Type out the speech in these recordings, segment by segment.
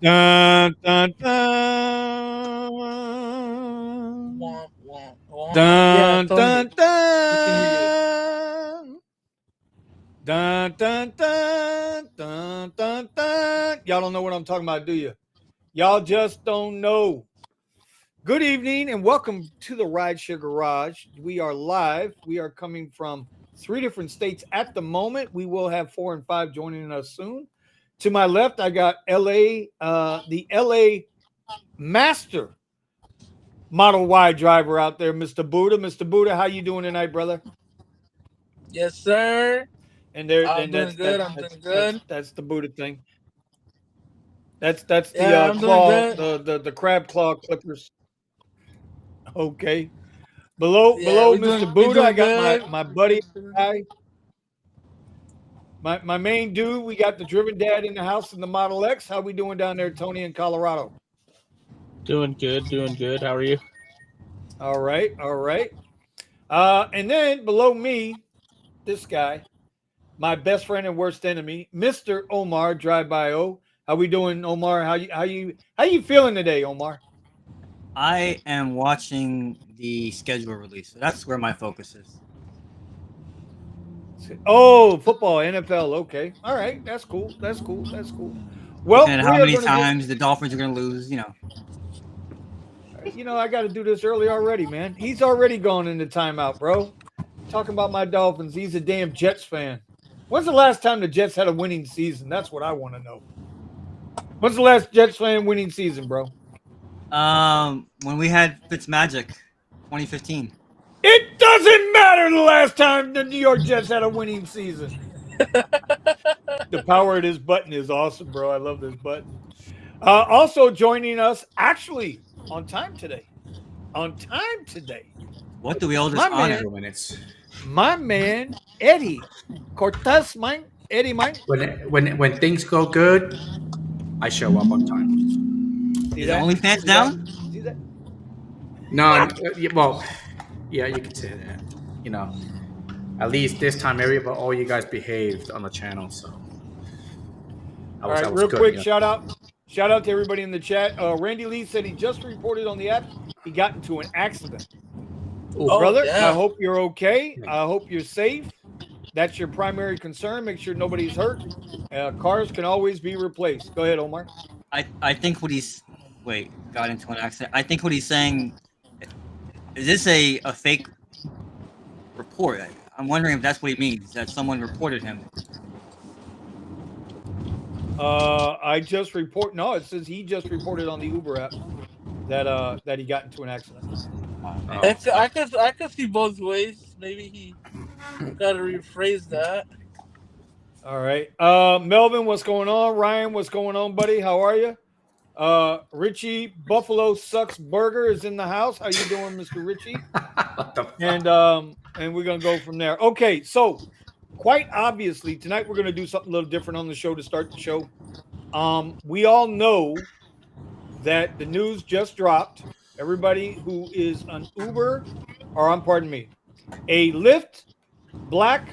Dun, dun, dun. Wah, wah, wah. Yeah, Dun, Tony, dun, we can hear you. dun. Dun, dun, dun, dun, dun, dun. Y'all don't know what I'm talking about, do you? Y'all just don't know. Good evening and welcome to the RideShare Garage. We are live. We are coming from three different states at the moment. We will have 4 and 5 joining us soon. To my left, I got the LA Master Model Y driver out there, Mr. Buddha. Mr. Buddha, how you doing tonight, brother? Yes, sir. And there, I'm and doing that's good. that's I'm that's doing that's good. that's the Buddha thing. That's the Yeah, I'm doing claw, good. the crab claw clippers. Okay. Below Mr. We Buddha, I doing got good. my buddy guy, my main dude. We got the driven dad in the house in the Model X. How we doing down there, Tony, in Colorado? Doing good, doing good. How are you? All right, all right. And then below me, this guy, my best friend and worst enemy, Mr. Omar Drive by O. How we doing, Omar? How you feeling today, Omar? I am watching the schedule release. So that's where my focus is. Oh, football, NFL. Okay, all right. That's cool. That's cool. That's cool. Looking Well, at how we are many going to get. times the Dolphins are going to lose. I got to do this early already, man. He's already gone into timeout, bro. Talking about my Dolphins. He's a damn Jets fan. When's the last time the Jets had a winning season? That's what I want to know. When's the last Jets fan winning season, bro? When we had Fitzmagic, 2015. It doesn't matter the last time the New York Jets had a winning season. The power of this button is awesome, bro. I love this button. Also joining us, actually, on time today. On time today. What do we owe this My honor? man, Minutes. my man, Eddie Cortez, mine. Eddie, mine. When things go good, I show up on time. See Is the that? OnlyFans See down? that? See that? No, well, yeah, you could say that. At least this time, all you guys behaved on the channel, so All right, that was real good. quick, shout out to everybody in the chat. Randy Lee said he just reported on the app he got into an accident. Ooh, Oh, Brother, I damn. hope you're okay. I hope you're safe. That's your primary concern. Make sure nobody's hurt. Cars can always be replaced. Go ahead, Omar. I think what he's got into an accident. I think what he's saying is this a fake report. I'm wondering if that's what he means. That someone reported him. I just report. No, it says he just reported on the Uber app that he got into an accident. I could see both ways. Maybe he gotta rephrase that. All right. Melvin, what's going on? Ryan, what's going on, buddy? How are you? Richie Buffalo Sucks Burger is in the house. How you doing, Mr. Richie? what the fuck? And we're gonna go from there. Okay, so quite obviously tonight we're gonna do something a little different on the show to start the show. We all know that the news just dropped. Everybody who is an Uber, or pardon me, a Lyft black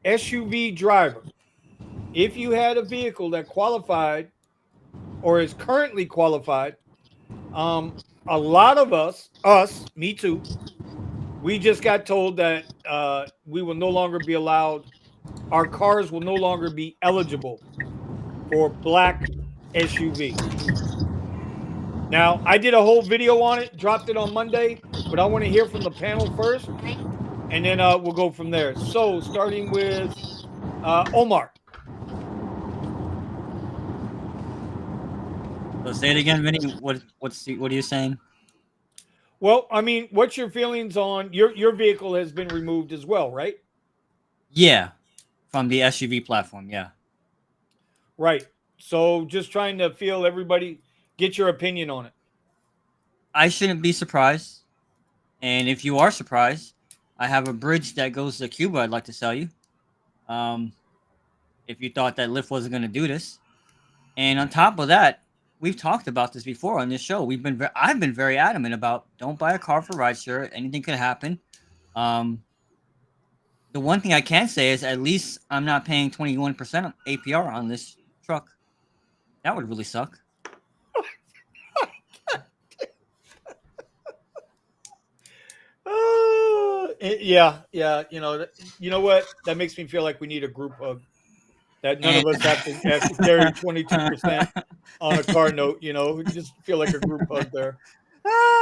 SUV driver, if you had a vehicle that qualified or is currently qualified, a lot of us, me too, we just got told that we will no longer be allowed, our cars will no longer be eligible for black SUV. Now, I did a whole video on it, dropped it on Monday, but I want to hear from the panel first, and then we'll go from there. So, starting with Omar. So say it again, Vinny. What are you saying? Well, I mean, what's your feelings on your vehicle has been removed as well, right? Yeah, from the SUV platform. Yeah. Right. So just trying to feel everybody get your opinion on it. I shouldn't be surprised. And if you are surprised, I have a bridge that goes to Cuba I'd like to sell you. If you thought that Lyft wasn't going to do this. And on top of that, we've talked about this before on this show. I've been very adamant about don't buy a car for rideshare. Anything could happen. The one thing I can say is at least I'm not paying 21% APR on this truck. That would really suck. Yeah. You know what? That makes me feel like we need a group hug. That none of And us have to carry 22% on a car note. Just feel like a group hug there.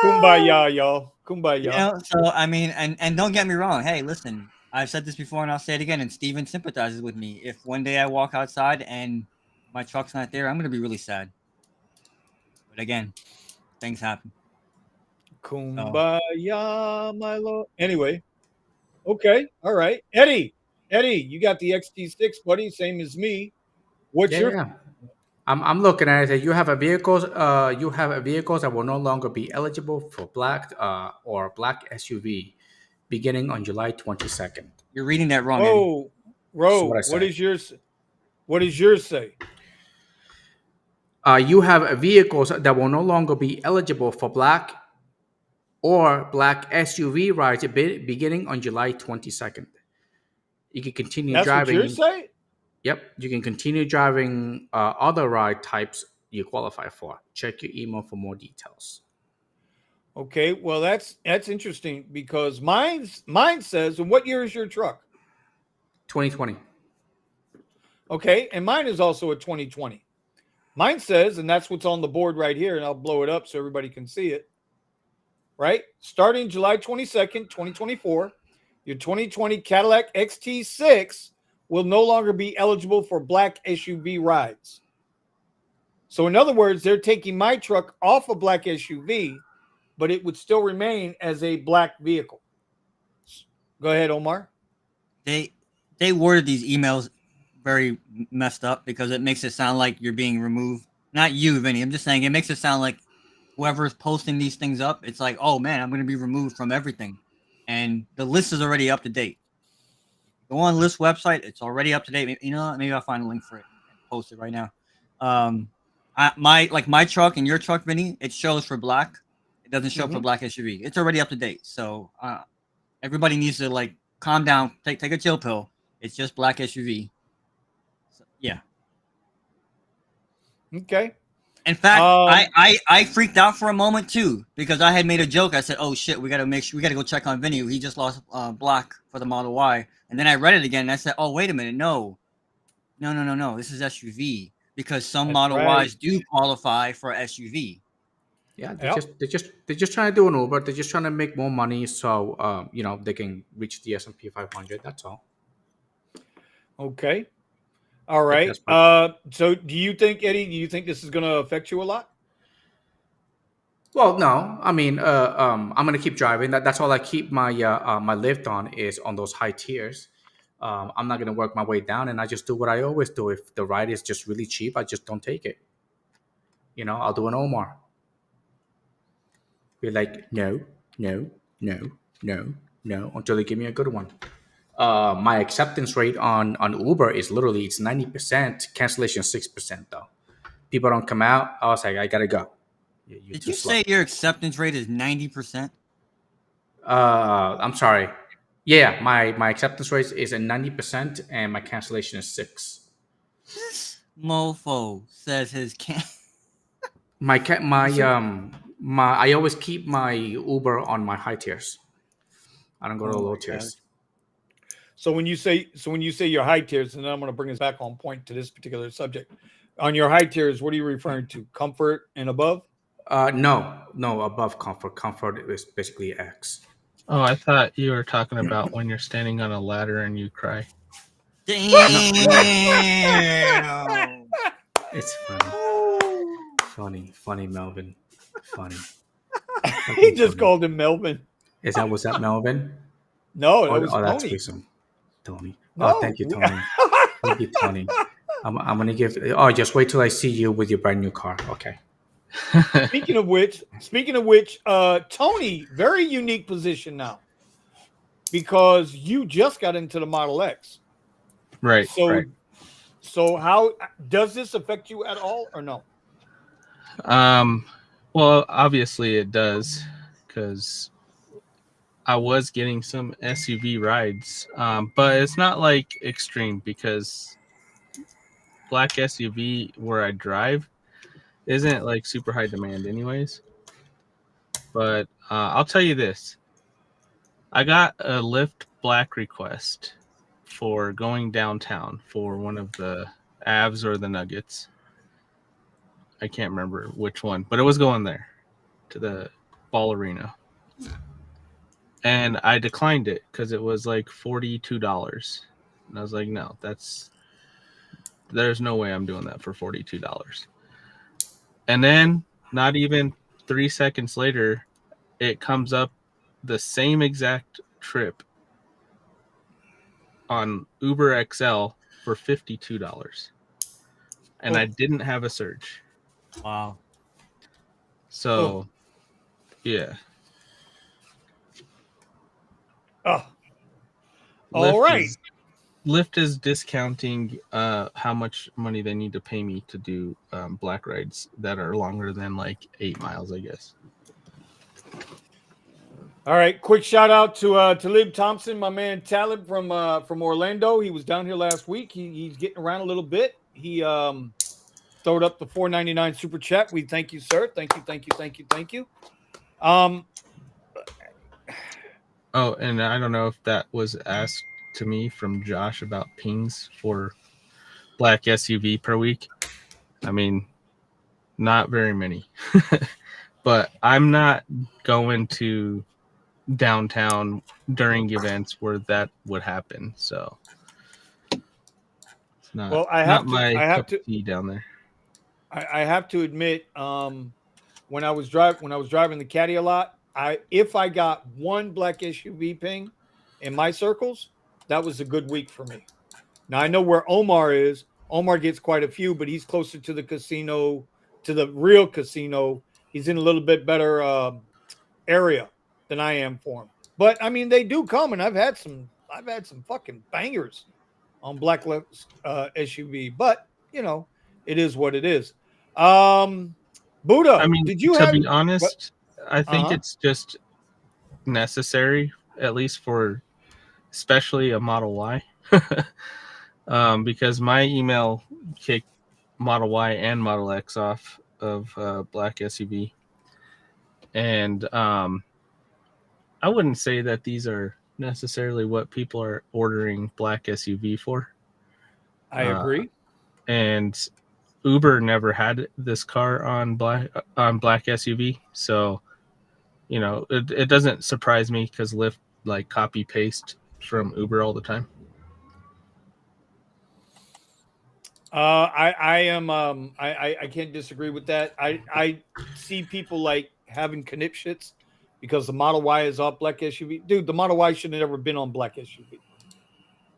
Kumbaya, y'all. Kumbaya. so I mean, and don't get me wrong. Hey, listen, I've said this before, and I'll say it again. And Steven sympathizes with me. If one day I walk outside and my truck's not there, I'm gonna be really sad. But again, things happen. So Kumbaya, my lord. Anyway, okay, all right. Eddie, you got the XT6, buddy, same as me. What's Yeah, your yeah. I'm looking at it. You have a vehicles. You have a vehicles that will no longer be eligible for black or black SUV, beginning on July 22nd. you're reading that wrong, Eddie. Whoa, This is what Ro, I said. what does yours say? You have vehicles that will no longer be eligible for black or black SUV rides beginning on July 22nd. You can continue That's what yours driving. say? Yep, you can continue driving other ride types you qualify for. Check your email for more details. Okay, well that's interesting because mine says, and what year is your truck? 2020. Okay, and mine is also a 2020. Mine says, and that's what's on the board right here, and I'll blow it up so everybody can see it. Right? Starting July 22nd, 2024, your 2020 Cadillac XT6 will no longer be eligible for black SUV rides. So, in other words, they're taking my truck off a black SUV, but it would still remain as a black vehicle. Go ahead, Omar. They worded these emails very messed up because it makes it sound like you're being removed. Not you, Vinny. I'm just saying it makes it sound like whoever is posting these things up, it's like, oh man, I'm going to be removed from everything, and the list is already up to date. Go on Lyft's website; it's already up to date. You know, maybe I'll find a link for it and post it right now. My truck and your truck, Vinny, it shows for black. It doesn't show for black SUV. It's already up to date. So everybody needs to like calm down, take a chill pill. It's just black SUV. So, yeah. Okay. In fact, I freaked out for a moment too because I had made a joke. I said, "Oh shit, we got to go check on Vinny. He just lost black for the Model Y." And then I read it again and I said, "Oh wait a minute, no. This is SUV because some That's Model right. Ys do qualify for SUV." Yeah, Yep. they're just trying to do an Uber. They're just trying to make more money, so they can reach the S&P 500. That's all. Okay. All right. That's fine. So do you think, Eddie, this is going to affect you a lot? Well, no. I mean, I'm gonna keep driving. That's all I keep my my Lyft on is on those high tiers. I'm not gonna work my way down, and I just do what I always do. If the ride is just really cheap, I just don't take it. I'll do an Omar. Be like, no, no, no, no, no, until they give me a good one. My acceptance rate on Uber is literally it's 90%, cancellation 6% though. People don't come out. I was like, I gotta go. You're Did too you slow. say your acceptance rate is 90%? I'm sorry. Yeah, my acceptance rate is at 90% and my cancellation is 6. Mofo says his can. I always keep my Uber on my high tiers. I don't go to the low tiers. So when you say your high tiers, and then I'm going to bring us back on point to this particular subject. On your high tiers, what are you referring to? Comfort and above? No, above comfort. Comfort is basically X. Oh, I thought you were talking about when you're standing on a ladder and you cry. Damn. It's funny, Melvin. Funny. He just called him Melvin. Was that Melvin? No, that was that's Tony. Tony. Tony. No. Oh, thank you, Tony. Thank you, Tony. I'm gonna give. Oh, just wait till I see you with your brand new car. Okay. Speaking of which, Tony, very unique position now because you just got into the Model X. Right. So how does this affect you at all or no? Well, obviously it does because I was getting some SUV rides, but it's not like extreme because black SUV where I drive isn't like super high demand anyways. But I'll tell you this. I got a Lyft Black request for going downtown for one of the Avs or the Nuggets. I can't remember which one, but it was going there to the ball arena. And I declined it because it was like $42. And I was like, no, there's no way I'm doing that for $42. And then not even 3 seconds later, it comes up the same exact trip on Uber XL for $52. And I didn't have a surge. Wow. So, yeah. Oh. All right. Lyft is discounting how much money they need to pay me to do black rides that are longer than like 8 miles, I guess. All right, quick shout out to Talib Thompson, my man Talib from Orlando. He was down here last week. He's getting around a little bit. He throwed up the $4.99 super chat. We thank you, sir. Thank you. Oh, and I don't know if that was asked to me from Josh about pings for black SUV per week. I mean, not very many, but I'm not going to downtown during events where that would happen. So it's not, well, I not my cup of tea down there. I have to admit, when I was driving the caddy a lot, if I got one black SUV ping in my circles, that was a good week for me. Now I know where Omar is. Omar gets quite a few, but he's closer to the casino, to the real casino. He's in a little bit better area than I am for him. But I mean, they do come, and I've had some fucking bangers on black SUV. But you know, it is what it is. Buddha, I mean, did you to have? be honest, I think Uh-huh. it's just necessary, at least for especially a Model Y, because my email kicked Model Y and Model X off of black SUV, and I wouldn't say that these are necessarily what people are ordering black SUV for. I agree. And Uber never had this car on black SUV, so you know it doesn't surprise me because Lyft like copy paste from Uber all the time. I can't disagree with that. I see people like having knipshits because the Model Y is off black SUV. Dude, the Model Y shouldn't have ever been on black SUV.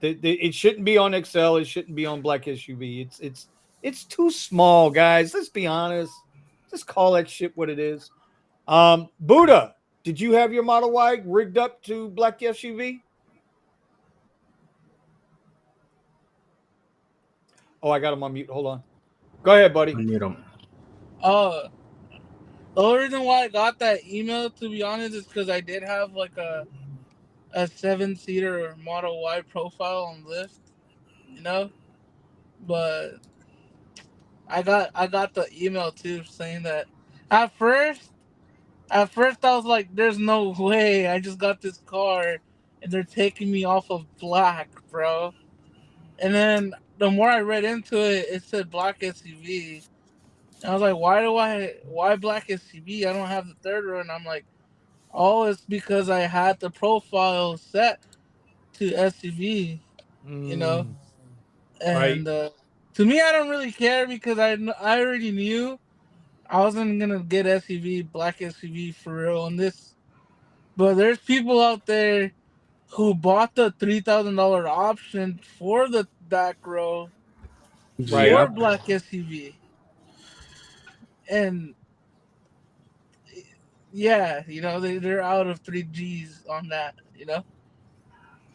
It shouldn't be on XL. It shouldn't be on black SUV. It's too small, guys. Let's be honest. Just call that shit what it is. Buddha, did you have your Model Y rigged up to black SUV? Oh, I got him on mute. Hold on. Go ahead, buddy. Unmute him. The only reason why I got that email, to be honest, is because I did have like a 7-seater Model Y profile on Lyft, you know. But I got the email too saying that. At first I was like, "There's no way! I just got this car, and they're taking me off of black, bro." And then the more I read into it, it said black SUV. And I was like, why black SUV? I don't have the third row. And I'm like, oh, it's because I had the profile set to SUV, you know? And to me, I don't really care because I already knew I wasn't going to get SUV, black SUV for real on this. But there's people out there who bought the $3,000 option for the back row for black SUV. And yeah, you know, they're out of 3Gs on that, you know?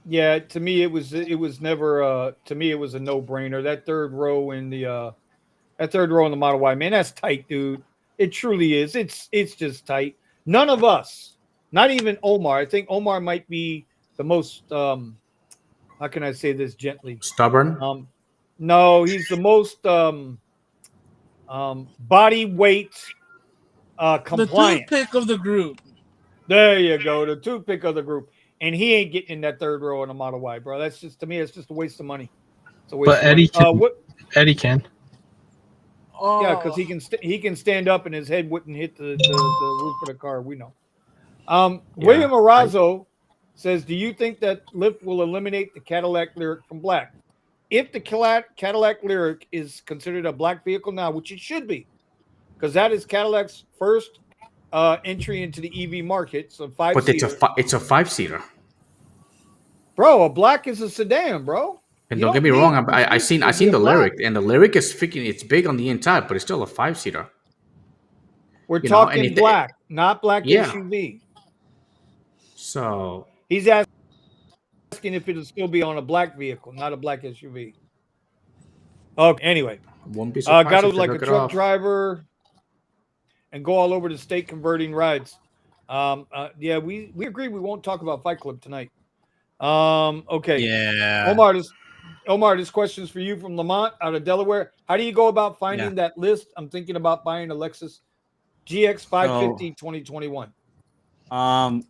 Yeah, to me it was never to me it was a no-brainer. That third row in the Model Y, man, that's tight, dude. It truly is. It's just tight. None of us, not even Omar. I think Omar might be the most how can I say this gently? Stubborn. No, he's the most body weight compliant. The toothpick of the group. There you go, the toothpick of the group. and he ain't getting in that third row in a Model Y, bro. That's just, to me, it's just a waste of money. It's a waste But of money. Eddie can. Oh, Yeah, because he can stand up and his head wouldn't hit the roof of the car. We know. William Arazo says, "Do you think that Lyft will eliminate the Cadillac Lyric from black? If the Cadillac Lyric is considered a black vehicle now, which it should be, because that is Cadillac's first entry into the EV market, so But it's five-seater. it's a 5-seater. Bro, a black is a sedan, bro. And You don't get me need wrong, two I seats seen to be a the black. Lyric, and the Lyric is freaking. It's big on the inside, but it's still a 5-seater. We're You know, and talking black, not black Yeah. SUV. So He's asking if it'll still be on a black vehicle, not a black SUV. Okay, anyway. won't be surprised Got to if they like a hook it truck off. driver and go all over the state converting rides. Yeah, we agree we won't talk about Fight Club tonight. Okay. Yeah. Omar, this question is for you from Lamont out of Delaware. How do you go about finding that list? I'm thinking about buying a Lexus GX 550 2021. I'm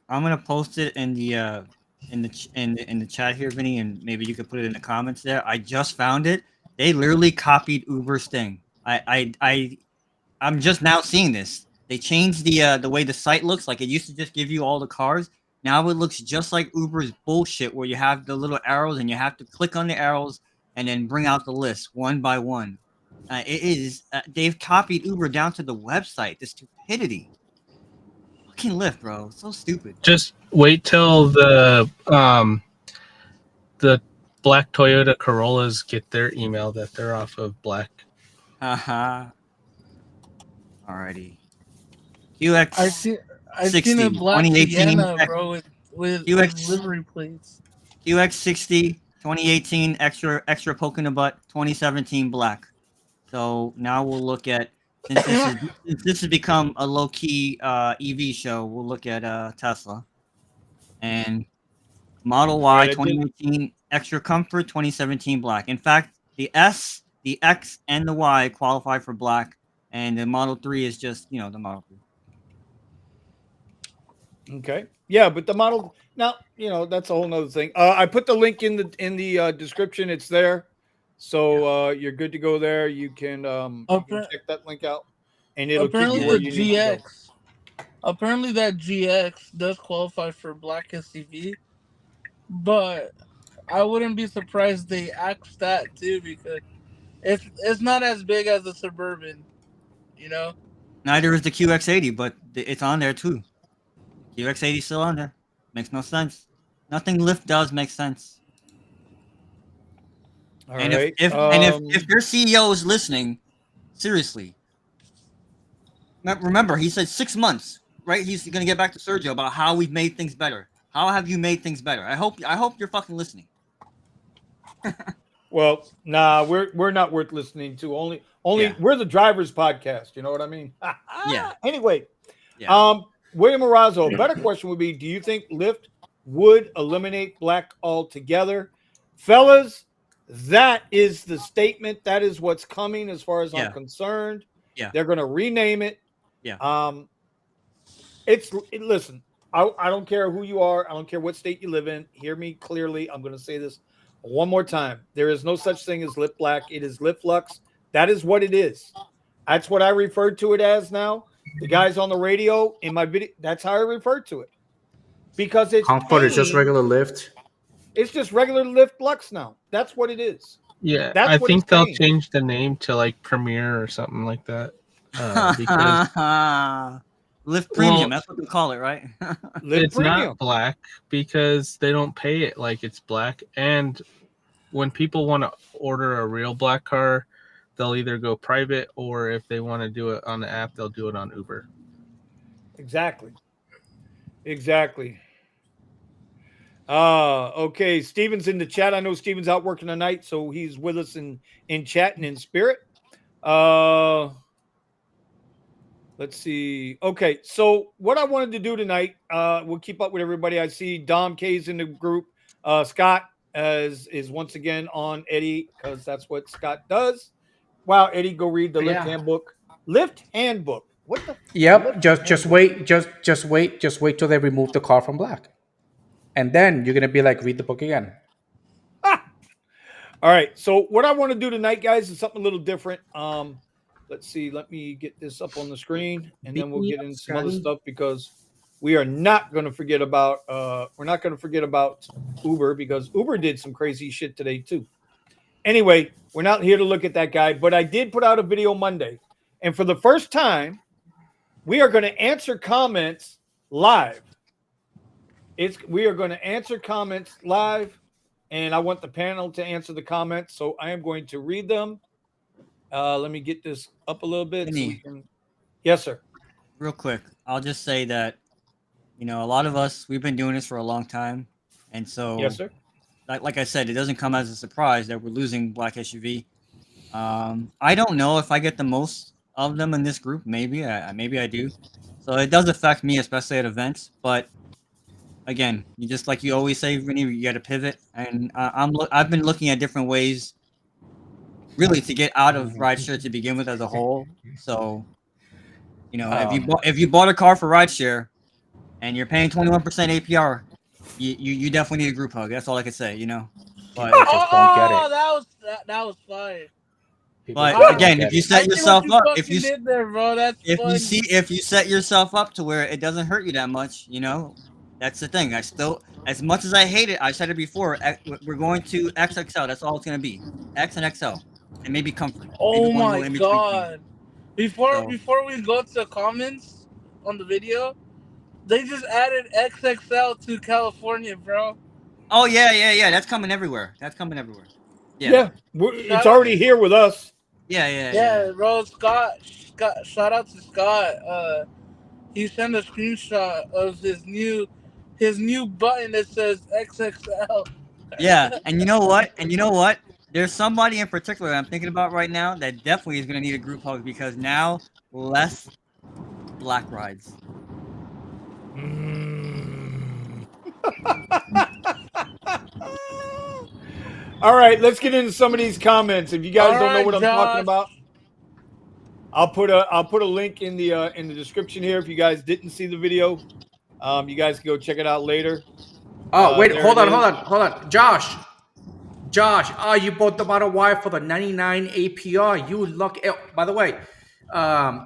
gonna post it in the chat here, Vinny, and maybe you could put it in the comments there. I just found it. They literally copied Uber's thing. I'm just now seeing this. They changed the way the site looks. Like it used to just give you all the cars. Now it looks just like Uber's bullshit, where you have the little arrows and you have to click on the arrows and then bring out the list one by one. They've copied Uber down to the website. The stupidity. Fucking Lyft, bro. So stupid. Just wait till the black Toyota Corollas get their email that they're off of black. Haha. Alrighty. QX. I've seen a black 2018 Sienna, bro, with livery plates. QX60 2018 extra poke in the butt 2017 black. So now we'll look at since this has become a low key EV show. We'll look at Tesla and Model Y 2018 extra comfort 2017 black. In fact, the S, the X, and the Y qualify for black, and the Model 3 is just the Model 3. Okay. Yeah, but the model now, that's a whole nother thing. I put the link in the description. It's there. So you're good to go there. You can check that link out. And it'll keep you where you need to go. Apparently that GX does qualify for black SUV, but I wouldn't be surprised they axed that too, because it's not as big as the Suburban, Neither is the QX80, but it's on there too. QX80 is still on there. Makes no sense. Nothing Lyft does makes sense. All and right. if your CEO is listening, seriously, remember he said 6 months, right? He's gonna get back to Sergio about how we've made things better. How have you made things better? I hope you're fucking listening. Well, nah, we're not worth listening to. Only we're the driver's podcast. You know what I mean? Yeah. Anyway, Yeah. William Arazo, a better question would be, do you think Lyft would eliminate black altogether? Fellas, that is the statement. That is what's coming as far as I'm concerned. Yeah. They're going to rename it. Yeah. Listen, I don't care who you are. I don't care what state you live in. Hear me clearly. I'm going to say this one more time. There is no such thing as Lyft Black. It is Lyft Lux. That is what it is. That's what I refer to it as now. The guys on the radio in my video, that's how I refer to it. Because it's comfort is just regular Lyft. It's just regular Lyft Lux now. That's what it is. Yeah, I think they'll change the name to like Premier or something like that. Because Lyft Premium, that's what they call it, right? It's Premium. Not black because they don't pay it like it's black. And when people want to order a real black car, they'll either go private, or if they want to do it on the app, they'll do it on Uber. Exactly. Okay. Steven's in the chat. I know Steven's out working tonight, so he's with us in chat and in spirit. Let's see. Okay. So what I wanted to do tonight, we'll keep up with everybody. I see Dom K's in the group. Scott is once again on Eddie, because that's what Scott does. Wow, Eddie, go read the Lyft handbook. Lyft handbook. What the? Yep. Just wait till they remove the car from black. And then you're gonna be like, read the book again. All right. So what I want to do tonight, guys, is something a little different. Let's see. Let me get this up on the screen, and then we'll get into some other stuff because we are not going to forget about. We're not going to forget about Uber because Uber did some crazy shit today too. Anyway, we're not here to look at that guy, but I did put out a video Monday, and for the first time, we are going to answer comments live. We are going to answer comments live. And I want the panel to answer the comments, so I am going to read them. Let me get this up a little bit. So we can... Yes, sir. Real quick, I'll just say that, a lot of us, we've been doing this for a long time. And so, yes, sir. Like I said, it doesn't come as a surprise that we're losing Black SUV. I don't know if I get the most of them in this group. Maybe I do. So it does affect me, especially at events. But again, you just like you always say, Vinny, you got to pivot. And I've been looking at different ways, really, to get out of RideShare to begin with as a whole. So, if you bought a car for RideShare and you're paying 21% APR, you definitely need a group hug. That's all I can say. But don't get it. that was fire. But again, if you set yourself up, if you set yourself up to where it doesn't hurt you that much, that's the thing. I still, as much as I hate it, I said it before. We're going to XXL. That's all it's gonna be. X and XL, and maybe Comfort. Oh my god! Before we go to the comments on the video, they just added XXL to California, bro. Oh yeah. That's coming everywhere. Yeah. It's already here with us. Yeah, bro. Scott, shout out to Scott. He sent a screenshot of his new button that says XXL. Yeah, and you know what? There's somebody in particular I'm thinking about right now that definitely is gonna need a group hug because now less black rides. All right, let's get into some of these comments. If you guys don't know what I'm talking about, I'll put a link in the description here. If you guys didn't see the video, you guys can go check it out later. Oh wait, hold on, Josh. You bought the Model Y for the 99 APR. You lucky. By the way,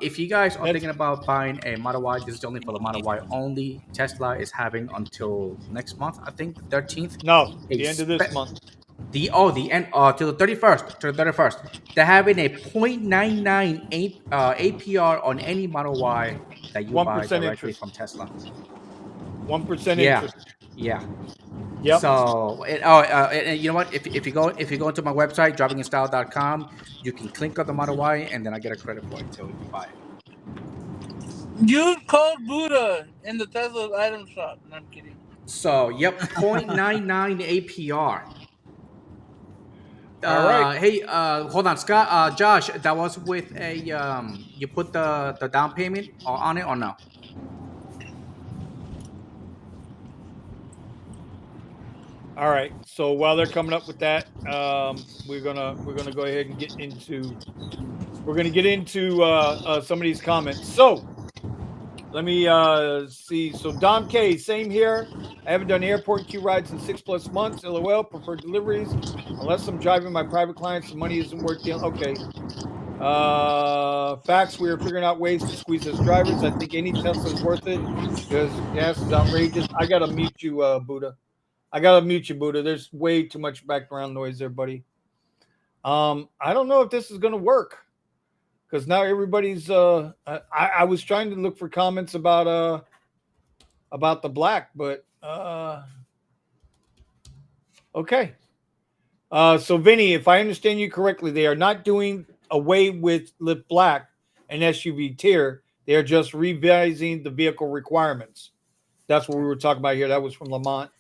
if you guys are thinking about buying a Model Y, this is only for the Model Y only. Tesla is having until next month, I think, 13th. No, the end of this month. The end to the 31st. They're having a 0.99 APR on any Model Y that you buy directly from Tesla. 1% interest. Yeah. Yep. So, and you know what? If you go into my website, drivinginstyle.com, you can click on the Model Y, and then I get a credit for it too if you buy it. Use code Buddha in the Tesla item shop. No, I'm kidding. So, yep, 0.99 APR. All right. Hey, hold on, Scott. Josh, that was with a you put the down payment on it or no? All right. So while they're coming up with that, we're gonna go ahead and get into some of these comments. So let me see. So Dom K, same here. I haven't done airport queue rides in 6+ months. LOL, prefer deliveries unless I'm driving my private clients. The money isn't worth dealing. Okay. Facts. We are figuring out ways to squeeze as drivers. I think any Tesla is worth it because gas is outrageous. I gotta mute you, Buddha. There's way too much background noise there, buddy. I don't know if this is gonna work because now everybody's. I was trying to look for comments about the black, but okay. So Vinny, if I understand you correctly, they are not doing away with Lyft Black and SUV tier. They are just revising the vehicle requirements. That's what we were talking about here. That was from Lamont.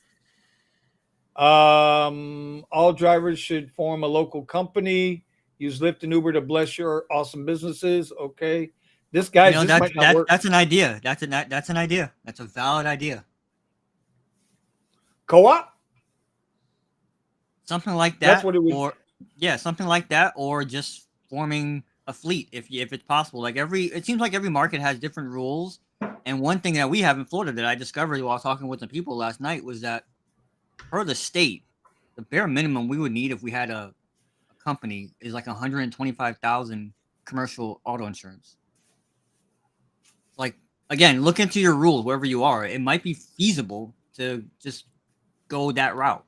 All drivers should form a local company. Use Lyft and Uber to bless your awesome businesses. Okay, this guy. That's an idea. That's an idea. That's a valid idea. Co-op. Something like that. That's what it was. Or something like that, or just forming a fleet if it's possible. Like it seems like every market has different rules. And one thing that we have in Florida that I discovered while talking with some people last night was that per the state, the bare minimum we would need if we had a company is like 125,000 commercial auto insurance. Like, again, look into your rules wherever you are. It might be feasible to just go that route,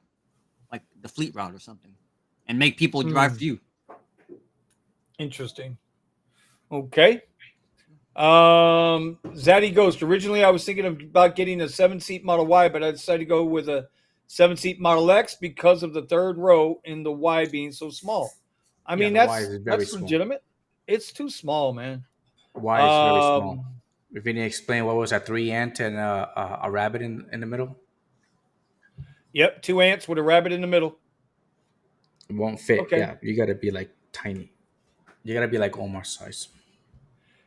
like the fleet route or something, and make people drive for you. Interesting. Okay. Zaddy Ghost. Originally, I was thinking about getting a 7-seat Model Y, but I decided to go with a 7-seat Model X because of the third row in the Y being so small. I mean, that's legitimate. It's too small, man. Y is very small. Vinny, explain what was that 3 ant and a rabbit in the middle? Yep, 2 ants with a rabbit in the middle. It won't fit. Okay. Yeah, you gotta be like tiny. You gotta be like Omar's size.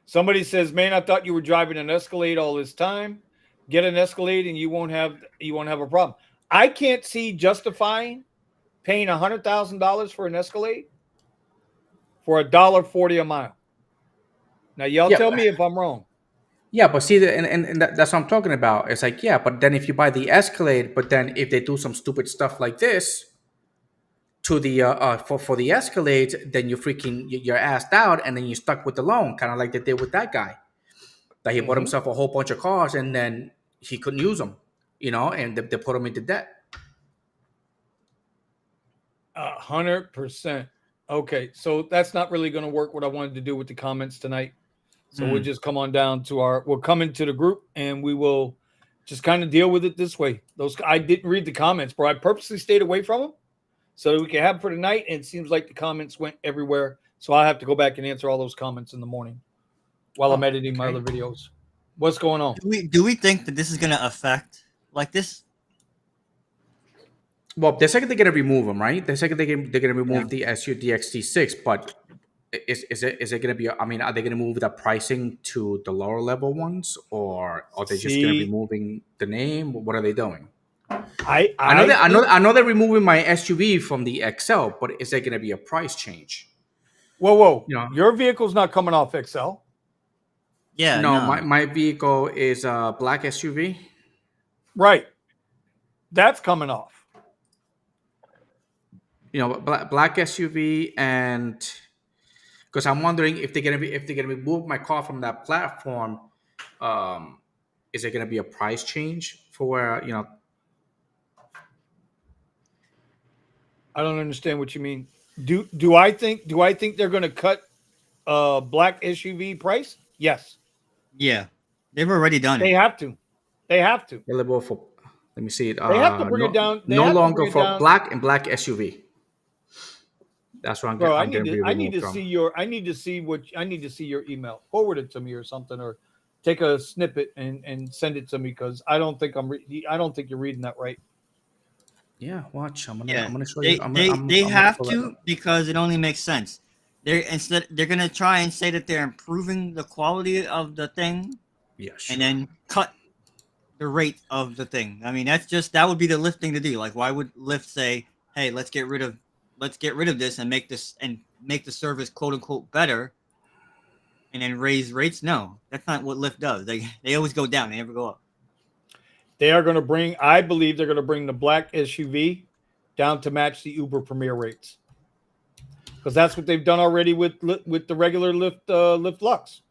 Somebody says, "Man, I thought you were driving an Escalade all this time. Get an Escalade, and you won't have a problem." I can't see justifying paying $100,000 for an Escalade for $1.40 a mile. Now, y'all tell me if I'm wrong. Yeah, but see, and that's what I'm talking about. It's like, yeah, but then if you buy the Escalade, but then if they do some stupid stuff like this to the for the Escalade, then you're assed out, and then you're stuck with the loan, kind of like they did with that guy. That he bought himself a whole bunch of cars, and then he couldn't use them, and they put him into debt. 100%. Okay, so that's not really going to work. What I wanted to do with the comments tonight. So we'll just come on down to we'll come into the group and we will just kind of deal with it this way. I didn't read the comments, bro. I purposely stayed away from them so that we can have them for tonight. And it seems like the comments went everywhere. So I'll have to go back and answer all those comments in the morning while I'm editing my other videos. What's going on? Do we think that this is going to affect like this? Well, they're saying they're going to remove them, right? They're saying they're going to remove the SU-DXT6, but is it going to be? I mean, are they going to move the pricing to the lower level ones, or are they just going to be moving the name? What are they doing? I know they're removing my SUV from the XL, but is there going to be a price change? Whoa! Your vehicle's not coming off XL. Yeah, no. My vehicle is a black SUV. Right, that's coming off. Black SUV, and because I'm wondering if they're gonna remove my car from that platform, is there gonna be a price change for where I don't understand what you mean. Do I think they're gonna cut black SUV price? Yes. Yeah, they've already done it. They have to. Available for. Let me see it. They have to bring it down. No longer for black and black SUV. That's what I'm Bro, getting. I need to see your email. Forward it to me or something, or take a snippet and send it to me because I don't think you're reading that right. Yeah, watch. I'm gonna show you. They have to because it only makes sense. They're gonna try and say that they're improving the quality of the thing. Yeah, sure. And then cut the rate of the thing. I mean, that would be the Lyft thing to do. Like, why would Lyft say, "Hey, let's get rid of this and make the service quote unquote better," and then raise rates? No, that's not what Lyft does. They always go down. They never go up. I believe they're going to bring the black SUV down to match the Uber Premier rates, because that's what they've done already with the regular Lyft Lux,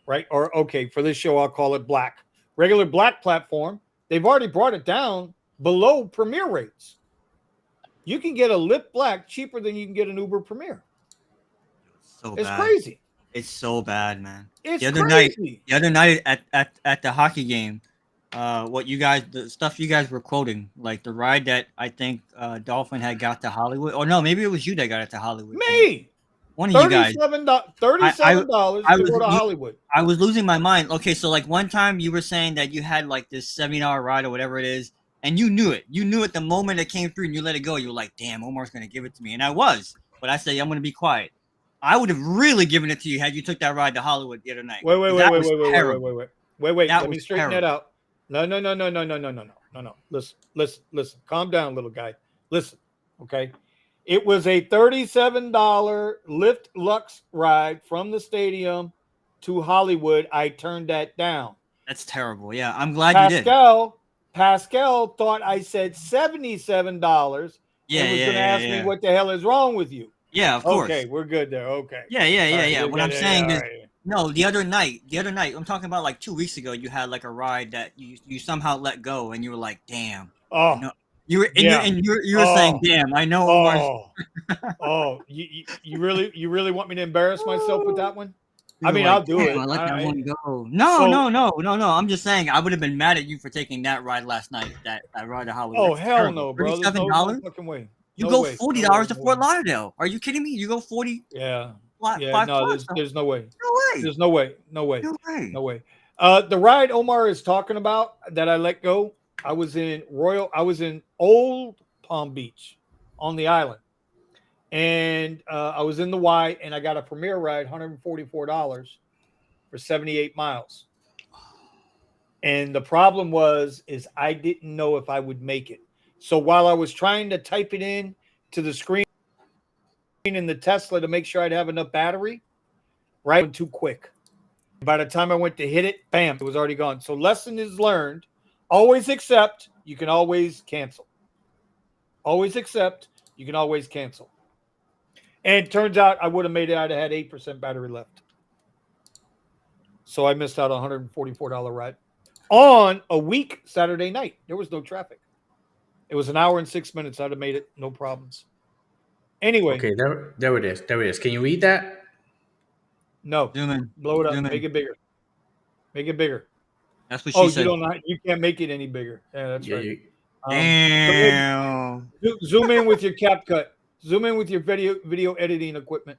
right? Or for this show I'll call it black. Regular black platform. They've already brought it down below Premier rates. You can get a Lyft Black cheaper than you can get an Uber Premier. It's crazy. It's so bad, man. It's crazy. The other night at the hockey game, the stuff you guys were quoting, like the ride that I think Dolphin had got to Hollywood. Or no, maybe it was you that got it to Hollywood. Me. One of you guys. $37 to go to Hollywood. I was losing my mind. Okay, so like one time you were saying that you had like this 7-hour ride or whatever it is, and you knew it. You knew it the moment it came through and you let it go. You were like, damn, Omar's going to give it to me. And I was. But I said, I'm going to be quiet. I would have really given it to you had you took that ride to Hollywood the other night. Wait. Let me straighten that out. No. Listen. Calm down, little guy. Listen, okay? It was a $37 Lyft Lux ride from the stadium to Hollywood. I turned that down. That's terrible. Yeah, I'm glad you did. Pascal thought I said $77 Yeah, and was yeah, going to yeah, ask yeah. me what the hell is wrong with you. Yeah, of course. Okay, we're good there. Okay. Yeah, yeah, yeah, All right, yeah. you What got I'm it. saying Yeah, is, all right. no, the other night, I'm talking about like 2 weeks ago. You had like a ride that you somehow let go, and you were like, "Damn, I Oh, know." You were yeah. you were saying, Oh, "Damn, I know Omar's." You really want me to embarrass myself with that one? You I were mean, like, I'll do "Damn, it. I let that I one go." No, so no, no, no, no. I'm just saying, I would have been mad at you for taking that ride last night. That ride to Hollywood. oh That's hell terrible. no, bro. There's no $37. fucking way. You No go way. $40 No way. to No Fort way. Lauderdale. Are you kidding me? You go 40 Yeah. five Yeah. No, plus. there's no way. No way. There's no way. No way. No way. No way. The ride Omar is talking about that I let go. I was in Old Palm Beach on the island. And I was in the Y and I got a premier ride, $144 for 78 miles. And the problem is I didn't know if I would make it. So while I was trying to type it in to the screen in the Tesla to make sure I'd have enough battery, right? Went too quick. By the time I went to hit it, bam, it was already gone. So lesson is learned. Always accept. You can always cancel. Always accept. You can always cancel. And it turns out I would have made it. I'd have had 8% battery left. So I missed out on $144 ride on a week Saturday night. There was no traffic. It was an hour and 6 minutes. I'd have made it. No problems. Anyway. Okay, there it is. There it is. Can you read that? No. Zoom in. Blow it up. Zoom in. Make it bigger. Make it bigger. That's what she said. You can't make it any bigger. Yeah, that's right. Damn. Zoom in with your CapCut. Zoom in with your video editing equipment.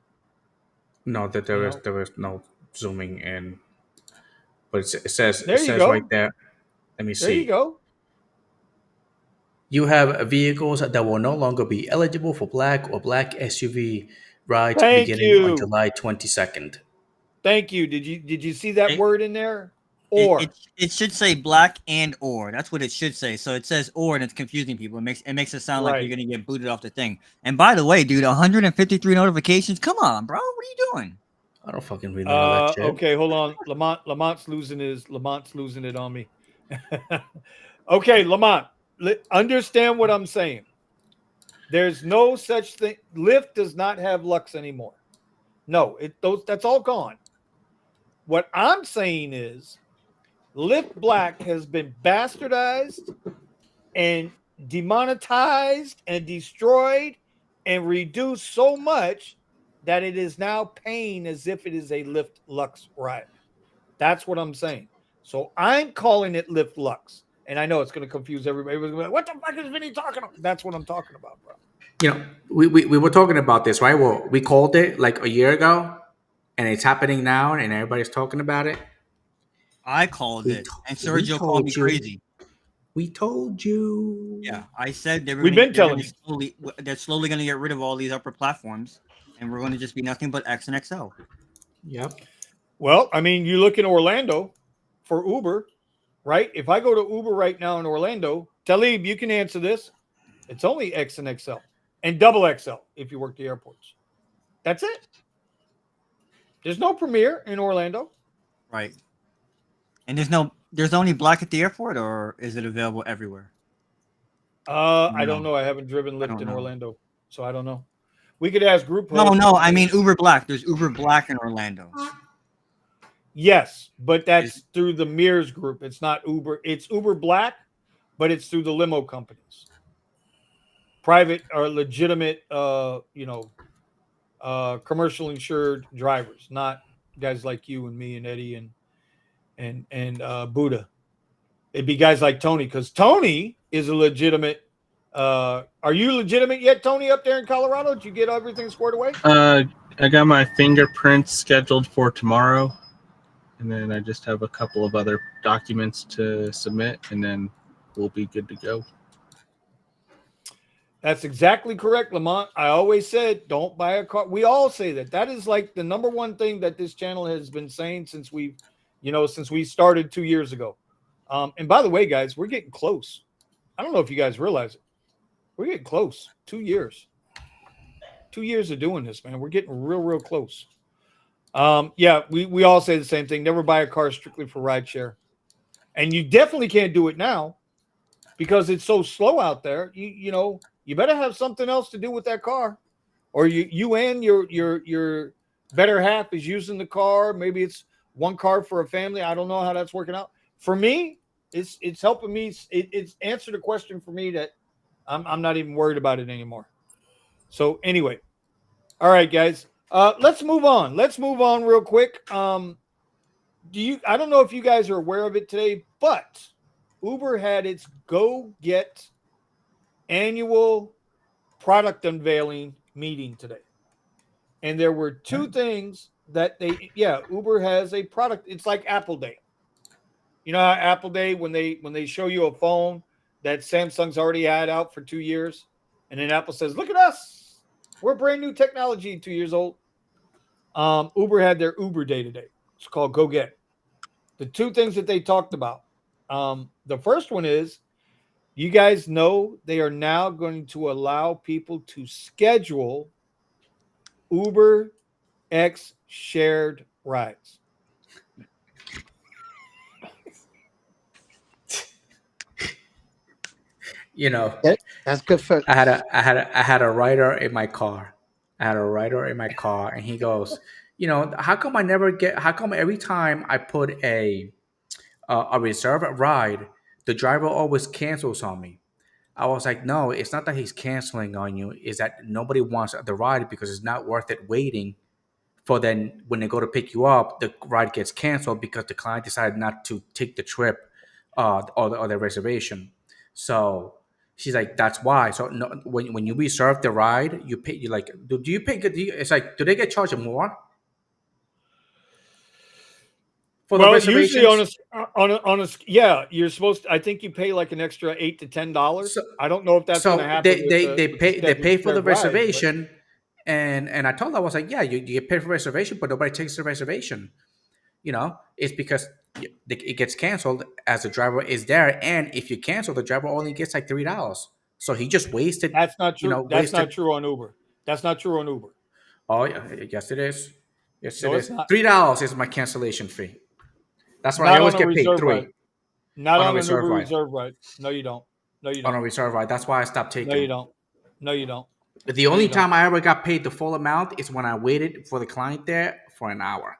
No, that there is no zooming in. But it says go. right there. Let me see. There you go. You have vehicles that will no longer be eligible for black or black SUV rides Thank beginning you. on July 22nd. Thank you. Did you see that word in there? Or it should say black and or. That's what it should say. So it says or, and it's confusing people. It makes it sound like you're gonna get booted off the thing. And by the way, dude, 153 notifications. Come on, bro. What are you doing? I don't fucking read none of that shit. Okay, hold on. Lamont's losing it on me. Okay, Lamont, understand what I'm saying. There's no such thing. Lyft does not have Lux anymore. No, that's all gone. What I'm saying is Lyft Black has been bastardized and demonetized and destroyed and reduced so much that it is now paying as if it is a Lyft Lux ride. That's what I'm saying. So I'm calling it Lyft Lux. And I know it's going to confuse everybody. Like, what the fuck is Vinny talking about? That's what I'm talking about, bro. You know, we were talking about this, right? Well, we called it like a year ago, and it's happening now, and everybody's talking about it. I called it, and Sergio called me crazy. We told you. Yeah, I said they're slowly going to get rid of all these upper platforms, and we're going to just be nothing but X and XL. Yep. Well, I mean, you look in Orlando for Uber, right? If I go to Uber right now in Orlando, Talib, you can answer this. It's only X and XL and double XL if you work the airports. That's it. There's no Premier in Orlando. Right. And there's only black at the airport, or is it available everywhere? I don't know. I haven't driven Lyft in Orlando, so I don't know. We could ask group hosts. No, I mean Uber Black. There's Uber Black in Orlando. Yes, but that's through the Mears group. It's not Uber. It's Uber Black, but it's through the limo companies. Private or legitimate, commercial insured drivers, not guys like you and me and Eddie and Buddha. It'd be guys like Tony, because Tony is a legitimate. Are you legitimate yet, Tony, up there in Colorado? Did you get everything squared away? I got my fingerprints scheduled for tomorrow, and then I just have a couple of other documents to submit, and then we'll be good to go. That's exactly correct, Lamont. I always said, don't buy a car. We all say that. That is like the number one thing that this channel has been saying since we started 2 years ago. And by the way, guys, we're getting close. I don't know if you guys realize it. We're getting close. 2 years. 2 years of doing this, man. We're getting real, real close. We all say the same thing. Never buy a car strictly for rideshare. And you definitely can't do it now because it's so slow out there. You know, you better have something else to do with that car, or you and your better half is using the car. Maybe it's one car for a family. I don't know how that's working out. For me, it's helping me. It's answered a question for me that I'm not even worried about it anymore. So anyway, all right, guys. Let's move on. Let's move on real quick. I don't know if you guys are aware of it today, but Uber had its Go Get annual product unveiling meeting today. And there were two things that Uber has a product. It's like Apple Day. You know how Apple Day, when they show you a phone that Samsung's already had out for 2 years, and then Apple says, look at us. We're brand new technology, 2 years old. Uber had their Uber Day today. It's called Go Get. The two things that they talked about. The first one is, you guys know they are now going to allow people to schedule Uber X shared rides. You know, That's good for. I had a rider in my car. And he goes, you know, how come every time I put a reserve ride, the driver always cancels on me? I was like, no, it's not that he's canceling on you. It's that nobody wants the ride because it's not worth it waiting for then when they go to pick you up, the ride gets canceled because the client decided not to take the trip or the reservation. So she's like, that's why. So no, when you reserve the ride, you pay. You like, do you pay? It's like, do they get charged more for the Well, usually reservations? yeah, you're supposed to, I think you pay like an extra $8 to $10. So, I don't know if that's going to happen with the they pay for the scheduled rides, but reservation, and I told her, I was like, yeah, you get paid for reservation, but nobody takes the reservation. You know, it's because it gets canceled as the driver is there, and if you cancel, the driver only gets like $3. So he just wasted. that's not You true. know, That's not wasted. true on Uber. That's not true on Uber. Oh yeah, yes it is. Yes it No, it's is. not. $3 is my cancellation fee. That's why I Not always on a get paid reserve three ride. Not on a on an reserve Uber ride. reserve ride. No, you don't. No, you On a don't. reserve ride. That's why I stopped No, taking you them. don't. No, you don't. The No, only you don't. time I ever got paid the full amount is when I waited for the client there for an hour,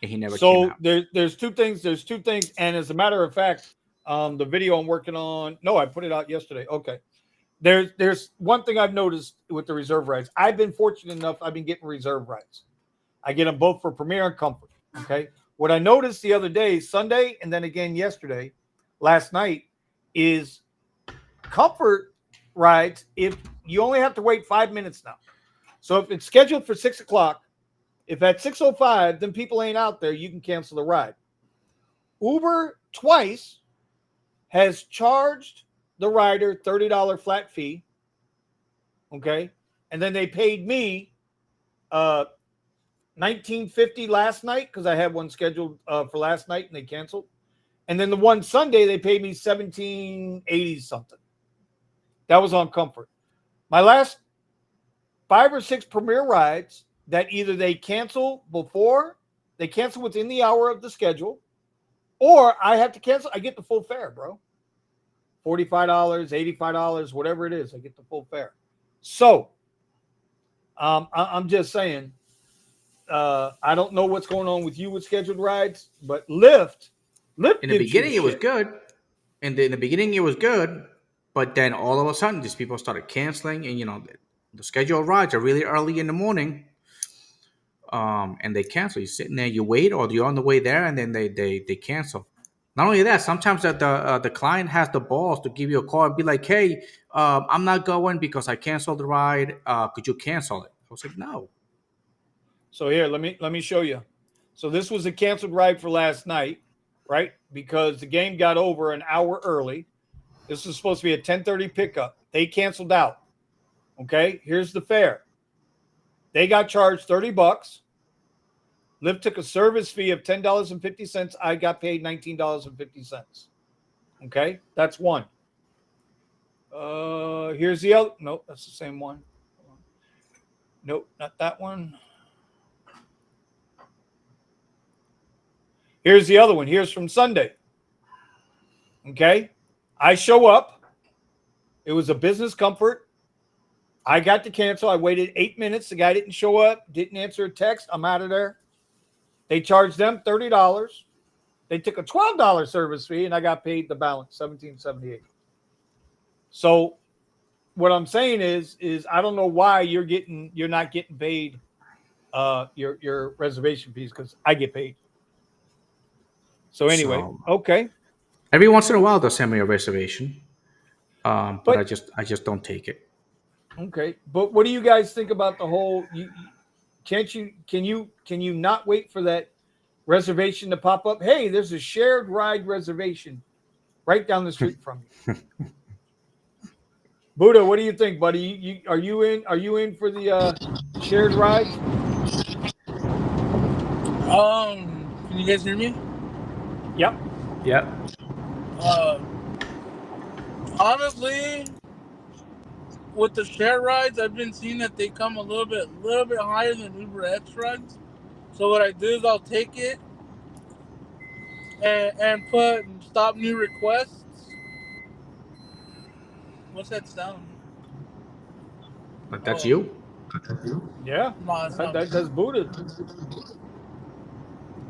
and he never came So out. there's two things. There's two things, and as a matter of fact, the video I'm working on. No, I put it out yesterday. Okay. There's one thing I've noticed with the reserve rides. I've been fortunate enough. I've been getting reserve rides. I get them both for Premier and Comfort. Okay. What I noticed the other day, Sunday, and then again yesterday, last night, is Comfort rides. If you only have to wait 5 minutes now, so if it's scheduled for 6 o'clock, if at 6:05, then people ain't out there, you can cancel the ride. Uber twice has charged the rider $30 flat fee. Okay. And then they paid me $19.50 last night because I had one scheduled for last night and they canceled. And then the one Sunday they paid me $17.80 something. That was on Comfort. My last 5 or 6 Premier rides that either they cancel within the hour of the schedule, or I have to cancel. I get the full fare, bro. $45, $85, whatever it is, I get the full fare. So I'm just saying, I don't know what's going on with you with scheduled rides, but Lyft In the beginning, it was good. In the beginning, it was good, but then all of a sudden, these people started canceling, and you know, the scheduled rides are really early in the morning. And they cancel. You're sitting there, you wait, or you're on the way there, and then they cancel. Not only that, sometimes the client has the balls to give you a call and be like, "Hey, I'm not going because I canceled the ride. Could you cancel it?" I was like, "No." So here, let me show you. So this was a canceled ride for last night, right? Because the game got over an hour early. This was supposed to be a 10:30 pickup. They canceled out. Okay, here's the fare. They got charged $30. Lyft took a service fee of $10.50. I got paid $19.50. Okay, that's one. Here's the other. Nope, that's the same one. Nope, not that one. Here's the other one. Here's from Sunday. Okay, I show up. It was a business comfort. I got to cancel. I waited 8 minutes. The guy didn't show up, didn't answer a text. I'm out of there. They charged them $30. They took a $12 service fee, and I got paid the balance, $17.78. So what I'm saying is I don't know why you're not getting paid your reservation fees, because I get paid. So anyway, okay. Every once in a while, they'll send me a reservation, but I just don't take it. Okay, but what do you guys think about the whole? Can you not wait for that reservation to pop up? Hey, there's a shared ride reservation right down the street from you. Buddha, what do you think, buddy? Are you in for the shared rides? Can you guys hear me? Yep. Honestly, with the share rides, I've been seeing that they come a little bit higher than Uber X rides. So what I do is I'll take it and put stop new requests. What's that sound? But that's you. Yeah. No, it's not. That's Buddha.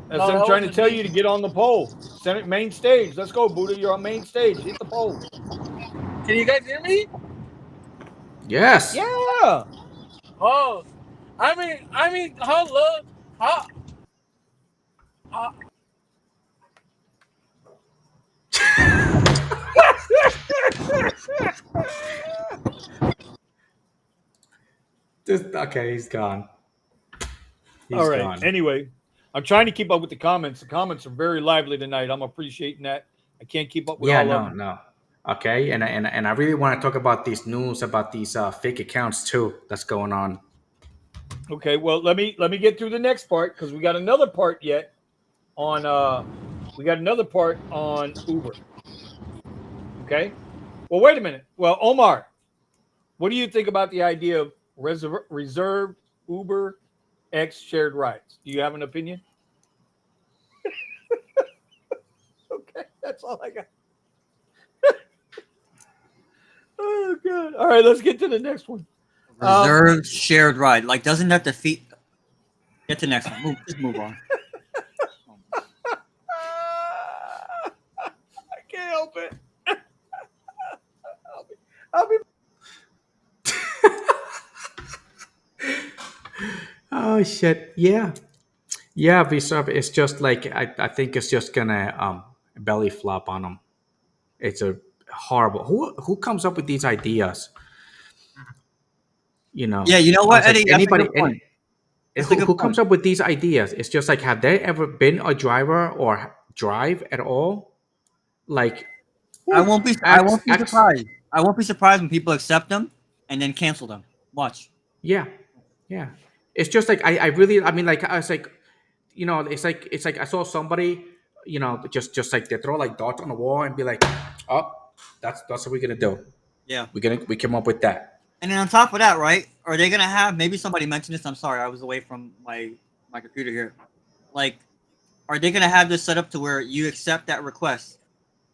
That's No, them that trying to wasn't tell me. you to get on the pole. Senate main stage. Let's go, Buddha. You're on main stage. Hit the pole. Can you guys hear me? Yes. Yeah. Oh, I mean, hello. Okay, he's gone. All right. Gone. Anyway, I'm trying to keep up with the comments. The comments are very lively tonight. I'm appreciating that. I can't keep up with all of them. No. Okay, and I really want to talk about these news about these fake accounts too that's going on. Okay, well let me get through the next part, because we got another part yet on Uber. Okay. Well, wait a minute. Well, Omar, what do you think about the idea of reserved Uber X shared rides? Do you have an opinion? Okay, that's all I got. Oh, God. All right, let's get to the next one. Reserved shared ride. Like, doesn't that defeat? Get to the next one. Just move on. I can't help it. I'll be. Oh shit! Yeah. It's just like I think it's just gonna belly flop on them. It's a horrible. Who comes up with these ideas? You know. Yeah, you know what, like, Eddie? anybody? Who comes up with these ideas? It's just like, have they ever been a driver or drive at all? Like, I won't be surprised. I won't be surprised when people accept them and then cancel them. Watch. Yeah. It's just like I mean, like, I was like, you know, it's like I saw somebody, you know, just like they throw like dots on the wall and be like, oh, that's what we're gonna do. Yeah. We came up with that. And then on top of that, right? Are they gonna have? Maybe somebody mentioned this. I'm sorry, I was away from my computer here. Like, are they gonna have this set up to where you accept that request?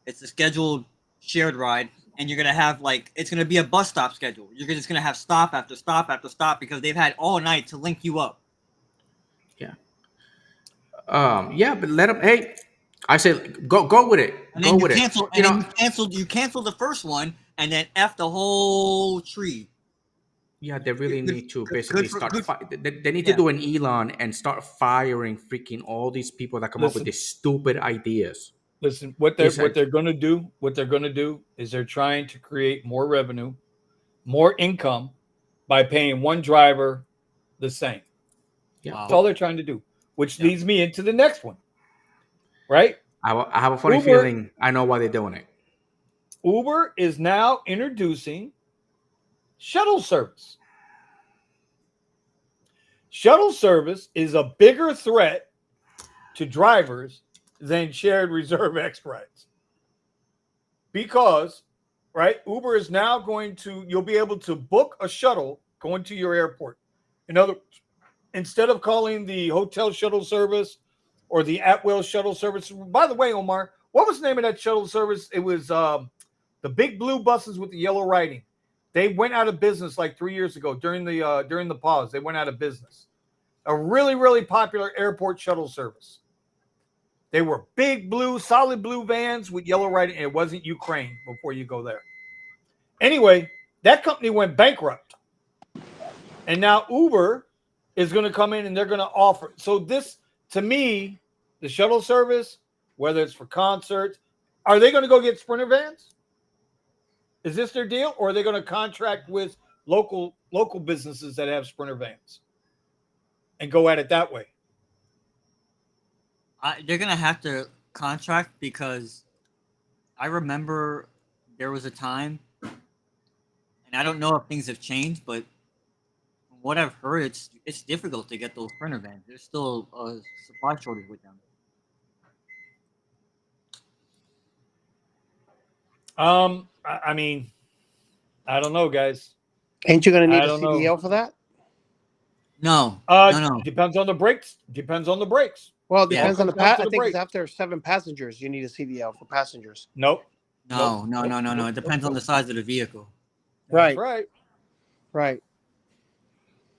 It's a scheduled shared ride, and you're gonna have like it's gonna be a bus stop schedule. You're just gonna have stop after stop after stop because they've had all night to link you up. Yeah. Yeah, but let them. Hey, I said go with it. And then go with cancel, it. You cancel the first one, and then F the whole tree. Yeah, they really need to basically start. They need to do an Elon and start firing freaking all these people that come up with these stupid ideas. Listen, what they're going to do is they're trying to create more revenue, more income by paying one driver the same. Yeah, that's all they're trying to do. Which leads me into the next one, right? I have a funny feeling I know why they're doing it. Uber is now introducing shuttle service. Shuttle service is a bigger threat to drivers than shared reserve X rides. Because, right, Uber is now you'll be able to book a shuttle going to your airport. Instead of calling the hotel shuttle service or the at-will shuttle service. By the way, Omar, what was the name of that shuttle service? It was The big blue buses with the yellow writing, they went out of business like 3 years ago during the pause. They went out of business. A really, really popular airport shuttle service. They were big blue, solid blue vans with yellow writing. And it wasn't Ukraine before you go there. Anyway, that company went bankrupt. And now Uber is going to come in and they're going to offer. So this, to me, the shuttle service, whether it's for concerts, are they going to go get Sprinter vans? Is this their deal? Or are they going to contract with local businesses that have Sprinter vans and go at it that way? They're gonna have to contract, because I remember there was a time, and I don't know if things have changed, but from what I've heard, it's difficult to get those Sprinter vans. There's still a supply shortage with them. I mean, I don't know, guys. Ain't you going to need I a don't know. CDL for that? No, no. Depends on the brakes. Depends on the brakes. Well, it Yeah. depends on the Comes down to I the think brake. it's after 7 passengers, you need a CDL for passengers. Nope. No. It depends on the size of the vehicle. That's Right. right.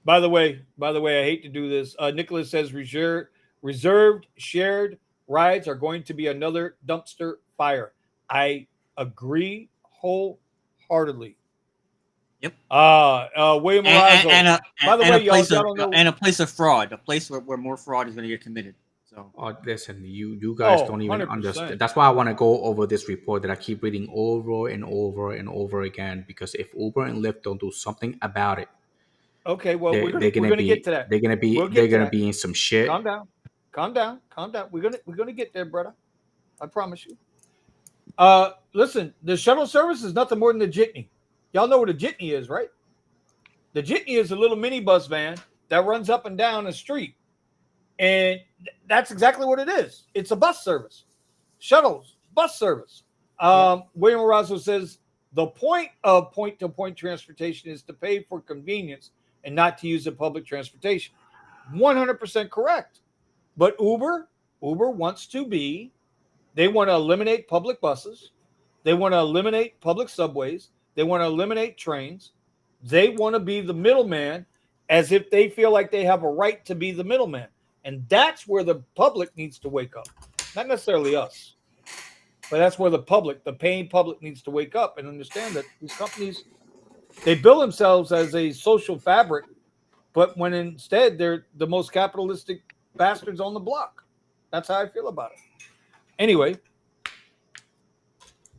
By the way, I hate to do this. Nicholas says reserved shared rides are going to be another dumpster fire. I agree wholeheartedly. Yep. William Marazzo. By the way, y'all don't know. And a place of fraud, a place where more fraud is going to get committed. So, Listen, you guys don't even 100%. understand. That's why I want to go over this report that I keep reading over and over and over again. Because if Uber and Lyft don't do something about it, Okay, well, we're they're gonna get to that. They're gonna be We'll get they're to gonna that. be in some shit. Calm down. We're gonna get there, brother. I promise you. Listen, the shuttle service is nothing more than the jitney. Y'all know what a jitney is, right? The jitney is a little minibus van that runs up and down a street, and that's exactly what it is. It's a bus service, shuttles, bus service. William Marazzo says the point of point-to-point transportation is to pay for convenience and not to use the public transportation. 100% correct. But Uber wants to be. They want to eliminate public buses. They want to eliminate public subways. They want to eliminate trains. They want to be the middleman, as if they feel like they have a right to be the middleman. And that's where the public needs to wake up. Not necessarily us, but that's where the paying public needs to wake up and understand that these companies, they bill themselves as a social fabric, but when instead they're the most capitalistic bastards on the block. That's how I feel about it. Anyway,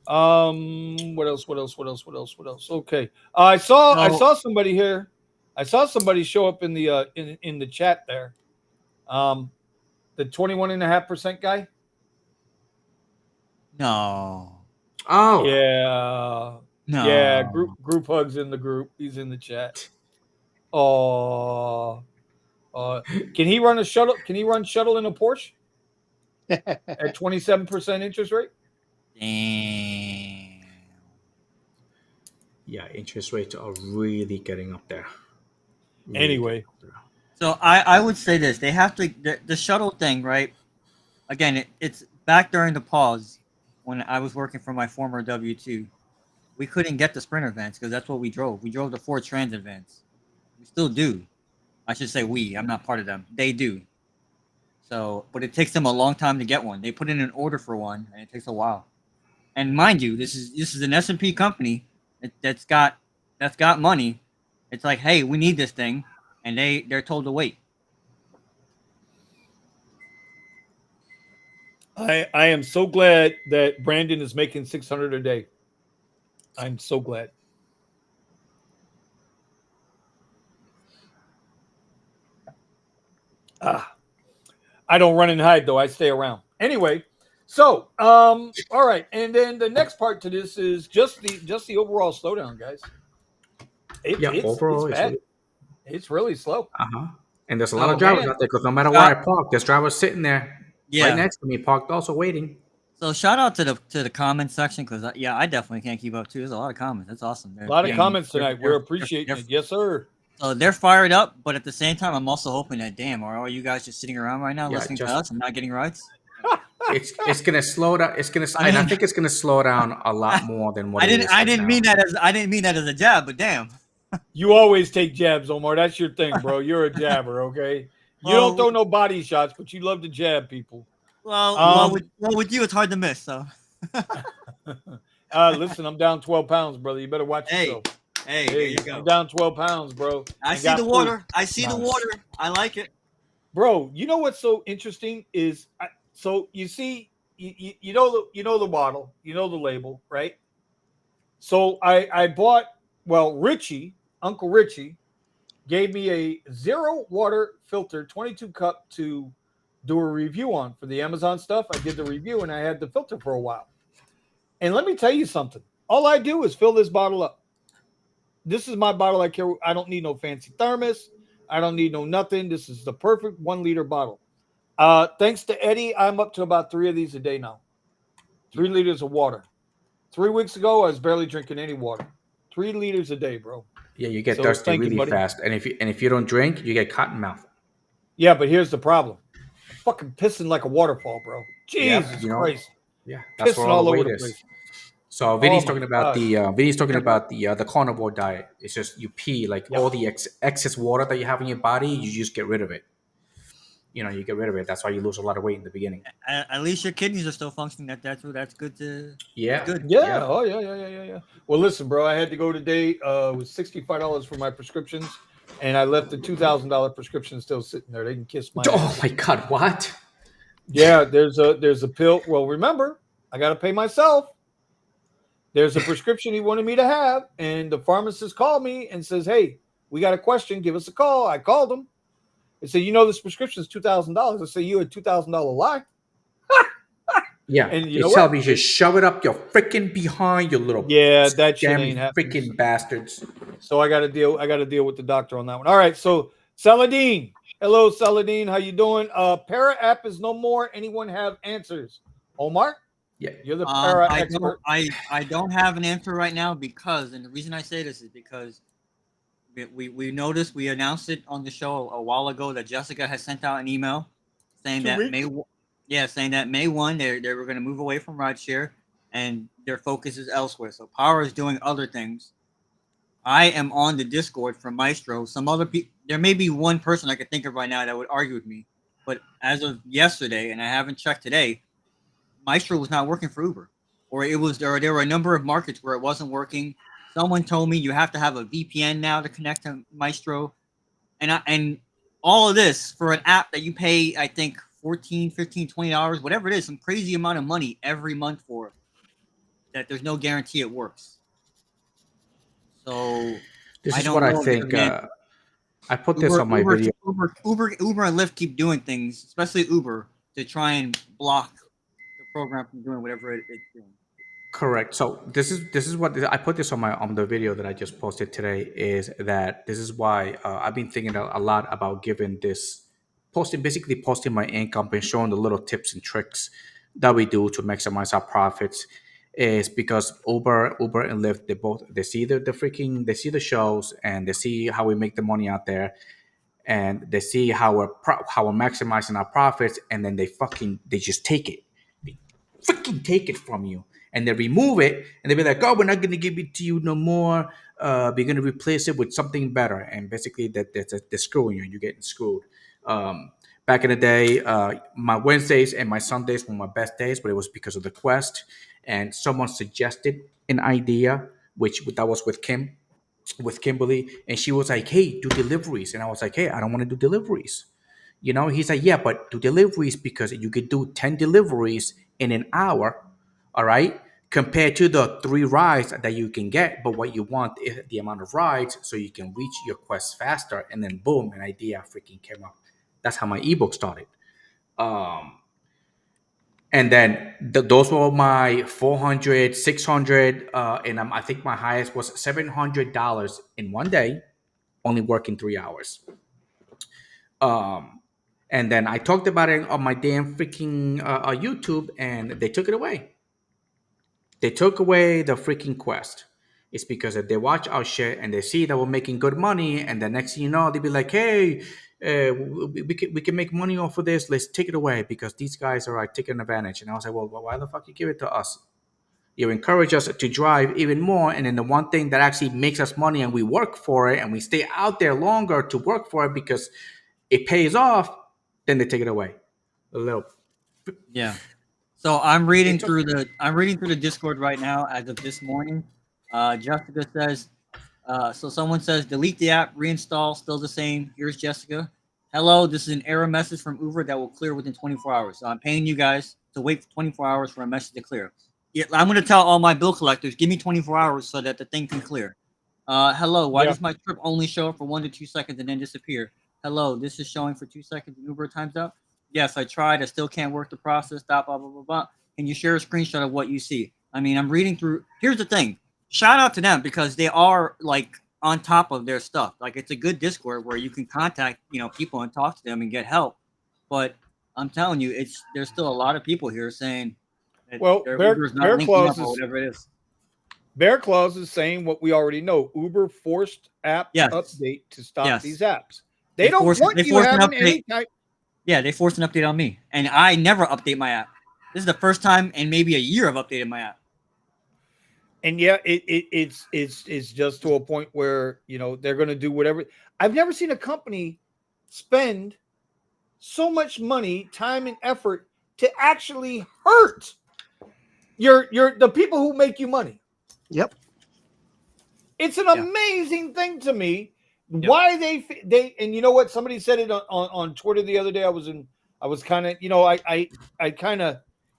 what else? Okay, I saw somebody here. I saw somebody show up in the chat there. The 21.5% guy. no. Oh, Yeah. No. Yeah, group hugs in the group. He's in the chat. Oh, can he run a shuttle? Can he run shuttle in a Porsche at 27% interest rate? Damn. yeah, interest rates are really getting up there. Anyway. So I would say this: they have to the shuttle thing, right? Again, it's back during the pause when I was working for my former W-2. We couldn't get the Sprinter vans because that's what we drove. We drove the Ford Transit vans. We still do. I should say we. I'm not part of them. They do. So, but it takes them a long time to get one. They put in an order for one, and it takes a while. And mind you, this is an S&P company that's got money. It's like, hey, we need this thing, and they're told to wait. I am so glad that Brandon is making $600 a day. I'm so glad. I don't run and hide though. I stay around. Anyway, so all right, and then the next part to this is just the overall slowdown, guys. Overall, it's bad. It's really slow. And there's a lot of drivers out there because no matter where I park, there's drivers sitting there Yeah. right next to me, parked also waiting. So shout out to the comment section because I definitely can't keep up too. There's a lot of comments. That's awesome. A lot of comments tonight. We're appreciating it. Yes, sir. So they're fired up, but at the same time, I'm also hoping that, damn, are all you guys just sitting around right now listening to us and not getting rides? it's gonna slow down. It's gonna, I and I mean- think it's gonna slow down a lot more than what I it didn't. is I right didn't now. mean that as. I didn't mean that as a jab, but damn. You always take jabs, Omar. That's your thing, bro. You're a jabber, okay? You don't throw no body shots, but you love to jab people. Well, with you, it's hard to miss. So. Listen, I'm down 12 pounds, brother. You better watch yourself. Hey, there you go. I'm down 12 pounds, bro. I And see got the proof. water. I see the Nice. water. I like it. Bro, you know what's so interesting is so you see you know the bottle, you know the label, right? So I bought, well, Uncle Richie gave me a 0 water filter 22 cup to do a review on for the Amazon stuff. I did the review and I had the filter for a while. And let me tell you something. All I do is fill this bottle up. This is my bottle I carry. I don't need no fancy thermos. I don't need no nothing. This is the perfect 1 liter bottle. Thanks to Eddie, I'm up to about 3 of these a day now. 3 liters of water. 3 weeks ago, I was barely drinking any water. 3 liters a day, bro. Yeah, you get So, thirsty thank you, really buddy. fast, and if you don't drink, you get cotton mouth. Yeah, but here's the problem. I'm fucking pissing like a waterfall, bro. Jesus you know, Christ. Yeah, that's Pissing where all the all over weight the is. place. So Vinny's my talking about God. the carnivore diet. It's just you pee like all the excess water that you have in your body. You just get rid of it. You know, you get rid of it. That's why you lose a lot of weight in the beginning. At least your kidneys are still functioning. That's good to. Yeah, Good. Yeah. Oh, yeah. Well, listen, bro, I had to go today. It was $65 for my prescriptions, and I left the $2,000 prescription still sitting there. They can kiss my ass. Oh my God, what? Yeah, there's a pill. Well, remember, I got to pay myself. There's a prescription he wanted me to have, and the pharmacist called me and says, "Hey, we got a question. Give us a call." I called him. They said, "You know, this prescription is $2,000." I said, "You a $2,000 lie?" Yeah, And you you know tell what? me, just shove it up your freaking behind, you little Yeah, that shit scammy ain't happening. freaking bastards. So I got to deal with the doctor on that one. All right, so Saladin, hello Saladin, how you doing? Para app is no more. Anyone have answers? Omar, Yeah, you're the para I expert. I don't have an answer right now because, and the reason I say this is because we noticed, we announced it on the show a while ago that Jessica has sent out an email saying 2 that weeks? saying that May 1 they were going to move away from RideShare and their focus is elsewhere. So Power is doing other things. I am on the Discord from Maestro. Some other people, there may be one person I could think of right now that would argue with me, but as of yesterday, and I haven't checked today, Maestro was not working for Uber, or there were a number of markets where it wasn't working. Someone told me you have to have a VPN now to connect to Maestro, and all of this for an app that you pay, I think $14, $15, $20, whatever it is, some crazy amount of money every month for, that there's no guarantee it works. So this I is don't what I know if think. there's an I put this on my video. Uber and Lyft keep doing things, especially Uber, to try and block the program from doing whatever it's doing. Correct. So this is what I put this on the video that I just posted today. Is that this is why I've been thinking a lot about giving this basically posting my income and showing the little tips and tricks that we do to maximize our profits. Is because Uber and Lyft, they see they see the shows and they see how we make the money out there, and they see how we're maximizing our profits, and then they just take it. They freaking take it from you, and they remove it, and they be like, "Oh, we're not going to give it to you no more. We're going to replace it with something better." And basically, they're screwing you. You're getting screwed. Back in the day, my Wednesdays and my Sundays were my best days, but it was because of the Quest. And someone suggested an idea, that was with Kimberly, and she was like, "Hey, do deliveries," and I was like, "Hey, I don't want to do deliveries." You know, he's like, "Yeah, but do deliveries because you could do 10 deliveries in an hour, all right, compared to the 3 rides that you can get. But what you want is the amount of rides so you can reach your quest faster." And then boom, an idea freaking came up. That's how my ebook started. And then those were my 400, 600, and I think my highest was $700 in one day, only working 3 hours. And then I talked about it on my damn freaking YouTube, and they took it away. They took away the freaking Quest. It's because if they watch our shit and they see that we're making good money, and the next thing you know, they'll be like, "Hey, we can make money off of this. Let's take it away because these guys are like taking advantage. And I was like, well, why the fuck you give it to us? You encourage us to drive even more, and then the one thing that actually makes us money and we work for it and we stay out there longer to work for it because it pays off, then they take it away. A little. Yeah. So I'm reading through the Discord right now as of this morning. Jessica says, so someone says delete the app, reinstall, still the same. Here's Jessica. Hello, this is an error message from Uber that will clear within 24 hours. So I'm paying you guys to wait for 24 hours for a message to clear. Yeah, I'm going to tell all my bill collectors, give me 24 hours so that the thing can clear. Hello, why does my trip only show up for 1 to 2 seconds and then disappear? Hello, this is showing for 2 seconds and Uber time's up. Yes, I tried. I still can't work the process. Blah, blah, blah, blah, blah. Can you share a screenshot of what you see? I mean, I'm reading through. Here's the thing. Shout out to them because they are like on top of their stuff. Like it's a good Discord where you can contact, people and talk to them and get help. But I'm telling you, there's still a lot of people here saying that Uber's not linking up or whatever it is. Bear Claus is saying what we already know. Uber forced app update to stop these apps. They don't want you having any type. Yeah, they forced an update on me, and I never update my app. This is the first time in maybe a year I've updated my app. And yeah, it's just to a point where they're going to do whatever. I've never seen a company spend so much money, time, and effort to actually hurt the people who make you money. Yep. It's an amazing thing to me. Yep. Why they and you know what? Somebody said it on Twitter the other day. I was kind of I kind of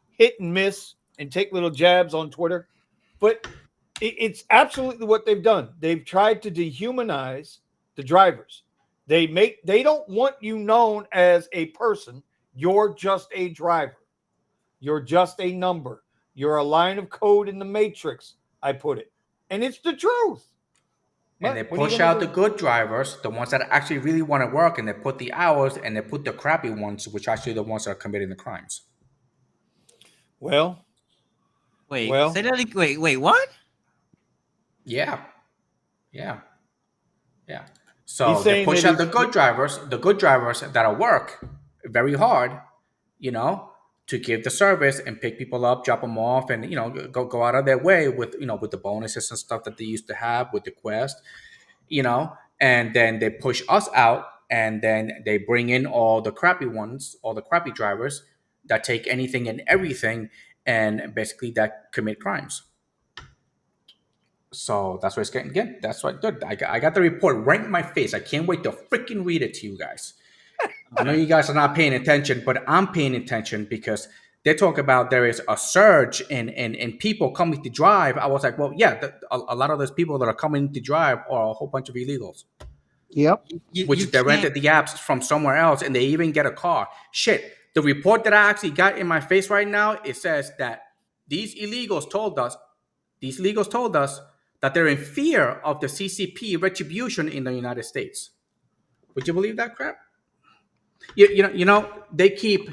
hit and miss and take little jabs on Twitter, but it's absolutely what they've done. They've tried to dehumanize the drivers. They don't want you known as a person. You're just a driver. You're just a number. You're a line of code in the matrix. I put it, and it's the truth. And they push out the good drivers, the ones that actually really want to work, and they put the hours, and they put the crappy ones, which are actually the ones that are committing the crimes. Well, wait, say that again. Wait, what? Yeah. So they push out the good drivers that'll work very hard, to give the service and pick people up, drop them off, and go out of their way with with the bonuses and stuff that they used to have with the Quest, and then they push us out, and then they bring in all the crappy ones, all the crappy drivers that take anything and everything, and basically that commit crimes. So that's what it's getting. Again, that's what good. I got the report right in my face. I can't wait to freaking read it to you guys. I know you guys are not paying attention, but I'm paying attention because they talk about there is a surge in people coming to drive. I was like, well, yeah, a lot of those people that are coming to drive are a whole bunch of illegals. Yep. They rented the apps from somewhere else, and they even get a car. Shit. The report that I actually got in my face right now, it says that these illegals told us that they're in fear of the CCP retribution in the United States. Would you believe that crap? They keep.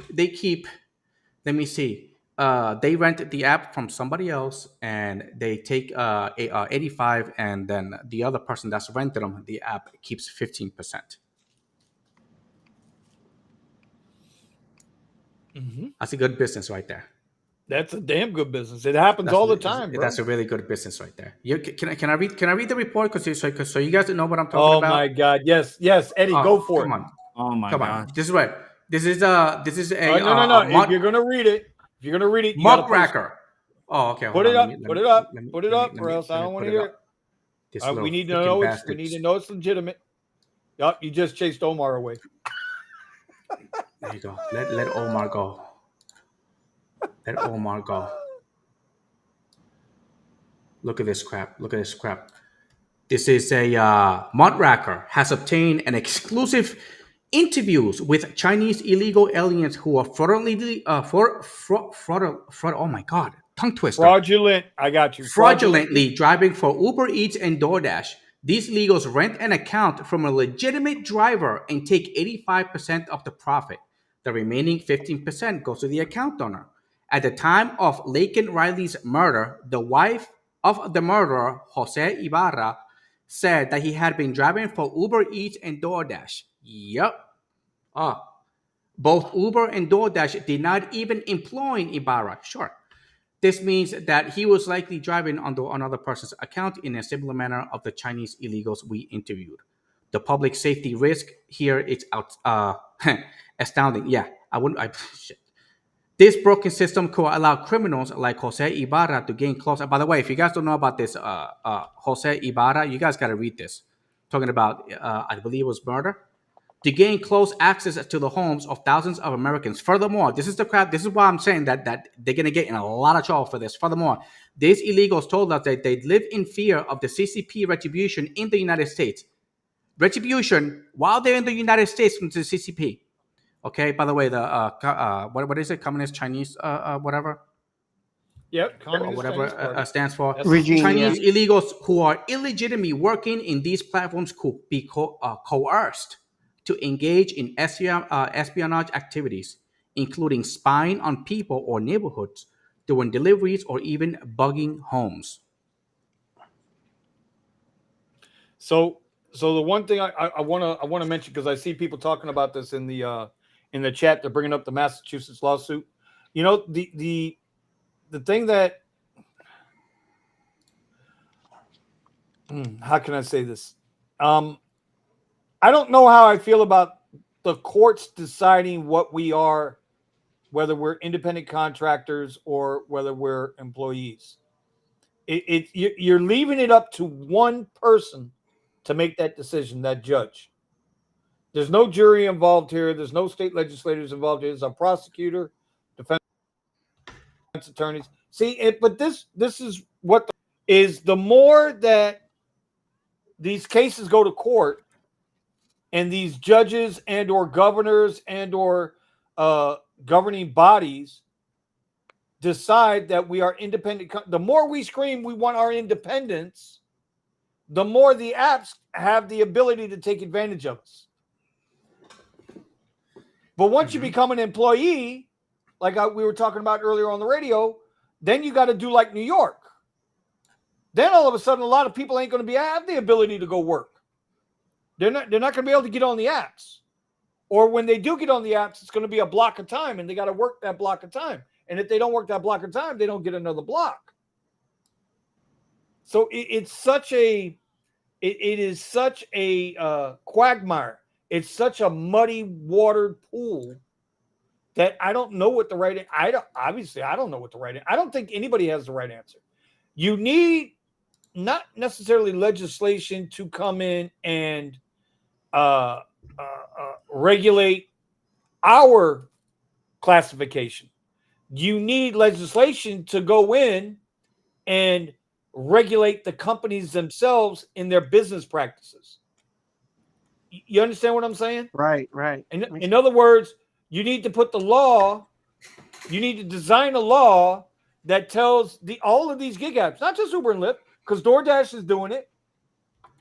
Let me see. They rent the app from somebody else, and they take 85, and then the other person that's rented them the app keeps 15%. Mm-hmm. That's a good business right there. That's a damn good business. It happens all the time, bro. That's a really good business right there. Can I read the report because so you guys know what I'm talking about? Oh my God! Yes, Eddie, go for it. Come on. Oh my God! This is right. This is a no. If you're gonna read it, Muck Racker. Oh, okay. Put it up, or else I don't want to hear it. We need to know it's legitimate. Yup, you just chased Omar away. There you go. Let Omar go. Let Omar go. Look at this crap. This is a Mudracker has obtained an exclusive interviews with Chinese illegal aliens who are fraudulently oh my God, tongue twister. Fraudulent. I got you. Fraudulently driving for Uber Eats and DoorDash. These illegals rent an account from a legitimate driver and take 85% of the profit. The remaining 15% goes to the account owner. At the time of Laken Riley's murder, the wife of the murderer, Jose Ibarra, said that he had been driving for Uber Eats and DoorDash. Yep. Both Uber and DoorDash did not even employ Ibarra. Sure. This means that he was likely driving under another person's account in a similar manner of the Chinese illegals we interviewed. The public safety risk here is astounding. Yeah, I wouldn't. Shit. This broken system could allow criminals like Jose Ibarra to gain close. By the way, if you guys don't know about this, Jose Ibarra, you guys got to read this. Talking about, I believe it was murder. To gain close access to the homes of thousands of Americans. Furthermore, this is the crap. This is why I'm saying that they're gonna get in a lot of trouble for this. Furthermore, these illegals told us that they live in fear of the CCP retribution in the United States. Retribution while they're in the United States from the CCP. Okay. By the way, the what is it? Communist Chinese whatever. Yep. Communist Whatever Chinese Party. stands for. Regime, Chinese illegals who are illegitimately working in these platforms could be coerced to engage in espionage activities, including spying on people or neighborhoods, doing deliveries, or even bugging homes. So the one thing I want to mention, because I see people talking about this in the chat, they're bringing up the Massachusetts lawsuit. You know, the thing that how can I say this? I don't know how I feel about the courts deciding what we are, whether we're independent contractors or whether we're employees. You're leaving it up to one person to make that decision, that judge. There's no jury involved here. There's no state legislators involved here. There's a prosecutor, defense attorneys. But this is what is the more that these cases go to court, and these judges and or governors and or governing bodies decide that we are independent. The more we scream we want our independence, the more the apps have the ability to take advantage of us. But once you become an employee, like we were talking about earlier on the radio, then you got to do like New York. Then all of a sudden, a lot of people ain't going to have the ability to go work. They're not going to be able to get on the apps. Or when they do get on the apps, it's going to be a block of time, and they got to work that block of time. And if they don't work that block of time, they don't get another block. So it is such a quagmire. It's such a muddy watered pool that I don't know what the right. I don't know what the right. I don't think anybody has the right answer. You need not necessarily legislation to come in and regulate our classification. You need legislation to go in and regulate the companies themselves in their business practices. You understand what I'm saying? Right. In other words, you need to put the law, you need to design a law that tells all of these gig apps, not just Uber and Lyft, because DoorDash is doing it,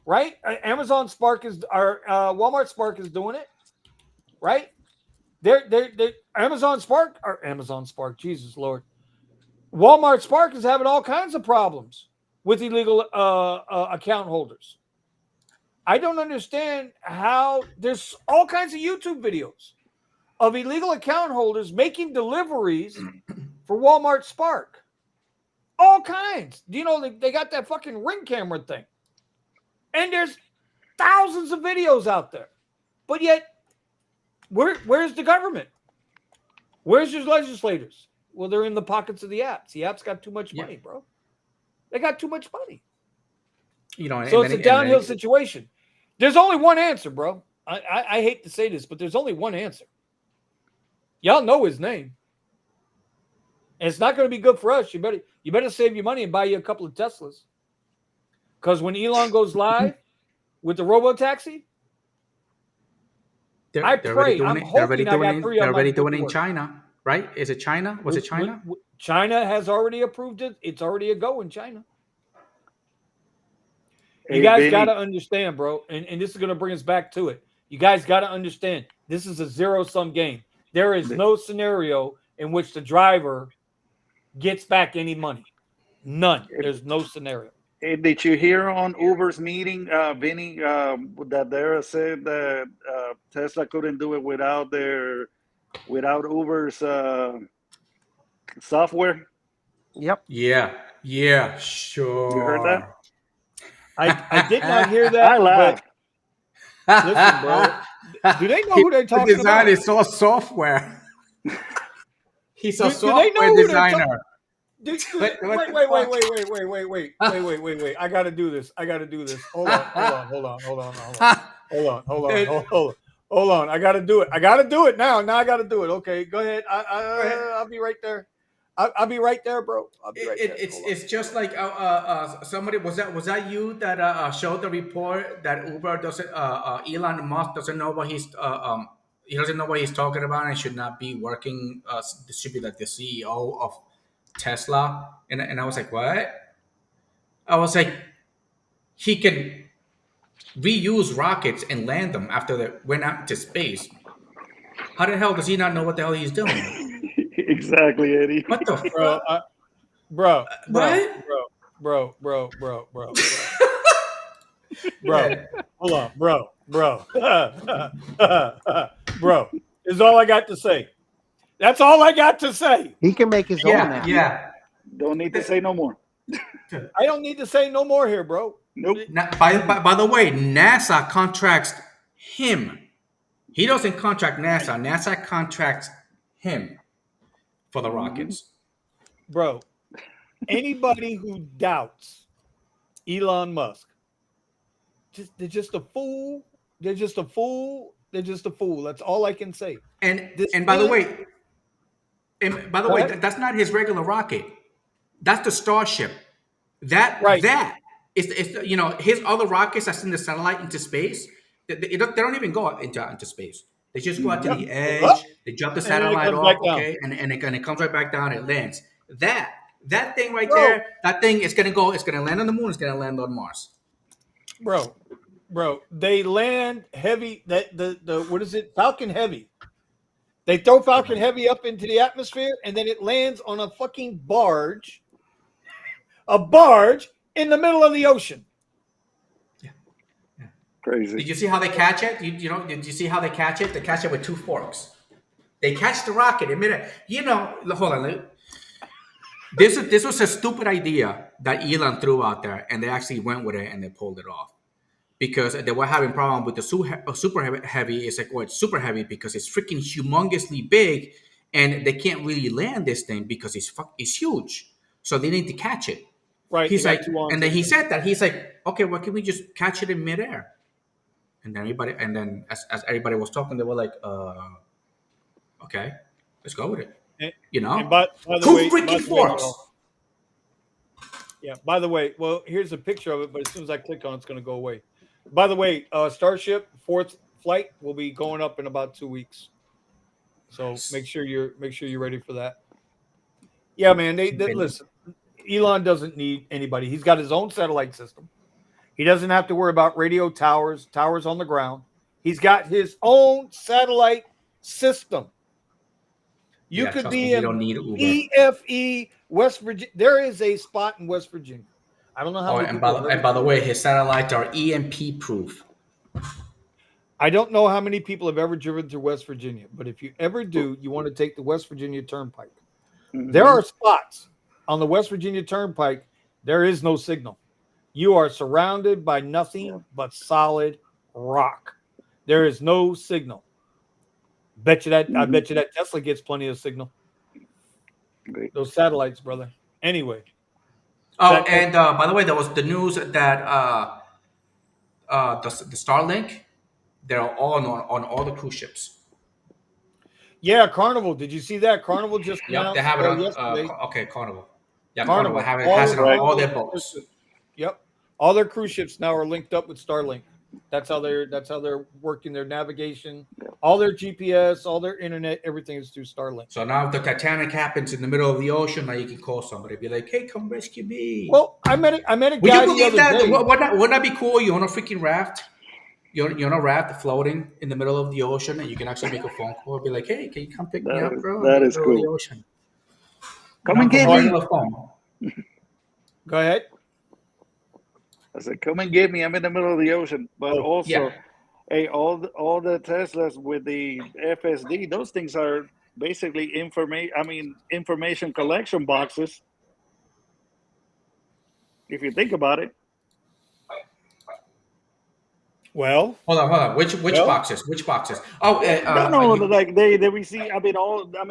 right? Amazon Spark Walmart Spark is doing it, right? They're Amazon Spark, Jesus Lord. Walmart Spark is having all kinds of problems with illegal account holders. I don't understand how there's all kinds of YouTube videos of illegal account holders making deliveries for Walmart Spark. All kinds. You know, they got that fucking Ring camera thing. And there's thousands of videos out there. But yet, where's the government? Where's your legislators? Well, they're in the pockets of the apps. The apps got too much money, bro. They got too much money. You know, so it's a downhill situation. There's only one answer, bro. I hate to say this, but there's only one answer. Y'all know his name. And it's not going to be good for us. You better save your money and buy you a couple of Teslas. Because when Elon goes live with the robo-taxi, they're already doing it in China, right? Is it China? Was it China? China has already approved it. It's already a go in China. You guys got to understand, bro. And this is going to bring us back to it. You guys got to understand. This is a zero-sum game. There is no scenario in which the driver gets back any money. None. There's no scenario. Hey, did you hear on Uber's meeting, Vinny, that they said that Tesla couldn't do it without Uber's software? Yep. Yeah, You heard that? sure. I did not hear that, I but laughed. listen, bro. Do they know He who they're talking design about? is all software. He's a Do they software know who they're designer. Wait, What the wait. I gotta do this. Hold on. I gotta do it. Now I gotta do it. Okay, go ahead. I'll be right there. I'll be right there, bro. I'll be right there. It's just like somebody was that you that showed the report that Uber doesn't Elon Musk doesn't know what he doesn't know what he's talking about and should not be working should be like the CEO of Tesla, and I was like, what? I was like, he can reuse rockets and land them after they went out to space. How the hell does he not know what the hell he's doing? Exactly, Eddie. What the Bro, fuck? bro, What? hold on, bro, bro. Is all I got to say. That's all I got to say. He can make his own now. Yeah. Don't need to say no more. I don't need to say no more here, bro. Nope. By the way, NASA contracts him. He doesn't contract NASA. NASA contracts him for the rockets. Bro, anybody who doubts Elon Musk, they're just a fool. They're just a fool. That's all I can say. By the way, that's not his regular rocket. That's the Starship. That is his other rockets that send the satellite into space. They don't even go into space. They just go out to the edge. They jump the satellite off, okay, and it comes right back down. It lands. That thing right there. That thing is gonna go. It's gonna land on the moon. It's gonna land on Mars. Bro, they land heavy. The what is it? Falcon Heavy. They throw Falcon Heavy up into the atmosphere, and then it lands on a fucking barge. A barge in the middle of the ocean. Yeah. Crazy. Did you see how they catch it? Did you see how they catch it? They catch it with two forks. They catch the rocket in midair. Hold on. This was a stupid idea that Elon threw out there, and they actually went with it and they pulled it off. Because they were having problem with the super heavy. It's like, it's super heavy because it's freaking humongously big, and they can't really land this thing because it's huge. So they need to catch it. Right. He's like, and then he said that he's like, okay, well, can we just catch it in midair? And then as everybody was talking, they were like, okay, let's go with it. And by the two way, freaking forks. Yeah. By the way, well, here's a picture of it, but as soon as I click on it, it's going to go away. By the way, Starship 4th flight will be going up in about 2 weeks. So make sure you're ready for that. Yeah, man. They listen. Elon doesn't need anybody. He's got his own satellite system. He doesn't have to worry about radio towers on the ground. He's got his own satellite system. You could be in EFE, West Virginia. There is a spot in West Virginia. I don't know how. And by the way, his satellites are EMP proof. I don't know how many people have ever driven through West Virginia, but if you ever do, you want to take the West Virginia Turnpike. Mm-hmm. There are spots on the West Virginia Turnpike. There is no signal. You are surrounded by nothing but solid rock. There is no signal. I bet you that Tesla gets plenty of signal. Great. Those satellites, brother. Anyway. By the way, there was the news that the Starlink, they're all on all the cruise ships. Yeah, Carnival. Did you see that? Carnival just they have it on yesterday. Okay, Carnival. Yeah, Carnival has it on all their boats. Yep. All their cruise ships now are linked up with Starlink. That's how they're working their navigation, all their GPS, all their internet, everything is through Starlink. So now if the Titanic happens in the middle of the ocean, now you can call somebody, be like, "Hey, come rescue me." Well, I met a guy Would you believe the other that? day. Wouldn't that be cool? You're on a freaking raft. You're on a raft floating in the middle of the ocean, and you can actually make a phone call and be like, "Hey, can you come pick me up, bro?" That is cool. The ocean. Come and get me. Go ahead. I said, come and get me. I'm in the middle of the ocean. But Oh, also, Yeah. hey, all the Teslas with the FSD, those things are basically information collection boxes. If you think about it. well, Hold on. Which well, boxes? Which boxes? Oh, No, like they receive.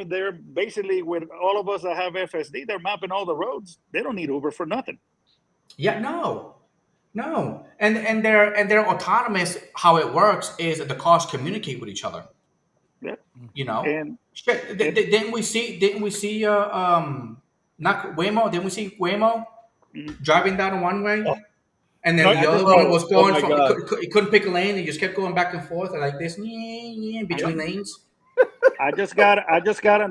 They're basically with all of us that have FSD. They're mapping all the roads. They don't need Uber for nothing. yeah, no, and they're autonomous. How it works is the cars communicate with each other. Yeah, You know, and shit. it. Didn't we see not Waymo? Didn't we see Waymo Mhm. driving down one way, oh, and then no, the I other just one got. was oh going my from it, God. it couldn't pick a lane and just kept going back and forth like this between lanes. I just got an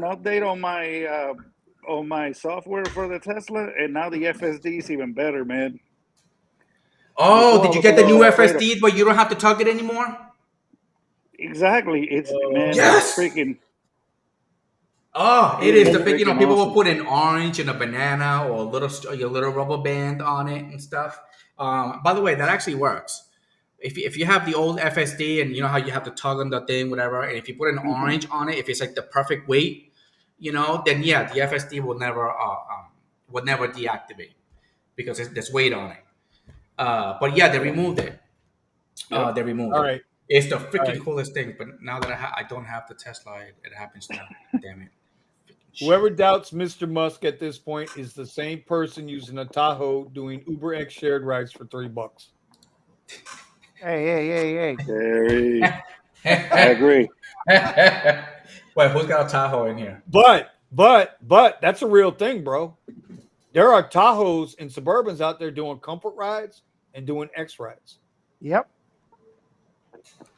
update on my software for the Tesla, and now the FSD is even better, man. Oh, Before I did you was a get the little new afraid of. FSD, but you don't have to tug it anymore? Exactly, it's Yes. freaking. Oh, It it is is the big. freaking People will awesome. put an orange and a banana or a little rubber band on it and stuff. By the way, that actually works. If you have the old FSD and you know how you have to tug on the thing, whatever, and if you put an Mhm. orange on it, if it's like the perfect weight, then yeah, the FSD will never deactivate because there's weight on it. But yeah, they removed it. Yep. They removed All it. right, It's the all freaking right. coolest thing. But now that I don't have the Tesla, it happens now. Damn it. Freaking Whoever shit. doubts Mr. Musk at this point is the same person using a Tahoe doing Uber X shared rides for $3. Hey. Very. I agree. Wait, who's got a Tahoe in here? But that's a real thing, bro. There are Tahoes and Suburbans out there doing comfort rides and doing X rides. Yep.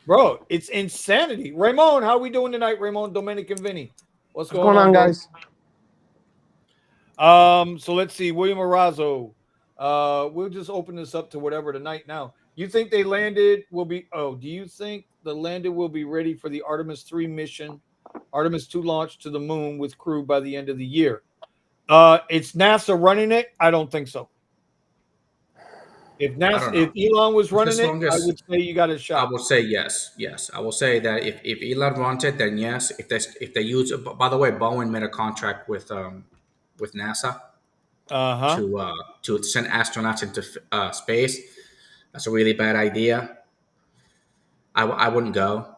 Bro, it's insanity. Ramon, how we doing tonight? Ramon, Dominic, and Vinny. What's What's going on, on, bro? guys? So let's see. William Arazo. We'll just open this up to whatever tonight now. You think they landed will be do you think the landed will be ready for the Artemis 3 mission, Artemis 2 launch to the moon with crew by the end of the year? It's NASA running it. I don't think so. If I don't If know. Elon was running As it, long I as would say you got a I shot. will say yes, yes. I will say that if Elon runs it, then yes. If they use, by the way, Boeing made a contract with NASA Uh-huh. to send astronauts into space. That's a really bad idea. I wouldn't go.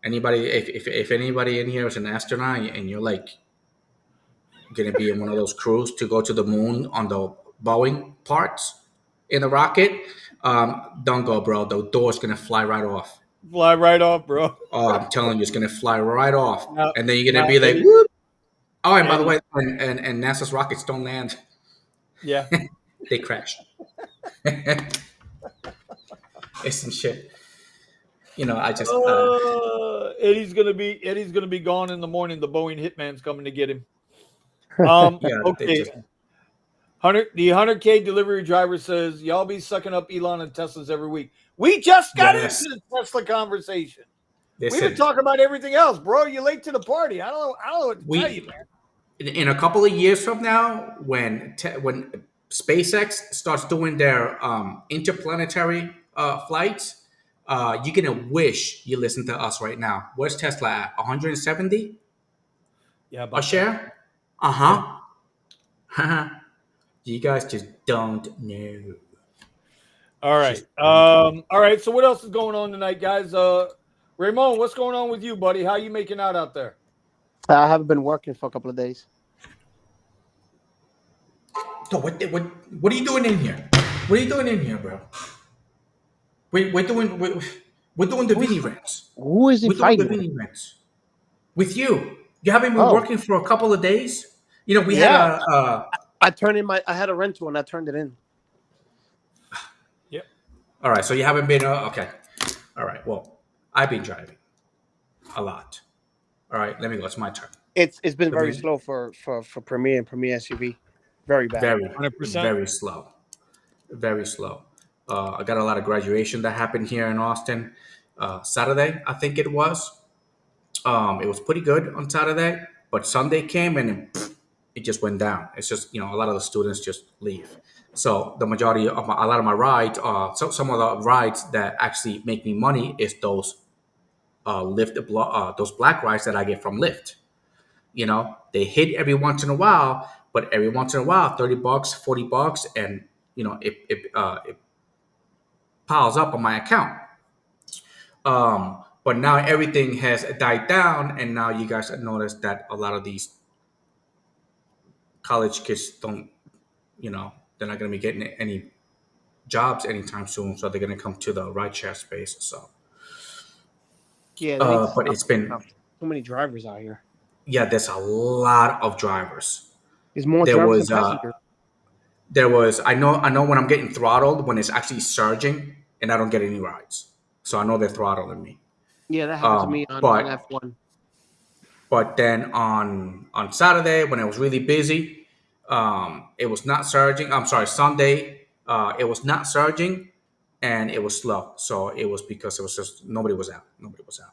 Anybody, if anybody in here is an astronaut and you're like going to be in one of those crews to go to the moon on the Boeing parts in the rocket, don't go, bro. The door's going to fly right off. Fly right off, bro. Oh, I'm telling you, it's going to fly right off. Now, And then you're going now to be like, Eddie, whoop. Oh, and by the Eddie. way, and NASA's rockets don't land. Yeah. They crash. It's some shit. I just Eddie's gonna be gone in the morning. The Boeing hitman's coming to get him. yeah, they Okay. just 100K delivery driver says y'all be sucking up Elon and Teslas every week. We just got yes. into the Tesla conversation. We've been Listen, talking about everything else, bro. You're late to the party. I don't know what to tell you, man. in a couple of years from now, when SpaceX starts doing their interplanetary flights, you're gonna wish you listened to us right now. Where's Tesla at? 170 Yeah, a share? Uh-huh. You guys just don't know. All right. Just don't know. All right. So what else is going on tonight, guys? Ramon, what's going on with you, buddy? How you making out there? I haven't been working for a couple of days. So what are you doing in here? What are you doing in here, bro? We're doing the Vinny rants. Who is he We're doing the fighting with? Vinny rants with you. You haven't been Oh, working for a couple of days. We yeah. had a. I turned in I had a rental and I turned it in. Yep. All right, so you haven't been okay. All right, well, I've been driving a lot. All right, let me go. It's my turn. It's been very Vinny. slow for Premiere and Premiere SUV. Very bad. Very, 100%. very slow. Very slow. I got a lot of graduation that happened here in Austin. Saturday, I think it was. It was pretty good on Saturday, but Sunday came and it just went down. It's just a lot of the students just leave. So the majority of a lot of my rides, some of the rides that actually make me money is those those black rides that I get from Lyft. They hit every once in a while, but every once in a while, $30, $40, and it piles up on my account. But now everything has died down, and now you guys have noticed that a lot of these college kids don't, they're not going to be getting any jobs anytime soon, so they're going to come to the rideshare space. So, Yeah, they need to but stop. it's been, Too many drivers out here. yeah, there's a lot of drivers. There's more There drivers was, than passengers. I know when I'm getting throttled when it's actually surging and I don't get any rides. So I know they're throttling me. Yeah, that happened to me on but F1. But then on Saturday when it was really busy, it was not surging. I'm sorry, Sunday, it was not surging, and it was slow. So it was because it was just nobody was out. Nobody was out.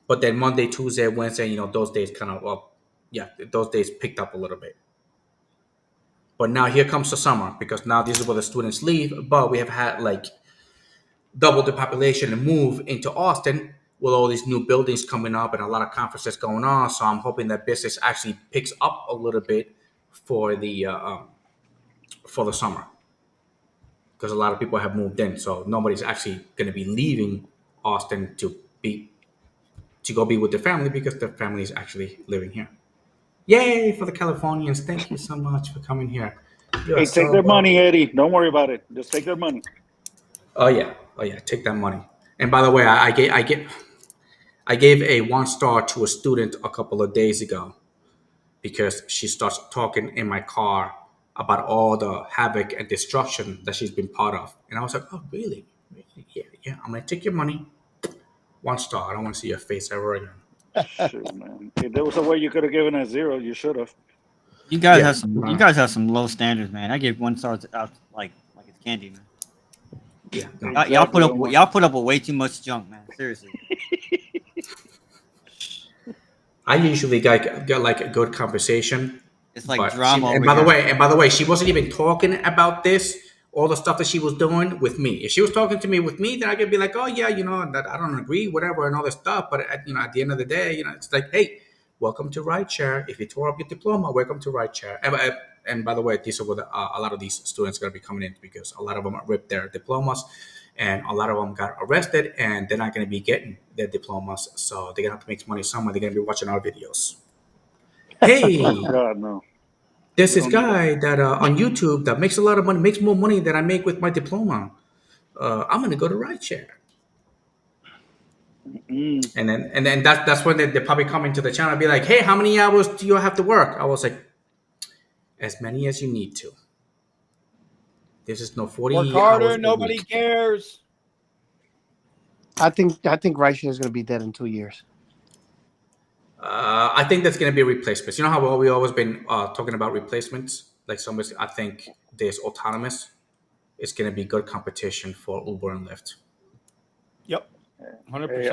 But then Monday, Tuesday, Wednesday, those days kind of those days picked up a little bit. But now here comes the summer because now this is where the students leave. But we have had like double the population and move into Austin with all these new buildings coming up and a lot of conferences going on. So I'm hoping that business actually picks up a little bit for the summer because a lot of people have moved in. So nobody's actually going to be leaving Austin to go be with their family because their family is actually living here. Yay for the Californians! Thank you so much for coming here. Hey, take their money, Eddie. Don't worry about it. Just take their money. Oh yeah, take that money. And by the way, I gave a 1-star to a student a couple of days ago because she starts talking in my car about all the havoc and destruction that she's been part of. And I was like, oh, really? Yeah. I'm going to take your money. 1 star. I don't want to see your face ever again. Shoot, man. If there was a way you could have given a 0, you should have. You guys Yeah. you guys have some low standards, man. I give 1 star out like it's candy, man. Yeah. No. Exactly. Y'all put up with way too much junk, man. Seriously. I usually get like a good conversation. It's like But drama. and by the way, she wasn't even talking about this, all the stuff that she was doing with me. If she was talking to me with me, then I could be like, oh yeah, that I don't agree, whatever, and all this stuff. But at the end of the day, it's like, hey, welcome to RideShare. If you tore up your diploma, welcome to RideShare. And by the way, these are what a lot of these students are going to be coming in because a lot of them ripped their diplomas, and a lot of them got arrested, and they're not going to be getting their diplomas. So they're going to have to make money somewhere. They're going to be watching our videos. Hey. Oh, God, no. There's this guy that on YouTube that makes a lot of money, makes more money than I make with my diploma. I'm gonna go to RideShare, and then that's when they probably come into the channel and be like, "Hey, how many hours do you have to work?" I was like, "As many as you need to." This is no 40 Work hours. harder, a nobody week. cares. I think RideShare is going to be dead in 2 years. I think that's gonna be replacements. You know how we always been talking about replacements? Like I think this autonomous is gonna be good competition for Uber and Lyft. Yep, 100%. Hey,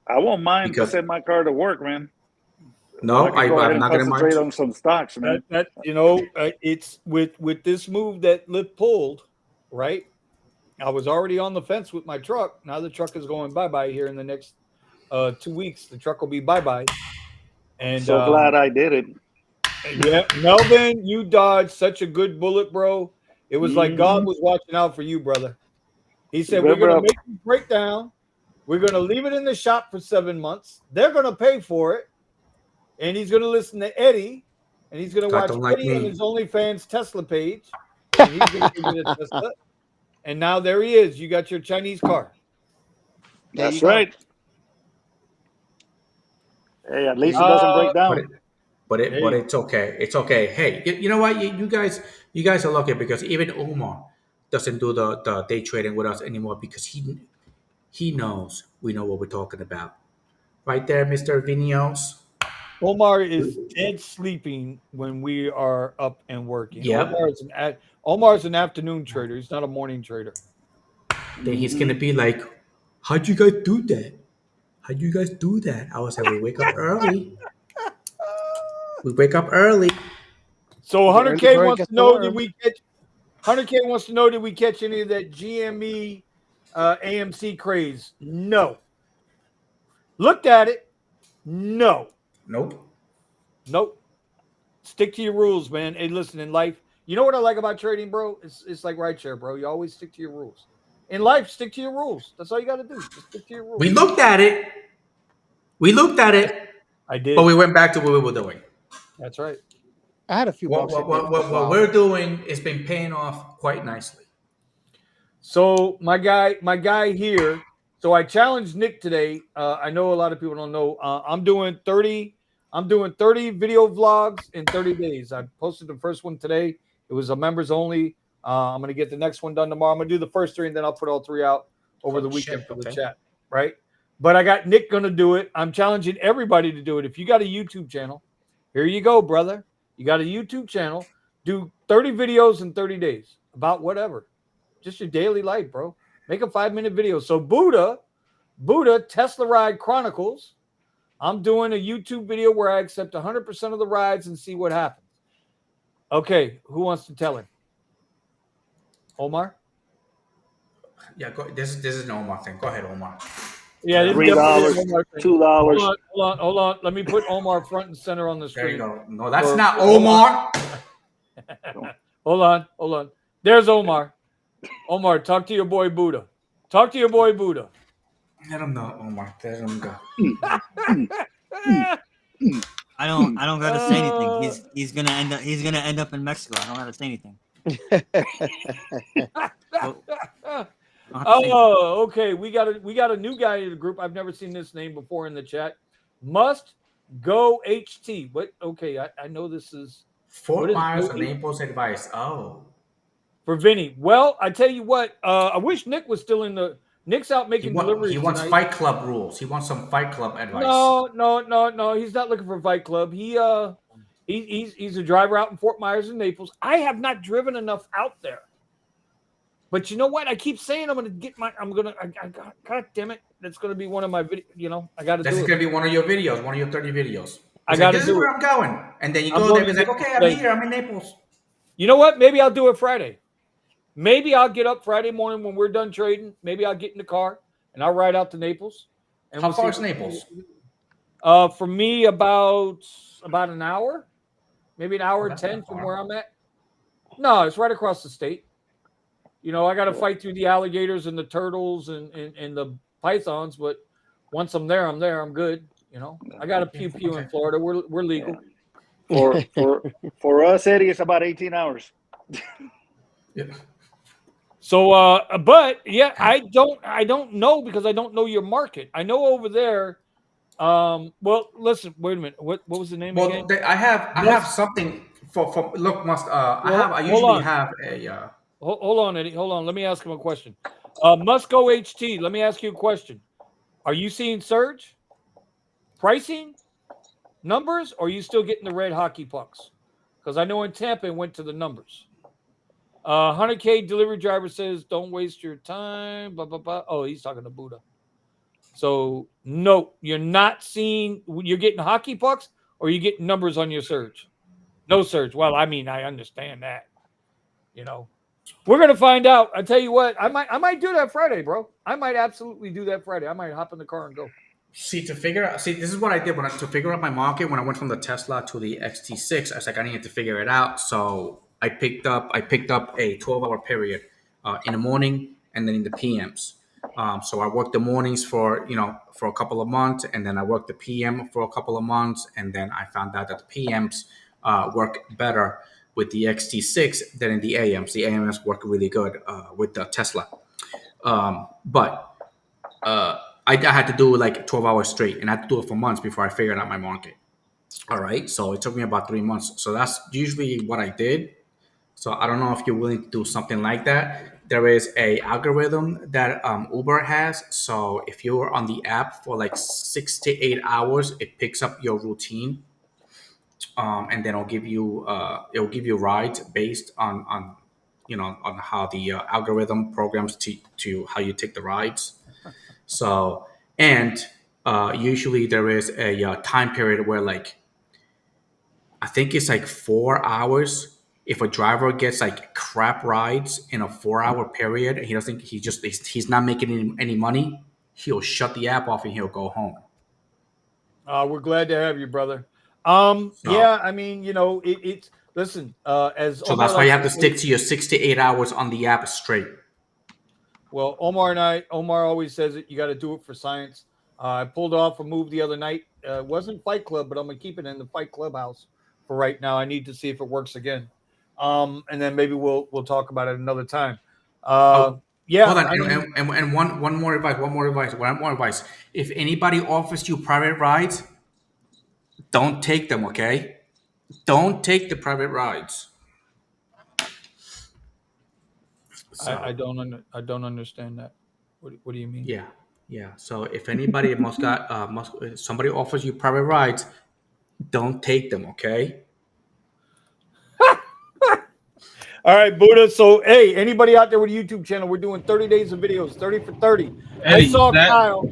I won't mind to send my car to work, man. No, I can go ahead I'm and not gonna concentrate mind. on some stocks, man. It's with this move that Lyft pulled, right? I was already on the fence with my truck. Now the truck is going bye-bye here in the next 2 weeks. The truck will be bye-bye. And So glad I did it. yeah, Melvin, you dodged such a good bullet, bro. It was like God was watching out for you, brother. He said, we're going to make you break down. We're going to leave it in the shop for 7 months. They're going to pay for it. And he's going to listen to Eddie. And he's going to watch Eddie on his OnlyFans Tesla page. And he's going to get a Tesla. And now there he is. You got your Chinese car. That's right. Hey, at least it doesn't break down. But it's okay. It's okay. Hey, you know what? You guys are lucky because even Omar doesn't do the day trading with us anymore because he knows we know what we're talking about. Right there, Mr. Vinios. Omar is dead sleeping when we are up and working. Yep. Omar's an afternoon trader. He's not a morning trader. Then he's gonna be like, "How'd you guys do that? How'd you guys do that?" I was like, "We wake up early." We wake up early. So The early 100K bird wants gets to the know did worm. we catch 100K wants to know did we catch any of that GME AMC craze? No. Looked at it. No. Nope. Nope. Stick to your rules, man. Hey, listen, in life, you know what I like about trading, bro? It's like RideShare, bro. You always stick to your rules. In life, stick to your rules. That's all you got to do. Just stick to your rules. We looked at it. I did. But we went back to what we were doing. That's right. I had a few bucks in there. What we're doing has been paying off quite nicely. So my guy here. So I challenged Nick today. I know a lot of people don't know. I'm doing 30 video vlogs in 30 days. I posted the first one today. It was a members only. I'm gonna get the next one done tomorrow. I'm gonna do the first 3 and then I'll put all 3 out over the weekend for the chat. Right. But I got Nick gonna do it. I'm challenging everybody to do it. If you got a YouTube channel, here you go, brother. You got a YouTube channel. Do 30 videos in 30 days about whatever. Just your daily life, bro. Make a 5-minute video. So Buddha Tesla Ride Chronicles. I'm doing a YouTube video where I accept 100% of the rides and see what happens. Okay, who wants to tell him? Omar? Yeah, this is an Omar thing. Go ahead, Omar. Yeah, this $3, $2. Hold on. Let me put Omar front and center on the screen. There you go. No, that's not Omar. Hold on. There's Omar. Omar, talk to your boy Buddha. Talk to your boy Buddha. Let him know, Omar. Let him go. I don't gotta say anything. He's gonna end up in Mexico. I don't gotta say anything. Oh, okay. We got a new guy in the group. I've never seen this name before in the chat. Must go HT. What? Okay, I know this is Fort Myers and Naples advice. Oh, for Vinny. Well, I tell you what. I wish Nick was still in the. Nick's out making deliveries. He wants tonight. Fight Club rules. He wants some Fight Club advice. No. He's not looking for Fight Club. He's a driver out in Fort Myers and Naples. I have not driven enough out there. But you know what? I keep saying God damn it. That's going to be one of my videos. I got to do it. That's going to be one of your videos, one of your 30 videos. I got to do it. This is where I'm going. And then you go there and it's like, okay, I'm here. I'm in Naples. You know what? Maybe I'll do it Friday. Maybe I'll get up Friday morning when we're done trading. Maybe I'll get in the car and I'll ride out to Naples. And How far is Naples? For me, about an hour. Maybe an hour and 10 from where I'm at. No, it's right across the state. I got to fight through the alligators and the turtles and the pythons, but once I'm there, I'm good. I got a pew in Florida. We're legal. For us, Eddie, it's about 18 hours. Yeah. So, but yeah, I don't know because I don't know your market. I know over there. Well, listen, wait a minute. What was the name again? I have something for look. I usually have a. Hold on, Eddie. Hold on. Let me ask him a question. Must go HT. Let me ask you a question. Are you seeing surge? Pricing? Numbers? Or are you still getting the red hockey pucks? Because I know in Tampa it went to the numbers. 100K delivery driver says, don't waste your time. Blah, blah, blah. Oh, he's talking to Buddha. So, no, you're not seeing, you're getting hockey pucks or you're getting numbers on your surge? No surge. Well, I mean, I understand that. We're gonna find out. I tell you what, I might do that Friday, bro. I might absolutely do that Friday. I might hop in the car and go. This is what I did to figure out my market when I went from the Tesla to the XT6. I was like, I needed to figure it out. So I picked up a 12-hour period in the morning and then in the PMs. So I worked the mornings for a couple of months, and then I worked the PM for a couple of months, and then I found out that the PMs work better with the XT6 than in the AMs. The AMs work really good with the Tesla. But I had to do like 12 hours straight, and I had to do it for months before I figured out my market. All right. So it took me about 3 months. So that's usually what I did. So I don't know if you're willing to do something like that. There is a algorithm that Uber has. So if you're on the app for like 6 to 8 hours, it picks up your routine. And then it'll give you rides based on how the algorithm programs to how you take the rides. So usually there is a time period where like I think it's like 4 hours. If a driver gets like crap rides in a 4 hour period, and he doesn't, he's not making any money, he'll shut the app off and he'll go home. We're glad to have you, brother. So, Yeah, I mean, it's listen. As so Omar that's why you have to likes stick to your 6 to 8 hours on the app straight. Well, Omar always says it. You got to do it for science. I pulled off a move the other night. It wasn't Fight Club, but I'm gonna keep it in the Fight Clubhouse for right now. I need to see if it works again, and then maybe we'll talk about it another time. Yeah, Hold on, I mean, and one more advice. If anybody offers you private rides, don't take them. Okay, don't take the private rides. So, I don't understand that. What do you mean? yeah. So if anybody somebody offers you private rides, don't take them. Okay. All right, Buddha. So, hey, anybody out there with a YouTube channel, we're doing 30 days of videos, 30 for 30. Eddie, I saw Kyle.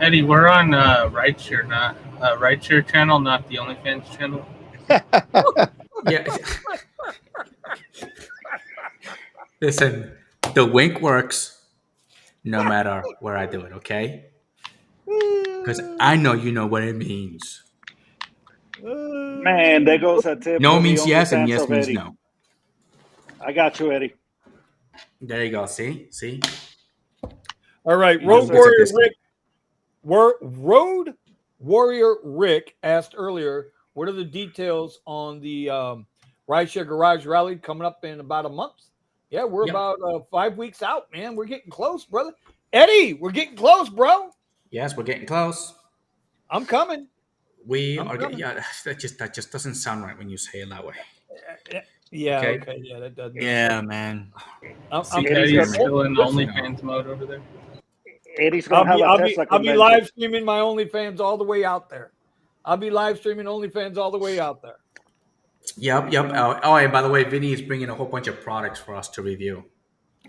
Eddie, we're on RideShare, not RideShare channel, not the OnlyFans channel. Yeah. Listen, the wink works no matter where I do it. Okay. Because I know you know what it means. Man, there goes a tip. No for the means yes, and OnlyFans yes of means Eddie. no. I got you, Eddie. There you go. See. All right, Road Warrior Rick asked earlier, what are the details on the RideShare Garage Rally coming up in about a month? Yeah, we're about 5 weeks out, man. We're getting close, brother. Eddie, we're getting close, bro. Yes, we're getting close. I'm coming. Yeah, that just doesn't sound right when you say it that way. Yeah, Okay. yeah, that doesn't. Yeah, man. Eddie's still in OnlyFans mode over there. Eddie's gonna have a Tesla I'll be convention. live streaming my OnlyFans all the way out there. Yep. Oh, and by the way, Vinny is bringing a whole bunch of products for us to review.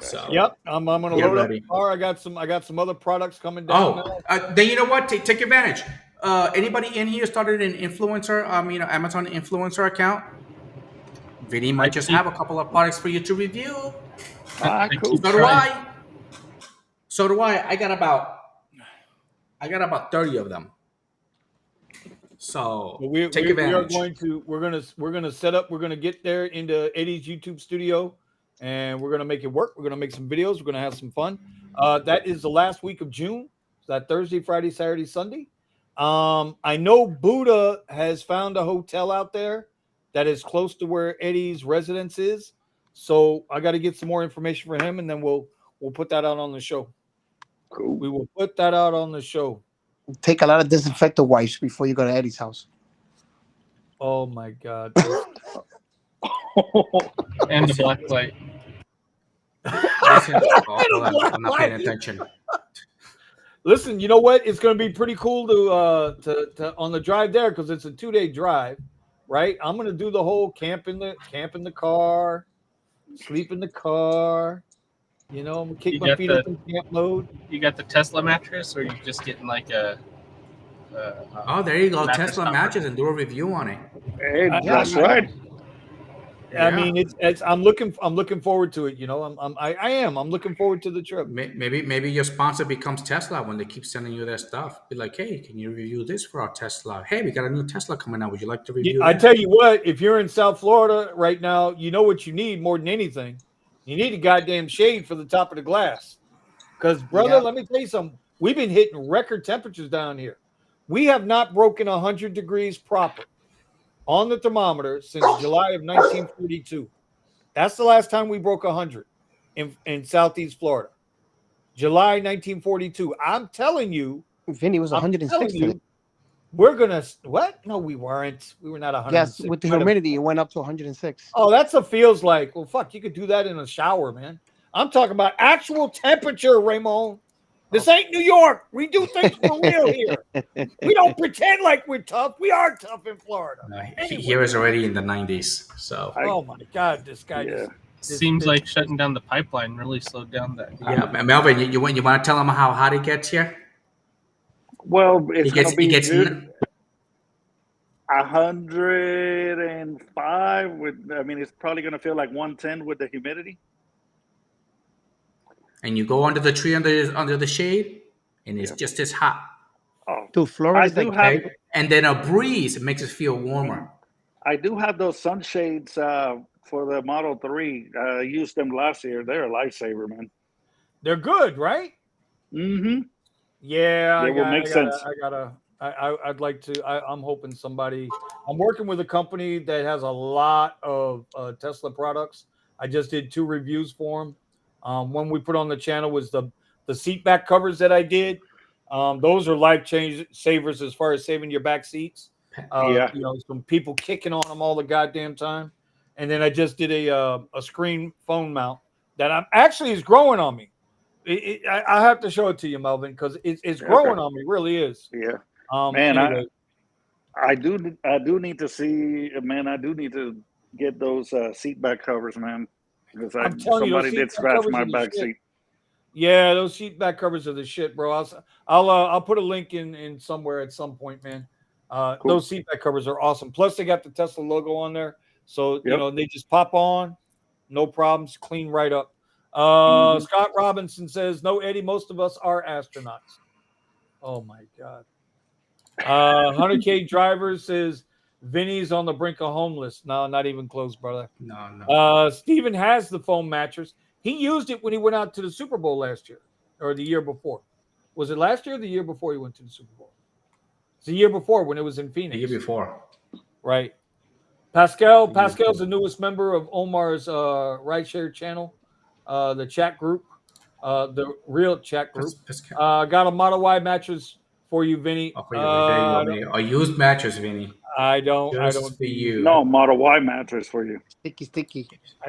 So Yep, I'm gonna load up the car. I got some other products coming down. Then you know what? Take advantage. Anybody in here started an influencer? Amazon influencer account. Vinny might just have a couple of products for you to review. Cool. So do I. I got about 30 of them. So take advantage. We're gonna set up. We're gonna get there into Eddie's YouTube studio, and we're gonna make it work. We're gonna make some videos. We're gonna have some fun. That is the last week of June. So that Thursday, Friday, Saturday, Sunday. I know Buddha has found a hotel out there that is close to where Eddie's residence is. So I got to get some more information for him, and then we'll put that out on the show. Cool. We will put that out on the show. Take a lot of disinfectant wipes before you go to Eddie's house. Oh my God. And the black light. I'm not paying attention. Listen, you know what? It's going to be pretty cool to on the drive there because it's a 2-day drive, right? I'm going to do the whole camp in the car, sleep in the car. I'm going to kick my feet up in camp mode. You got the Tesla mattress, or you just getting like a there you go, Tesla mattress, and do a review on it. Hey, that's right. I mean, it's. I'm looking forward to it. I'm looking forward to the trip. Maybe your sponsor becomes Tesla when they keep sending you their stuff. Be like, hey, can you review this for our Tesla? Hey, we got a new Tesla coming out. Would you like to review? I tell you what, if you're in South Florida right now, you know what you need more than anything. You need a goddamn shade for the top of the glass. Because, brother, let me tell you something. We've been hitting record temperatures down here. We have not broken 100 degrees proper on the thermometer since July of 1942. That's the last time we broke 100 in Southeast Florida. July 1942. I'm telling you. Vinny was 106 today. We're going to – what? No, we weren't. We were not 106. Yes, with the humidity, it went up to 106. Oh, that's what feels like. Well, fuck, you could do that in a shower, man. I'm talking about actual temperature, Raymond. This ain't New York. We do things for real here. We don't pretend like we're tough. We are tough in Florida. Here is already in the 90s. So. Oh, my God, this guy seems like shutting down the pipeline really slowed down that. Yeah, Melvin, you want to tell them how hot it gets here? Well, it gets 105 with. I mean, it's probably gonna feel like 110 with the humidity. And you go under the tree under the shade, and it's Yeah. just as hot. Oh, Dude, I Florida's do like have. Okay, and then a breeze makes it feel warmer. I do have those sunshades for the Model 3. I used them last year. They're a lifesaver, man. They're good, right? Mm-hmm. Yeah, They will make sense. I'd like to. I'm hoping somebody. I'm working with a company that has a lot of Tesla products. I just did 2 reviews for them. One we put on the channel was the seat back covers that I did. Those are life savers as far as saving your back seats. Yeah. You know, some people kicking on them all the goddamn time. And then I just did a screen phone mount that I'm actually is growing on me. I have to show it to you, Melvin, because it's growing on me. Really is. Yeah. Man, Anyway, I do need to see, man. I do need to get those seat back covers, man, because I'm telling you, those somebody seat did back scratch covers my are the back shit. seat. Yeah, those seat back covers are the shit, bro. I'll put a link in somewhere at some point, man. Cool. Those seat back covers are awesome. Plus, they got the Tesla logo on there, so you Yep. know they just pop on, no problems, clean right up. Scott Robinson says, "No, Eddie. Most of us are astronauts." Oh my god. 100K driver says, "Vinny's on the brink of homeless." No, not even close, brother. No. Steven has the foam mattress. He used it when he went out to the Super Bowl last year or the year before. Was it last year or the year before he went to the Super Bowl? It's the year before when it was in Phoenix. The year before. Right. Pascal's the newest member of Omar's RideShare channel, the chat group, the real chat group. Got a Model Y mattress for you, Vinny. Oh, for you. There you go, Vinny. A used mattress, Vinny. I don't for you. No Model Y mattress for you. Sticky.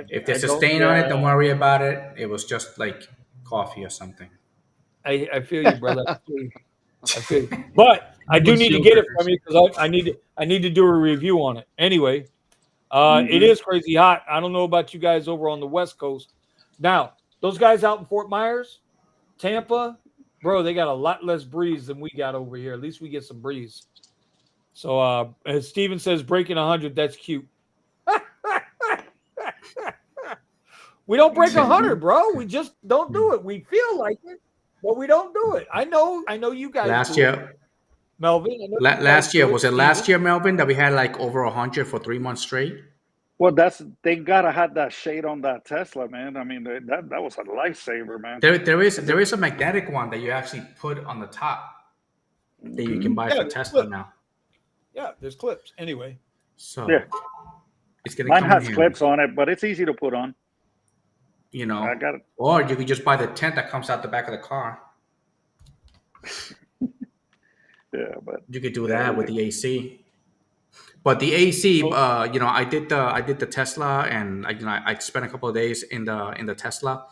If there's a stain on it, don't worry about it. It was just like coffee or something. I feel you, brother. I feel you. But I do need to get it from you because I need to do a review on it. Anyway, it is crazy hot. I don't know about you guys over on the West Coast. Now, those guys out in Fort Myers, Tampa, bro, they got a lot less breeze than we got over here. At least we get some breeze. So as Steven says, breaking 100, that's cute. We don't break 100, bro. We just don't do it. We feel like it, but we don't do it. I know you guys. Last year, Melvin. Last year, was it last year, Melvin, that we had like over 100 for 3 months straight? Well, they gotta have that shade on that Tesla, man. I mean, that was a lifesaver, man. There is a magnetic one that you actually put on the top that you can buy for Tesla now. Yeah, there's clips. Anyway, so yeah, it's gonna. Mine has clips on it, but it's easy to put on. You know, I got it. Or you could just buy the tent that comes out the back of the car. Yeah, but you could do that with the AC. But the AC, you know, I did the Tesla, and I spent a couple of days in the Tesla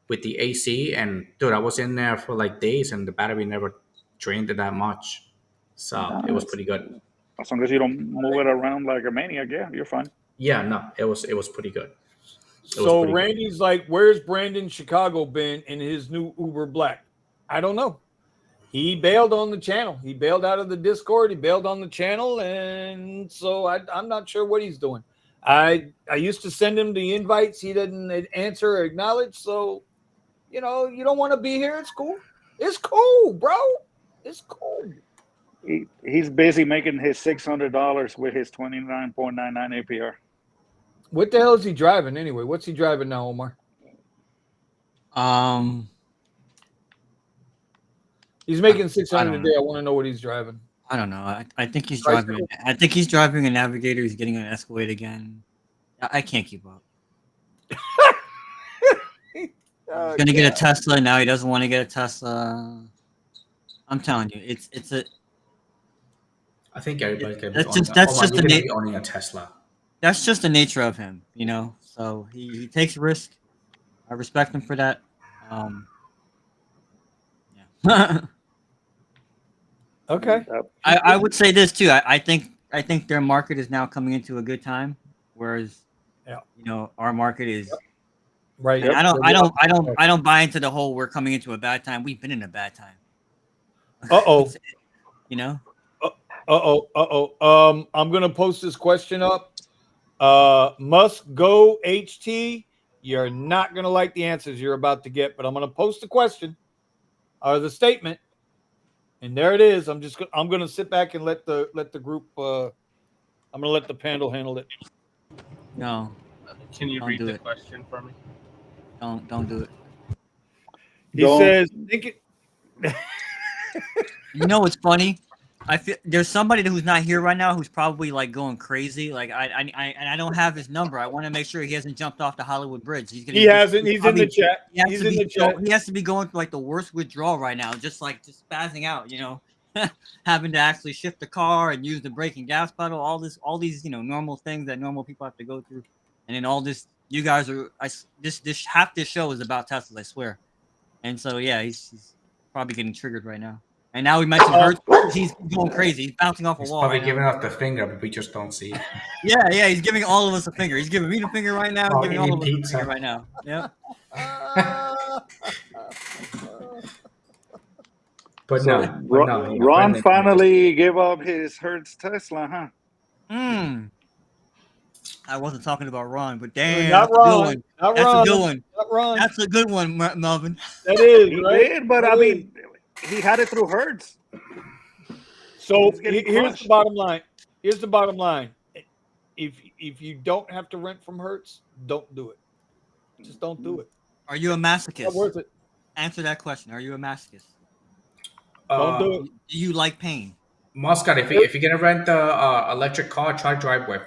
with the AC, and dude, I was in there for like days, and the battery never drained it that much, so it was pretty good. As long as you don't move it around like a maniac, yeah, you're fine. Yeah, no, it was pretty good. So Randy's like, "Where's Brandon Chicago been in his new Uber Black?" I don't know. He bailed on the channel. He bailed out of the Discord. He bailed on the channel, and so I'm not sure what he's doing. I used to send him the invites. He didn't answer or acknowledge. So, you know, you don't want to be here. It's cool. It's cool, bro. It's cool. He's busy making his $600 with his 29.99 APR. What the hell is he driving anyway? What's he driving now, Omar? He's making 600 a day. I want to know what he's driving. I don't know. I think he's driving. I think he's driving a Navigator. He's getting an Escalade again. I can't keep up. He's gonna get a Tesla now. He doesn't want to get a Tesla. I'm telling you, it's a. I think everybody's gonna be owning a Tesla. That's just the nature of him, you know. So he takes risk. I respect him for that. Yeah. Okay. I would say this too. I think their market is now coming into a good time, whereas you know, our market is right. I don't buy into the whole we're coming into a bad time. We've been in a bad time. Uh-oh. You know? I'm gonna post this question up. Must go HT. You're not gonna like the answers you're about to get, but I'm gonna post the question or the statement, and there it is. I'm gonna sit back and let the group. I'm gonna let the panel handle it. No, Can you Don't read do the it. question for me? don't do it. He Don't. says, "Think it." You know what's funny? I feel there's somebody who's not here right now who's probably like going crazy. Like I don't have his number. I want to make sure he hasn't jumped off the Hollywood Bridge. He hasn't. He's in the chat. He's in the chat. He has to be going through like the worst withdrawal right now, just spazzing out. Having to actually shift the car and use the brake and gas pedal. All these normal things that normal people have to go through, and then all this. You guys are this half this show is about Teslas, I swear. And so yeah, he's probably getting triggered right now. And now we mentioned Hertz. He's going crazy. He's bouncing off a He's wall. probably Right giving now. out the finger, but we just don't see it. Yeah. He's giving all of us a finger. He's giving me the finger right now. Oh, He's giving all of us pizza. a finger right now. Yep. But So no. Ron Brendan- finally gave up his Hertz Tesla, huh? I wasn't talking about Ron, but damn, Not that's a good Ron. one. Not That's Ron. a good one. Not Ron. That's a good one, Melvin. That is He right. did, but That I is. mean, he had it through Hertz. So He's getting here's crushed. the bottom line. Here's the bottom line. If you don't have to rent from Hertz, don't do it. Just don't do it. Are you a masochist? Not worth it. Answer that question. Are you a masochist? Don't do it. Do you like pain? Muscat, if you're gonna rent the electric car, try drive with.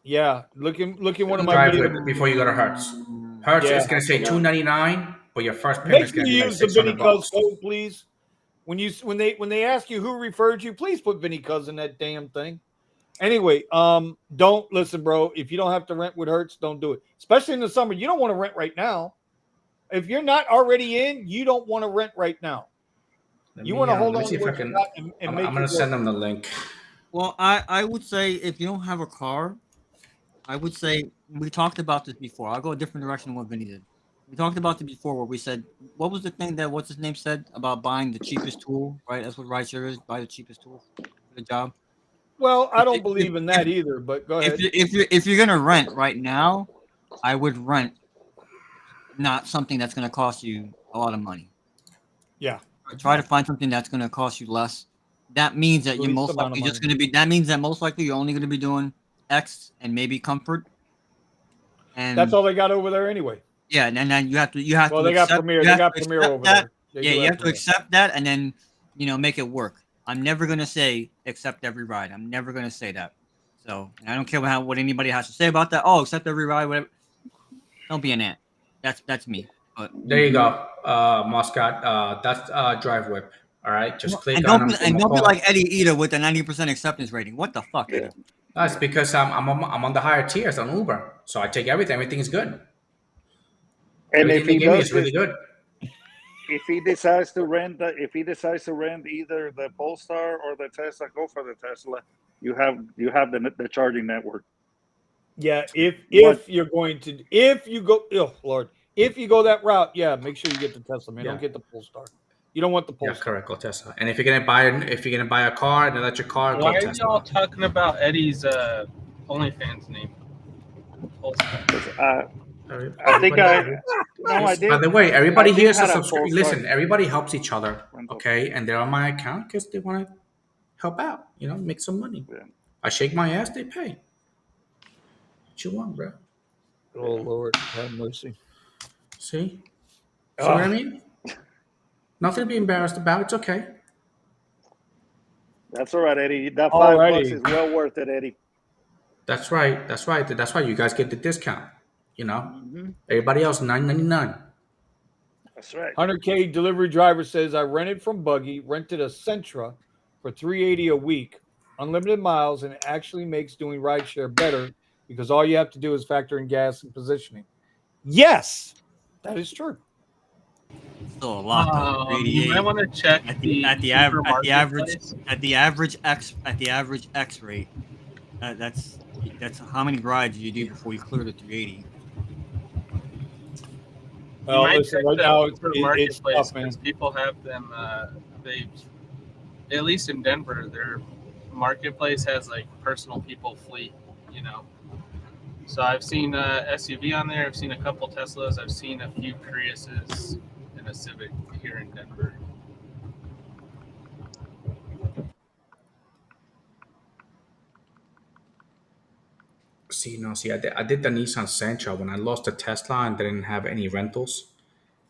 Yeah, look in one of my Drive videos. with before you go to Hertz. Hertz Yeah. is gonna say $299, but your first Make payment's sure gonna you be like use the Vinny Kuzz $600. code, please. When they ask you who referred you, please put Vinny Kuzz in that damn thing. Anyway, don't listen, bro. If you don't have to rent with Hertz, don't do it. Especially in the summer, you don't want to rent right now. If you're not already in, you don't want to rent right now. You want to hold on to what you got and I'm make gonna it send work. them the link. Well, I would say if you don't have a car, I would say we talked about this before. I'll go a different direction than what Vinny did. We talked about this before where we said, what was the thing that what's his name said about buying the cheapest tool, right? That's what RideShare is, buy the cheapest tool for the job. Well, I don't believe in that either, but go ahead. If you're gonna rent right now, I would rent not something that's gonna cost you a lot of money. Yeah. Try to find something that's gonna cost you less. That means that you're Least most amount of likely just money. gonna be. That means that most likely you're only gonna be doing X and maybe comfort. And That's all they got over there anyway. yeah, and then you have to. Well, they got accept- Premiere. you They have got to Premiere accept over that. there. They Yeah, do you have to Premiere. accept that and then make it work. I'm never gonna say accept every ride. I'm never gonna say that. So and I don't care what anybody has to say about that. Oh, accept every ride, whatever. Don't be an ant. That's me. But There you go, Muscat. That's Drive Whip. All right, just click and on don't them. be, and don't be like Eddie Ida with a 90% acceptance rating. What the fuck, Eddie? That's because I'm on the higher tiers on Uber, so I take everything. Everything is good. And Everything if they he give me does is really this, good. if he decides to rent either the Polestar or the Tesla, go for the Tesla. You have the charging network. Yeah, if What- you're going to if you go if you go that route, yeah, make sure you get the Tesla, man. Yeah. Don't get the Polestar. You don't want the Yeah, Polestar. correct. Go Tesla. And if you're gonna buy a car, an electric car, go Why are Tesla. y'all talking about Eddie's OnlyFans name? I think I did. By the way, everybody I did here is a have a subscriber. Polestar. Listen, everybody helps each other, Rental. okay? And they're on my account because they want to help out, make some money. Yeah. I shake my ass, they pay. What you want, bro? Oh Lord, have mercy. See? See what I mean? Nothing to be embarrassed about. It's okay. That's all right, Eddie. That Alrighty. $5 is well worth it, Eddie. That's right. That's right. That's why you guys get the discount. Mm-hmm. Everybody else $9.99. That's right. 100K delivery driver says I rented from Buggy, rented a Sentra for $380 a week, unlimited miles, and it actually makes doing rideshare better because all you have to do is factor in gas and positioning. Yes, that is true. Still a lot. Though. You might want to check at the average X rate. That's how many rides do you do before you clear the 380? Well, listen, right now it's tough, man. People have them. They, at least in Denver, marketplace has like personal people fleet, you know. So I've seen SUV on there. I've seen a couple Teslas. I've seen a few Priuses and a Civic here in Denver. I did the Nissan Sentra when I lost the Tesla and didn't have any rentals.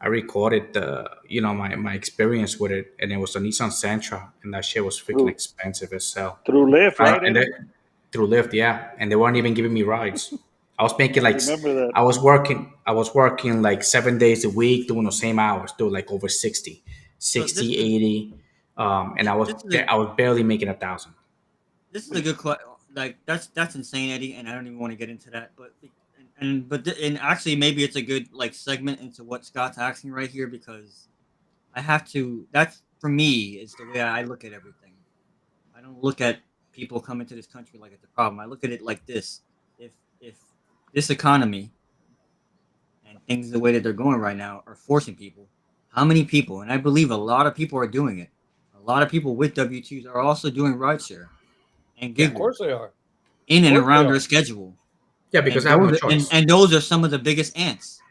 I recorded my experience with it, and it was a Nissan Sentra, and that shit was freaking Through expensive as hell. through Lyft, right, And Eddie? through Lyft, yeah, and they weren't even giving me rides. I was making I like remember that. I was working like 7 days a week, doing the same hours, doing like over 60, So this 60, is 80, and I was this is a, I was barely making 1,000. this is a good question. Like that's insane, Eddie, and I don't even want to get into that. But and actually maybe it's a good like segment into what Scott's asking right here because I have to. That's for me is the way I look at everything. I don't look at people coming to this country like it's a problem. I look at it like this: if this economy and things the way that they're going right now are forcing people, how many people? And I believe a lot of people are doing it. A lot of people with W-2s are also doing rideshare and Yeah, gig of work course they are. in and course they around are. their schedule. Yeah, because And I have no those, choice. and those are some of the biggest ants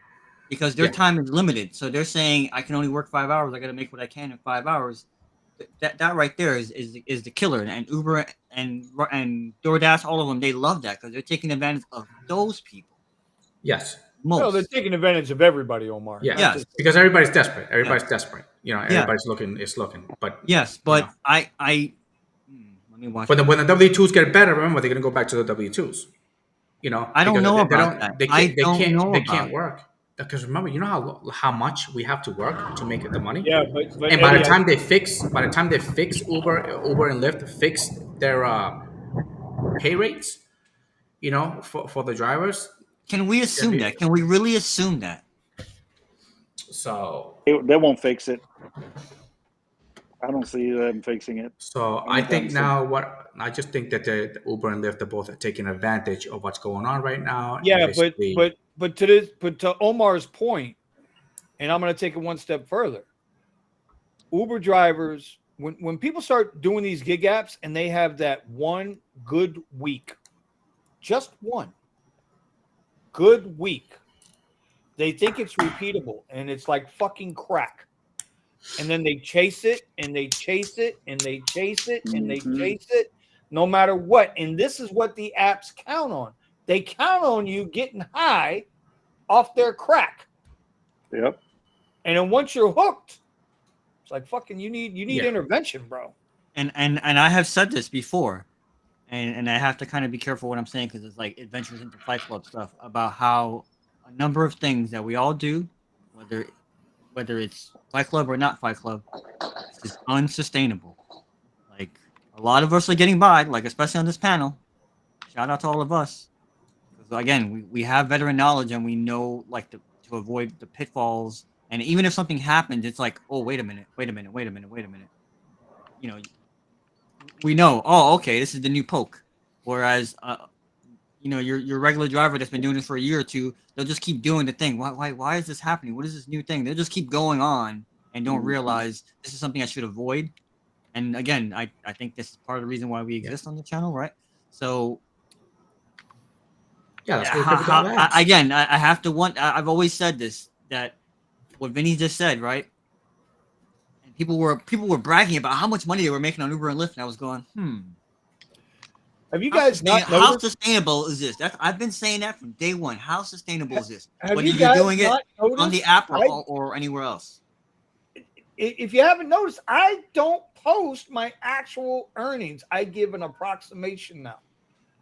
because their Yeah. time is limited. So they're saying I can only work 5 hours. I got to make what I can in 5 hours. That right there is the killer. And Uber and DoorDash, all of them, they love that because they're taking advantage of those people Yes. No, they're most. taking advantage of everybody, Omar. Yeah. Not Yes. just Because everybody's desperate. Everybody's desperate. Yeah. Everybody's looking. But Yes, you but know, let me watch. when the W-2s get better, remember they're gonna go back to the W-2s. I don't Because know they about don't that. I don't know they about can't it. work. Because remember, you know how much we have to work to make the money. yeah, but And by the Eddie, time they fix Uber and Lyft fix their pay rates, for the drivers. Can we assume that? Can we really assume that? So They won't fix it. I don't see them fixing it I anytime think soon. I just think that the Uber and Lyft are both taking advantage of what's going on right now. And yeah, basically, but to Omar's point, and I'm going to take it one step further. Uber drivers, when people start doing these gig apps and they have that one good week, just one good week, they think it's repeatable and it's like fucking crack. And then they chase it and they chase it and they chase it and they chase it no matter what. And this is what the apps count on. They count on you getting high off their crack. Yep. And then once you're hooked, it's like fucking you need Yeah. intervention, bro. And I have said this before, and I have to kind of be careful what I'm saying because it's like it ventures into Fight Club stuff about how a number of things that we all do, whether it's Fight Club or not Fight Club, is unsustainable. Like a lot of us are getting by, like especially on this panel. Shout out to all of us. Because again, we have veteran knowledge and we know like to avoid the pitfalls. And even if something happens, it's like, oh, wait a minute. You know, we know, oh, okay, this is the new poke. Whereas, your regular driver that's been doing this for a year or two, they'll just keep doing the thing. Why is this happening? What is this new thing? They'll just keep going on and don't realize this is something I should avoid. And again, I think this is part of the reason why we exist on the channel, right? So, yeah, that's what again, I have to I've always said this, that what Vinny just said, right? And people were bragging about how much money they were making on Uber and Lyft, and I was going, Have you guys not how noticed? sustainable is this? I've been saying that from day one. How sustainable is this? Have Whether you you're guys doing it not noticed? on the app or anywhere else. If you haven't noticed, I don't post my actual earnings. I give an approximation now.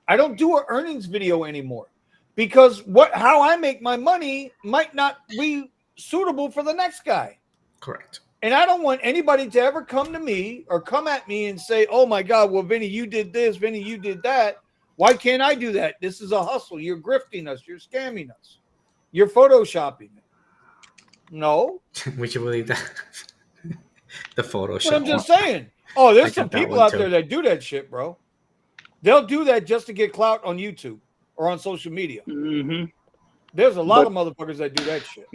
I don't do an earnings video anymore because how I make my money might not be suitable for the next guy. Correct. And I don't want anybody to ever come to me or come at me and say, oh my God, well, Vinny, you did this. Vinny, you did that. Why can't I do that? This is a hustle. You're grifting us. You're scamming us. You're photoshopping it. No. Would you believe that? The Photoshop. But I'm just saying. Oh, there's some that people one out too. there that do that shit, bro. They'll do that just to get clout on YouTube or on social media. There's a lot of motherfuckers that do that shit.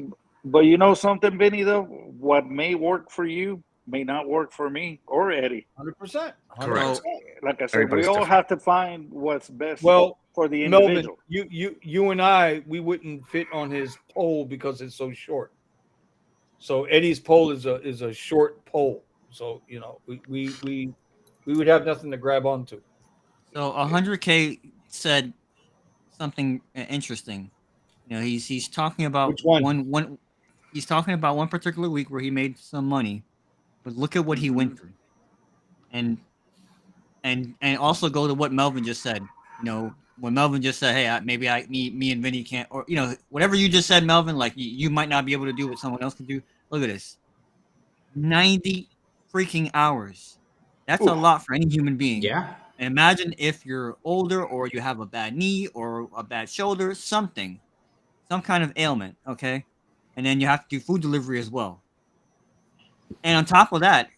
But you know something, Vinny, though? What may work for you may not work for me or Eddie. 100%. Correct. Like I said, Everybody's we all different. have to find what's best Well, for the Melvin, individual. you and I, we wouldn't fit on his pole because it's so short. So Eddie's pole is a short pole. So we would have nothing to grab onto. So 100K said something interesting. You know, he's talking about Which one? one. He's talking about one particular week where he made some money, but look at what he went through, and also go to what Melvin just said. You know, when Melvin just said, "Hey, me and Vinny can't," or whatever you just said, Melvin. Like you might not be able to do what someone else can do. Look at this, 90 freaking hours. That's a lot for any human being. Yeah. And imagine if you're older or you have a bad knee or a bad shoulder, some kind of ailment, okay? And then you have to do food delivery as well. And on top of that,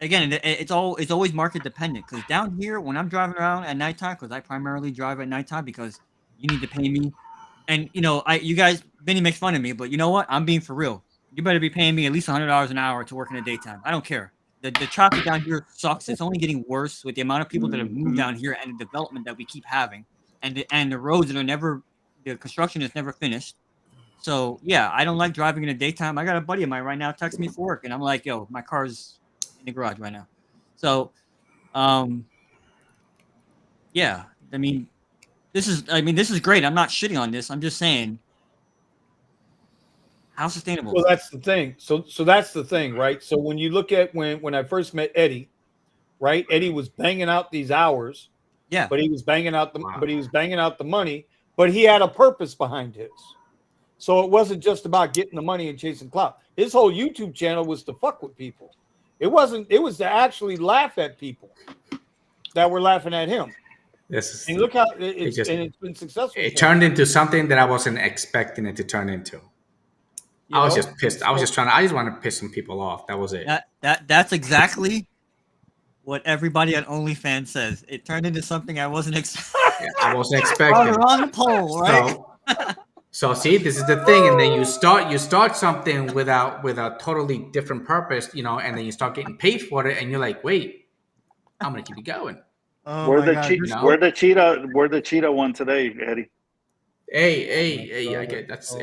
it's always market dependent. Because down here, when I'm driving around at nighttime, because I primarily drive at nighttime because you need to pay me. And you guys, Vinny makes fun of me, but you know what? I'm being for real. You better be paying me at least $100 an hour to work in the daytime. I don't care. The traffic down here sucks. It's only getting worse with the amount of people that have moved down here and the development that we keep having, and the roads that are the construction is never finished. So yeah, I don't like driving in the daytime. I got a buddy of mine right now texting me for work, and I'm like, yo, my car's in the garage right now. So, yeah, this is great. I'm not shitting on this. I'm just saying, how sustainable? Well, that's the thing. So that's the thing, right? So when you look at when I first met Eddie, right? Eddie was banging out these hours. Yeah. But he was banging out the money, but he had a purpose behind his. So it wasn't just about getting the money and chasing clout. His whole YouTube channel was to fuck with people. It was to actually laugh at people that were laughing at him. And look how it's been successful. It turned into something that I wasn't expecting it to turn into. I was just pissed. I just wanted to piss some people off. That was it. That's exactly what everybody at OnlyFans says. It turned into something I wasn't expecting. I wasn't expecting. On the pole, right? So see, this is the thing, and then you start something without a totally different purpose, and then you start getting paid for it, and you're like, wait, I'm gonna keep it going. We're the cheetah one today, Eddie. Hey,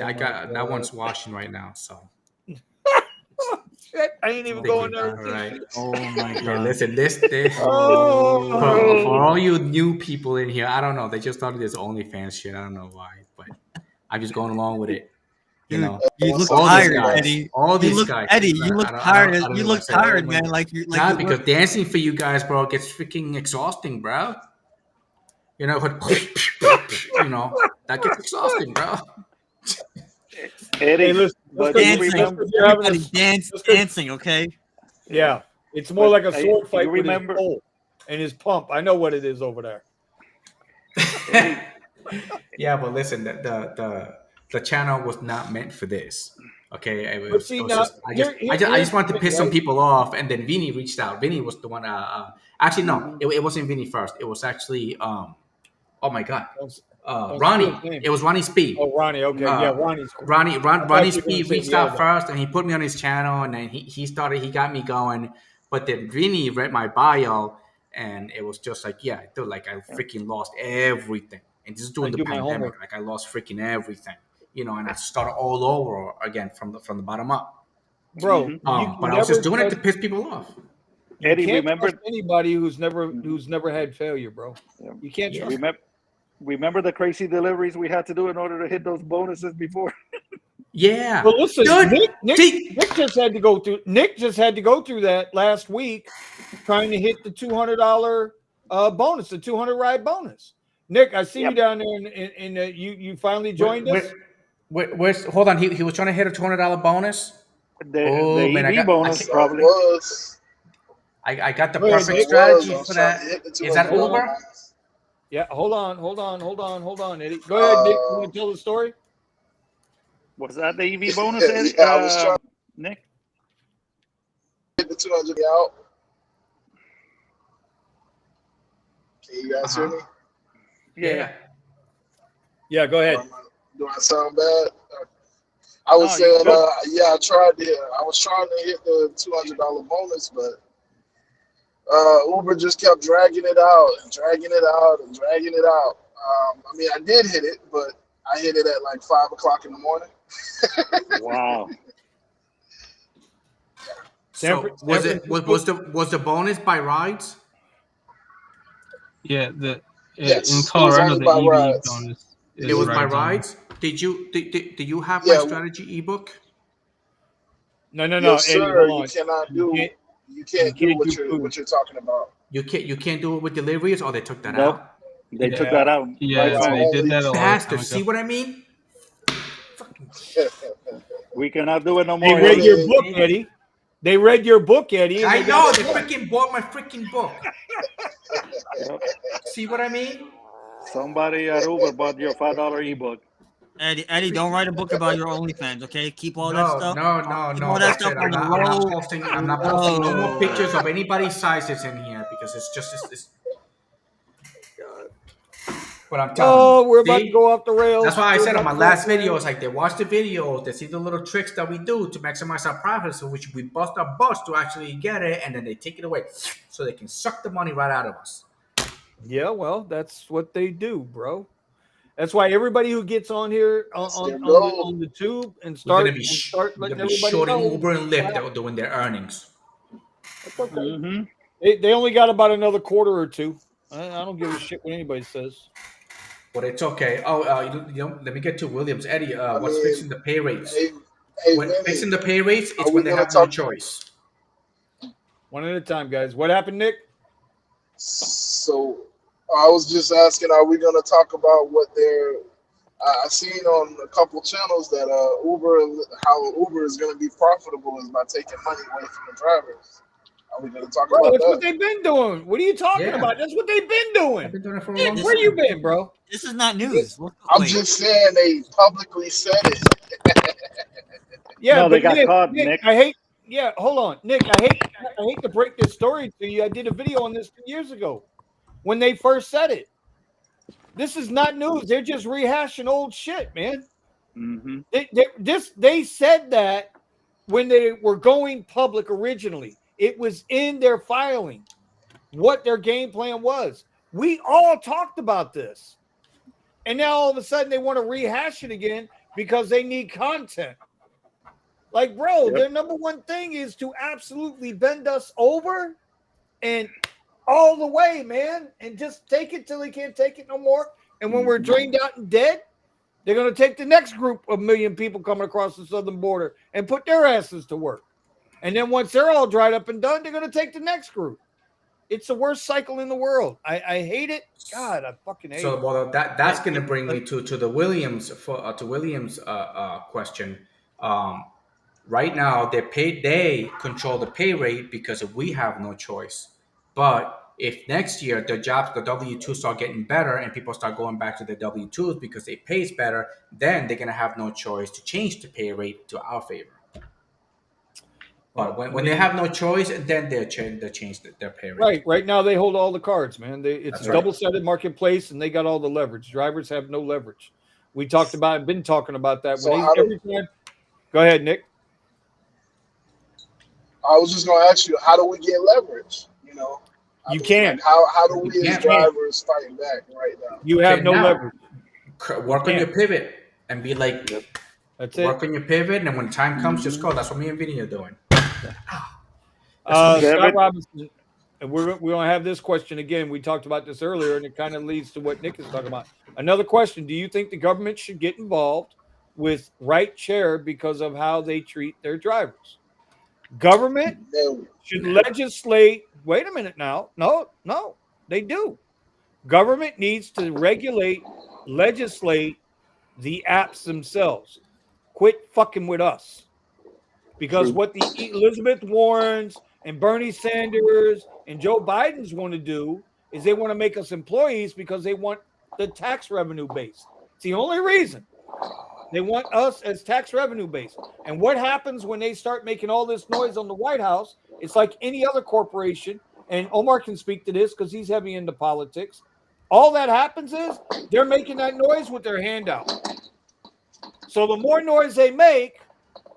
I got that one's washing right now, so. Shit, I ain't even going there. Right. Oh my god! Yeah, listen, this for all you new people in here, I don't know. They just started this OnlyFans shit. I don't know why, but I'm just going along with it. You look tired, Eddie. All these guys, Eddie, you look tired. You look tired, man. Because dancing for you guys, bro, gets freaking exhausting, bro. That gets exhausting, bro. Eddie, listen, but dancing, okay? Yeah, it's more like a sword fight with his pole and his pump. I know what it is over there. Yeah, but listen, the channel was not meant for this. Okay, I just wanted to piss some people off, and then Vinny reached out. Vinny was the one. Actually, no, it wasn't Vinny first. It was actually oh my god. Ronnie. It was Ronnie Speed. Oh, Ronnie. Okay, yeah, Ronnie's cool. Ronnie Speed reached out first, and he put me on his channel, and then he got me going. But then Vinny read my bio, and it was just like, yeah, dude, like I freaking lost everything. And this is during the pandemic. Like I lost freaking everything, and I started all over again from the bottom up. Bro, but I was just doing it to piss people off. Eddie, remember anybody who's never had failure, bro. You can't trust. Remember the crazy deliveries we had to do in order to hit those bonuses before? Yeah. Well, listen, Nick just had to go through. Nick just had to go through that last week, trying to hit the $200 bonus, the 200 ride bonus. Nick, I see you down there, and you finally joined us. Hold on, he was trying to hit a $200 bonus. The EV bonus probably was. I got the perfect strategy for that. Is that Uber? Yeah, hold on, Eddie. Go ahead, Nick. You want to tell the story? Was that the EV bonus, Eddie? I was trying Nick? to get the 200 out. Can you guys hear me? Yeah, go ahead. Do I sound bad? I was No, you saying, good. yeah, I tried to. I was trying to hit the $200 bonus, but Uber just kept dragging it out and dragging it out and dragging it out. I mean, I did hit it, but I hit it at like 5 o'clock in the morning. Wow. So was the bonus by rides? Yeah, in Yes, it was Colorado only the by EV rides. bonus It is was by rides only. rides. Did you have my Yeah, strategy ebook? No, yes, Eddie, sir. hold You on. cannot You do. can't, You you can't do can't do food. what you're talking about. You can't do it with deliveries, or they took that Nope. out. They took Yeah. that out. Yeah, So Right. they did only. that a long time Bastard. ago. See what I mean? We cannot do it no They more. read I your mean, book, Eddie. They read your book, Eddie. And I they got know it they done. freaking bought my freaking book. Yep. See what I mean? Somebody at Uber bought your $5 ebook. Eddie, don't write a book about your OnlyFans, okay? Keep all that No, stuff. no. Keep all that That's stuff it. on the I'm not low. posting. I'm not posting no more pictures of anybody's sizes in here because it's just. It's, but I'm telling Oh, you. we're about to See? go off the rails. That's why I We're said on about my to go off last the video, rails. it's like they watch the videos, they see the little tricks that we do to maximize our profits, so which we bust our butts to actually get it, and then they take it away, so they can suck the money right out of us. Yeah, well, that's what they do, bro. That's why everybody who gets on here that's their on goal. the tube and We're start gonna letting be everybody shorting know. Uber and Lyft that are doing their earnings. That's okay. Mm-hmm. They only got about another quarter or two. I don't give a shit what anybody says. But it's okay. Oh, let me get to Williams. Eddie, I what's mean, fixing the pay rates? hey, When Vinny, fixing the pay rates, are it's we when they gonna have no talk? choice. One at a time, guys. What happened, Nick? So I was just asking, are we gonna talk about what they're? I seen on a couple channels that how Uber is gonna be profitable is by taking money away from the drivers. Are we gonna talk Bro, about that's what that? they've been doing. What are you talking Yeah. about? That's what they've been I've doing. been doing it for a Nick, long where you time. been, bro? This is not news. I'm Wait, just saying they publicly said it. Yeah, No, they but got caught, Nick, Nick. I hate. Yeah, hold on, Nick. I hate to break this story to you. I did a video on this 2 years ago when they first said it. This is not news. They're just rehashing old shit, man. Mm-hmm. They said that when they were going public originally. It was in their filing what their game plan was. We all talked about this. And now all of a sudden they want to rehash it again because they need content. Like, bro, Yep. their number one thing is to absolutely bend us over and all the way, man, and just take it till they can't take it no more. And when we're drained out and dead, they're going to take the next group of million people coming across the southern border and put their asses to work. And then once they're all dried up and done, they're going to take the next group. It's the worst cycle in the world. I hate it. God, I fucking hate So, it. well, that's going to bring me to the Williams question. Right now, they control the pay rate because we have no choice. But if next year the W-2s start getting better and people start going back to the W-2s because it pays better, then they're going to have no choice to change the pay rate to our favor. But when they have no choice, then they'll change their pay rate. Right now they hold all the cards, man. It's That's a right. double-sided marketplace, and they got all the leverage. Drivers have no leverage. We talked about, been talking about that. So Every time, go ahead, Nick. I was just gonna ask you, how do we get leverage? You can't. Like, how do we You as can't. drivers fight back right now? You have no now, leverage. Work on your pivot and be like, That's it. work on your pivot, and then when time comes, just go. That's what me and Vinny are doing. Scott Robinson, and we're going to have this question again. We talked about this earlier, and it kind of leads to what Nick is talking about. Another question: do you think the government should get involved with RideShare because of how they treat their drivers? Government should legislate. Wait a minute now. No, they do. Government needs to legislate the apps themselves. Quit fucking with us. Because what the Elizabeth Warrens and Bernie Sanders and Joe Biden's want to do is they want to make us employees because they want the tax revenue base. It's the only reason. They want us as tax revenue base. And what happens when they start making all this noise on the White House? It's like any other corporation, and Omar can speak to this because he's heavy into politics. All that happens is they're making that noise with their hand out. So the more noise they make,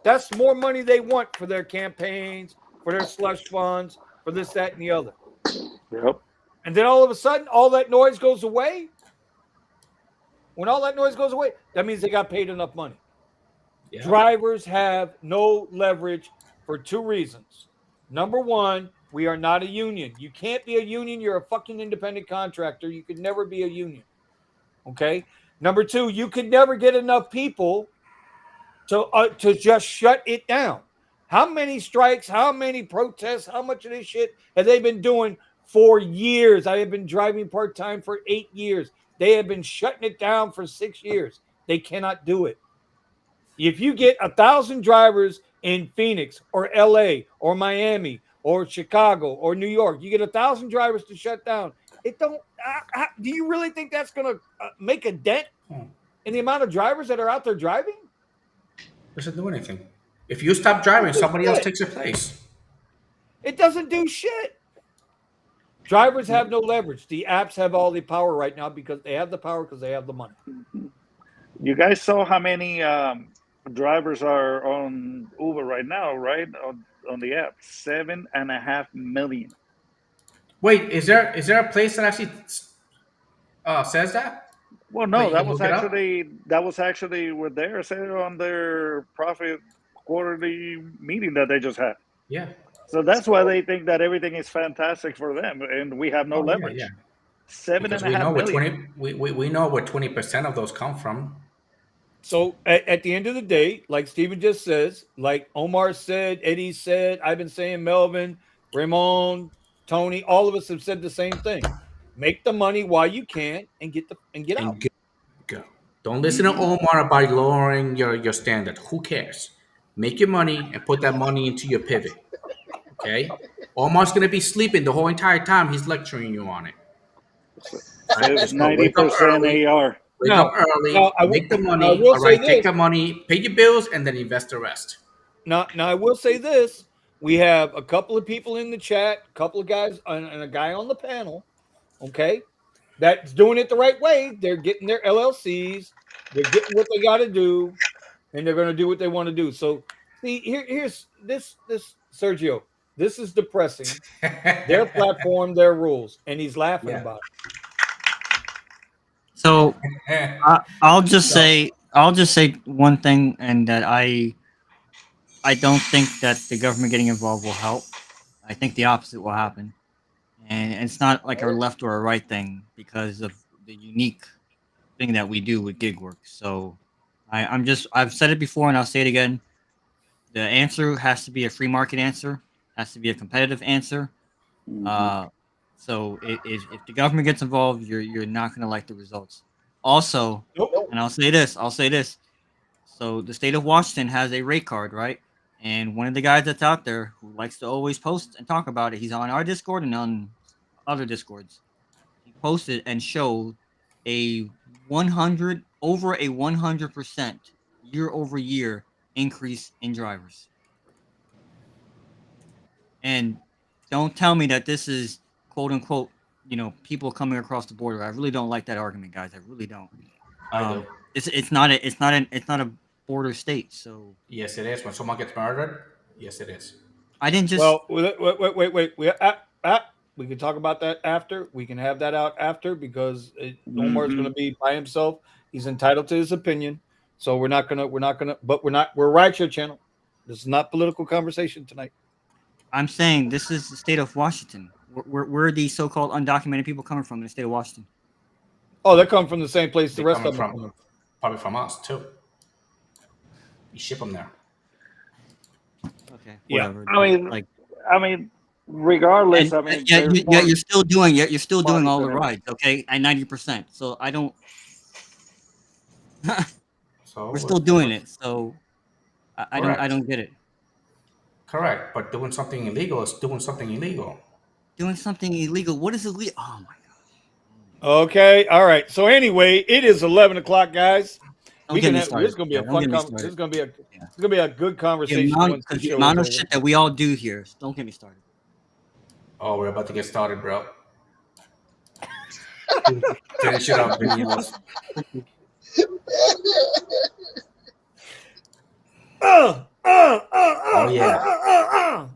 that's more money they want for their campaigns, for their slush funds, for this, that, and the other. Yep. And then all of a sudden, all that noise goes away. When all that noise goes away, that means they got paid enough money. Yeah. Drivers have no leverage for two reasons. Number one, we are not a union. You can't be a union. You're a fucking independent contractor. You could never be a union. Okay. Number two, you could never get enough people to just shut it down. How many strikes, how many protests, how much of this shit have they been doing for years? I have been driving part-time for 8 years. They have been shutting it down for 6 years. They cannot do it. If you get 1,000 drivers in Phoenix or LA or Miami or Chicago or New York, you get 1,000 drivers to shut down. It don't. Do you really think that's going to make a dent in the amount of drivers that are out there driving? Doesn't do anything. If you stop driving, somebody else takes your place. It doesn't do shit. Drivers have no leverage. The apps have all the power right now because they have the power because they have the money. You guys saw how many drivers are on Uber right now, right? On the app, 7.5 million. Wait, is there a place that actually says that? Well, no, that was actually what they said on their profit quarterly meeting that they just had. Yeah. So that's why they think that everything is fantastic for them, and we have no leverage. Yeah. 7.5 million. We know where 20% of those come from. So at the end of the day, like Steven just says, like Omar said, Eddie said, I've been saying, Melvin, Ramon, Tony, all of us have said the same thing. Make the money while you can and get out. Go. Don't listen to Omar about lowering your standard. Who cares? Make your money and put that money into your pivot. Okay? Omar's gonna be sleeping the whole entire time he's lecturing you on it. Right? 90% AR. Wake up early, make the money. All right, take the money, pay your bills, and then invest the rest. Now I will say this. We have a couple of people in the chat, a couple of guys, and a guy on the panel, okay, that's doing it the right way. They're getting their LLCs, they're getting what they got to do, and they're going to do what they want to do. So, see, here's this Sergio. This is depressing. Their platform, their rules, and he's laughing about it. So I'll just say one thing, and that I don't think that the government getting involved will help. I think the opposite will happen, and it's not like a left or a right thing because of the unique thing that we do with gig work. So I've said it before and I'll say it again. The answer has to be a free market answer, has to be a competitive answer. So if the government gets involved, you're not going to like the results. Also, and I'll say this. So the state of Washington has a rate card, right? And one of the guys that's out there who likes to always post and talk about it, he's on our Discord and on other Discords. He posted and showed over a 100% year-over-year increase in drivers. And don't tell me that this is quote unquote, people coming across the border. I really don't like that argument, guys. I really don't. I do. It's not a border state. So yes, it is. When someone gets murdered, yes, it is. I didn't just. Well, wait. We can talk about that after. We can have that out after because Omar's going to be by himself. He's entitled to his opinion. So we're RideShare channel. This is not political conversation tonight. I'm saying this is the state of Washington. Where are these so-called undocumented people coming from in the state of Washington? Oh, they come from the same place the rest of them from. Probably from us too. You ship them there. Okay. Whatever. Yeah. I mean, regardless. You're still doing all the rides. Okay, at 90%. So I don't. So we're still doing it. So I don't get it. Correct, but doing something illegal is doing something illegal. Doing something illegal? What is illegal? Oh my god. Okay, all right. So anyway, it is 11 o'clock, guys. This is going to be a fun conversation. This is going to be a good conversation. The amount of shit that we all do here. Don't get me started. Oh, we're about to get started, bro. Finish it up, videos. Oh yeah.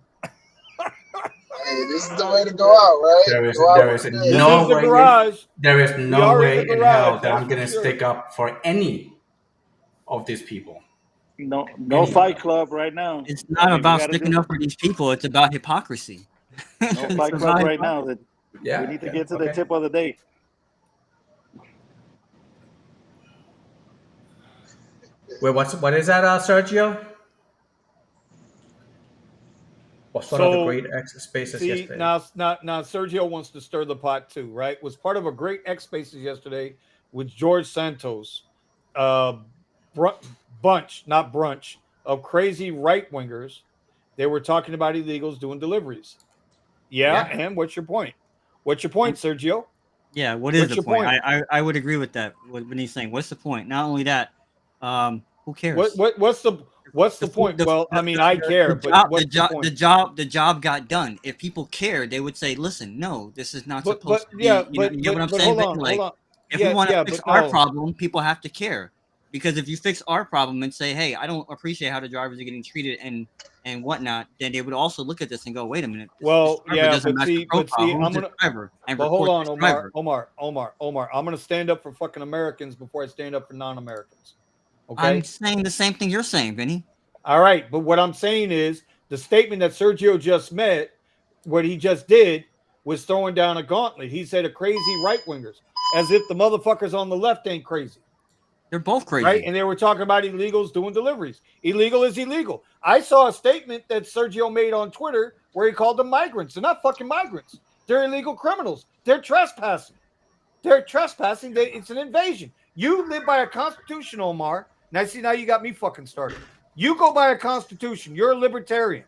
Hey, this is the way to go out, right? There is Go out there with is a bang. This no is the way. garage. There is We no are in way the in hell garage. that I'm That's gonna for sure. stick up for any of these people. No Any of Fight them. Club right now. It's I not mean, we about gotta sticking do up for these people. It's about hypocrisy. no It's Fight Club about right now. That Yeah. we need to yeah, get to the okay. tip of the day. Wait, what is that, Sergio? What's one of the So, great X spaces see, yesterday? now Sergio wants to stir the pot too, right? Was part of a great X Spaces yesterday with George Santos, uh, bunch, not brunch, of crazy right wingers. They were talking about illegals doing deliveries. Yeah, Yeah. and what's your point? What's your point, Sergio? Yeah, what is What's the your point? point? I would agree with that. When he's saying, what's the point? Not only that, who cares? What's the point? Well, I mean, I care, but what's the point? The job got done. If people cared, they would say, "Listen, no, this is not But supposed to yeah, be." You know, you get what I'm saying? hold Vinny? on, Like, hold on. if we want to Yeah, fix but our no. problem, people have to care. Because if you fix our problem and say, "Hey, I don't appreciate how the drivers are getting treated and whatnot," then they would also look at this and go, "Wait a minute, this Well, driver yeah, doesn't match the but profile. see, Who's I'm this gonna. driver?" And But hold report on, this driver. Omar. I'm gonna stand up for fucking Americans before I stand up for non-Americans. I'm Okay. saying the same thing you're saying, Vinny. All right, but what I'm saying is the statement that Sergio just made, what he just did, was throwing down a gauntlet. He said a crazy right wingers, as if the motherfuckers on the left ain't crazy. They're both crazy. Right? And they were talking about illegals doing deliveries. Illegal is illegal. I saw a statement that Sergio made on Twitter where he called them migrants. They're not fucking migrants. They're illegal criminals. They're trespassing. It's an invasion. You live by a constitution, Omar. Now, see, now you got me fucking started. You go by a constitution. You're a libertarian.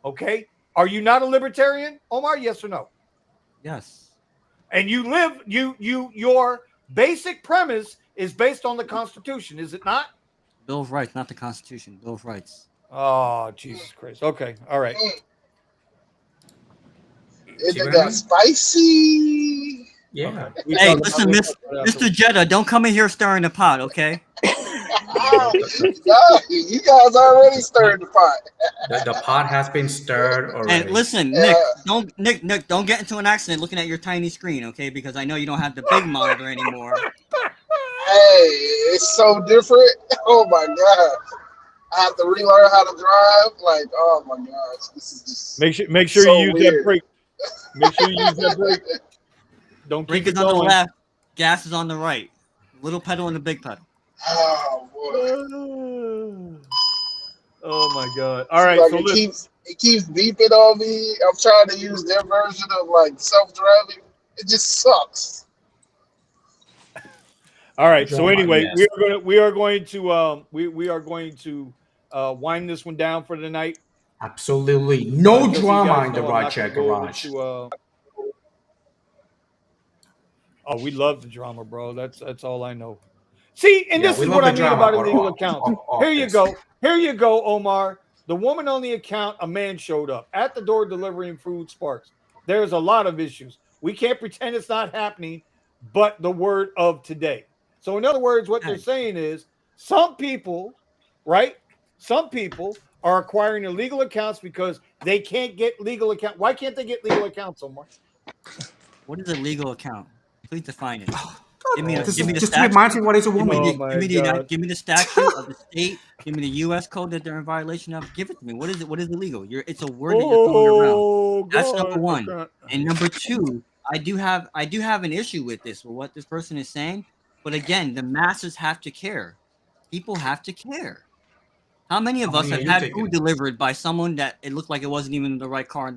Okay? Are you not a libertarian, Omar? Yes or no? Yes. And you live, your basic premise is based on the Constitution, is it not? Bill of Rights, not the Constitution. Bill of Rights. Oh, Jesus Christ. Okay. All right. It got spicy. Yeah. Okay. Hey, listen, Mr. Jetta, don't come in here stirring the pot, okay? You guys already stirred the pot. The pot has been stirred already. And listen, Nick, don't get into an accident looking at your tiny screen, okay? Because I know you don't have the big monitor anymore. Hey, it's so different. Oh my god. I have to relearn how to drive. Like, oh my gosh, this is just make sure so you use weird. that brake. Make sure you use that brake. Don't Brake keep is it on the going. left, gas is on the right. Little pedal and the big pedal. Oh boy. Oh my god. All right. Like So it keeps beeping on me. I'm trying to use their version of like self-driving. It just sucks. all right. So anyway, we are going to wind this one down for the night. Absolutely no Just so you drama guys in the know, I'm not RideShare gonna go over Garage. oh, we love the drama, bro. That's all I know. See, and Yeah, this we is love what I the mean drama, about but illegal off- accounts. off Here you this. go. Here you go, Omar. The woman on the account, a man showed up at the door delivering food sparks. There's a lot of issues. We can't pretend it's not happening, but the word of today. So, in other words, what they're saying is some people, right? Some people are acquiring illegal accounts because they can't get legal account. Why can't they get legal accounts, Omar? What is a legal account? Please define it. Give me Just the to statute. remind you what is a woman. Oh my God. Give me the statute of the state. Give me the U.S. code that they're in violation of. Give it to me. What is it? What is illegal? It's a word that you're throwing around. That's number one. God. And number two, I do have an issue with this, with what this person is saying. But again, the masses have to care. People have to care. How many of How us many have are you had taking? food delivered by someone that it looked like it wasn't even in the right car?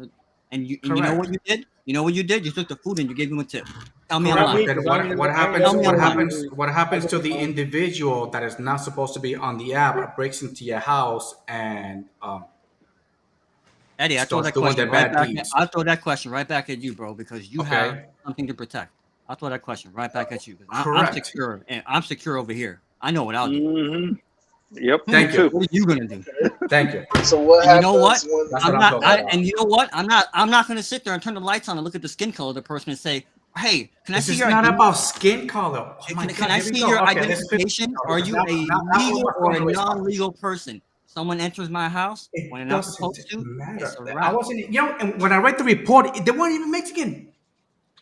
And you know Correct. what you did? You know what you did? You took the food and you gave them a tip. Tell me I'm Not Correct. me, lying. Then 'cause I ain't what never- happens? Tell me What I'm lying. happens? What happens to the individual that is not supposed to be on the app? Breaks into your house and Eddie, I throw starts that doing question their right bad back. deeds. I'll throw that question right back at you, bro, because you Okay. have something to protect. I'll throw that question right back at you. I'm Correct. secure, and I'm secure over here. I know what I'll do. Mm-hmm. Yep. Thank me you. too. What are you gonna do? Thank you. So what And you happens know what? when That's I'm what I'm not. talking about. And you know what? I'm not gonna sit there and turn the lights on and look at the skin color of the person and say, "Hey, can I This see is your not ID? about skin color. Oh my Can God, I here we see go. your Okay, this is- identification? Are you now- a now- now legal we're or a going to a spot. non-legal person? someone enters my house when It they're not doesn't supposed to, matter. it's a I wrap. wasn't, and when I read the report, they weren't even Mexican.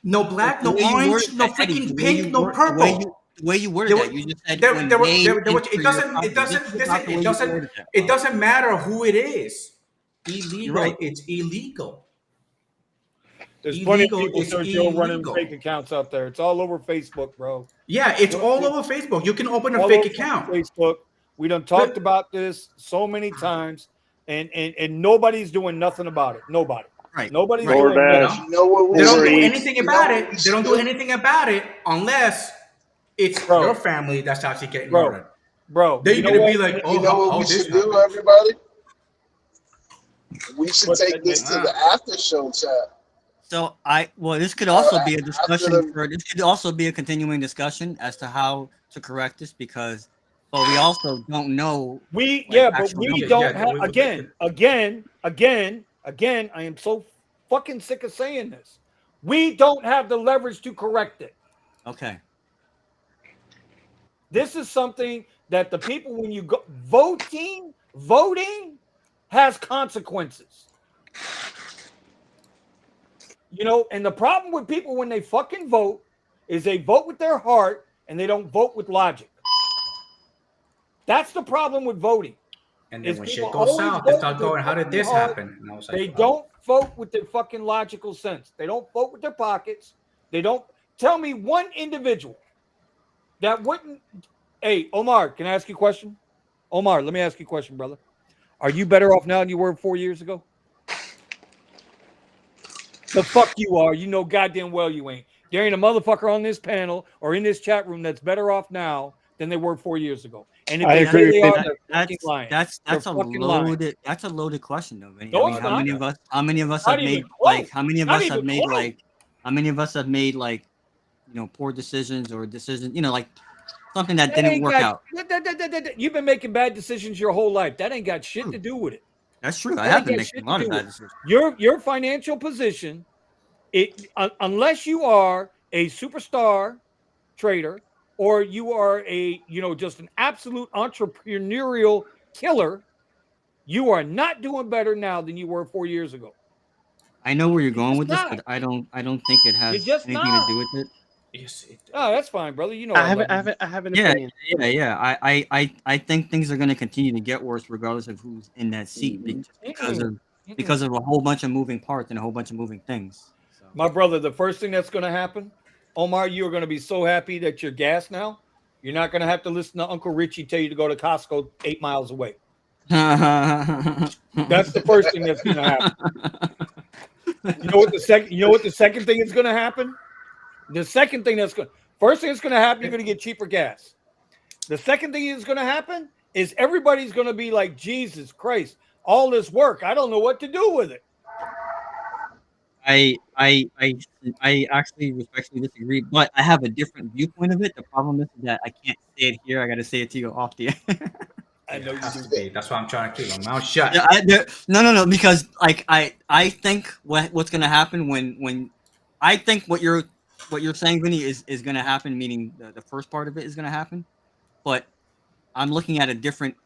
No black, The no way you orange, worded no that, Eddie, freaking pink, no the way purple. you They worded were, that, you just said when they it enter your doesn't, property. Just think about the way you worded that, it bro. doesn't matter who it is. You're Illegal, right. it's illegal. There's plenty of Illegal, people, it's Sergio, running illegal. fake accounts out there. It's all over Facebook, bro. Yeah, it's all over Facebook. You can open a All fake over account. Facebook. We done talked about this so many times, and nobody's doing nothing about it. Nobody. Right. Nobody's Right. doing DoorDash, nothing. You know what we They don't Uber should do do? Eats. anything You know about what it. we They should don't do anything about it unless it's Bro. your family that's actually getting Bro. murdered. Bro, They're you know gonna what? be like, You know what we this should do, happened? everybody? We should What's take that, this Nick? to the after show chat. So this could also be a After discussion the- this could also be a continuing discussion as to how to correct this because we also don't know But we actual don't numbers. have again. I am so fucking sick of saying this. We don't have the leverage to correct it. Okay. This is something that the people, when you go voting has consequences. You know, and the problem with people when they fucking vote is they vote with their heart and they don't vote with logic. That's the problem with voting. And then is when people shit goes always south, vote they with start their going, "How did fucking this heart. happen?" And I was like, They don't vote with their fucking logical sense. They don't vote with their pockets. They don't tell me one individual that wouldn't. Hey, Omar, can I ask you a question? Omar, let me ask you a question, brother. Are you better off now than you were 4 years ago? The fuck you are. You know goddamn well you ain't. There ain't a motherfucker on this panel or in this chat room that's better off now than they were 4 years ago. And if I they agree say with they you. are, they're fucking lying. That's They're a fucking lying. loaded question though, Vinny. No, I mean, it's how not. many of us Not have made even close. how many of Not us have even made close. how many of us have made poor decisions or decisions, something that didn't work out. You've been making bad decisions your whole life. That ain't got shit to do with it. That's true. I That have ain't been got making shit a lot to of do bad with it. decisions. Your financial position, unless you are a superstar trader or you are just an absolute entrepreneurial killer, you are not doing better now than you were 4 years ago. I know where you're going just with this, not. but I don't think it has just anything not. to do with it. Yes, it does. Oh, that's fine, brother. You know I I love have an Yeah, opinion. I think things are going to continue to get worse regardless of who's in that seat because of a whole bunch of moving parts and a whole bunch of moving things. So. My brother, the first thing that's going to happen, Omar, you are going to be so happy that you're gas now. You're not going to have to listen to Uncle Richie tell you to go to Costco 8 miles away. That's the first thing that's going to happen. You know what the second thing is going to happen? The second thing first thing that's going to happen, you're going to get cheaper gas. The second thing that's going to happen is everybody's going to be like, Jesus Christ, all this work, I don't know what to do with it. I actually respectfully disagree, but I have a different viewpoint of it. The problem is that I can't say it here. I got to say it to you off the air. I know you do. That's why I'm trying to keep my mouth shut. No, because I think what's gonna happen when I think what you're saying, Vinny, is gonna happen, meaning the first part of it is gonna happen, but I'm looking at a different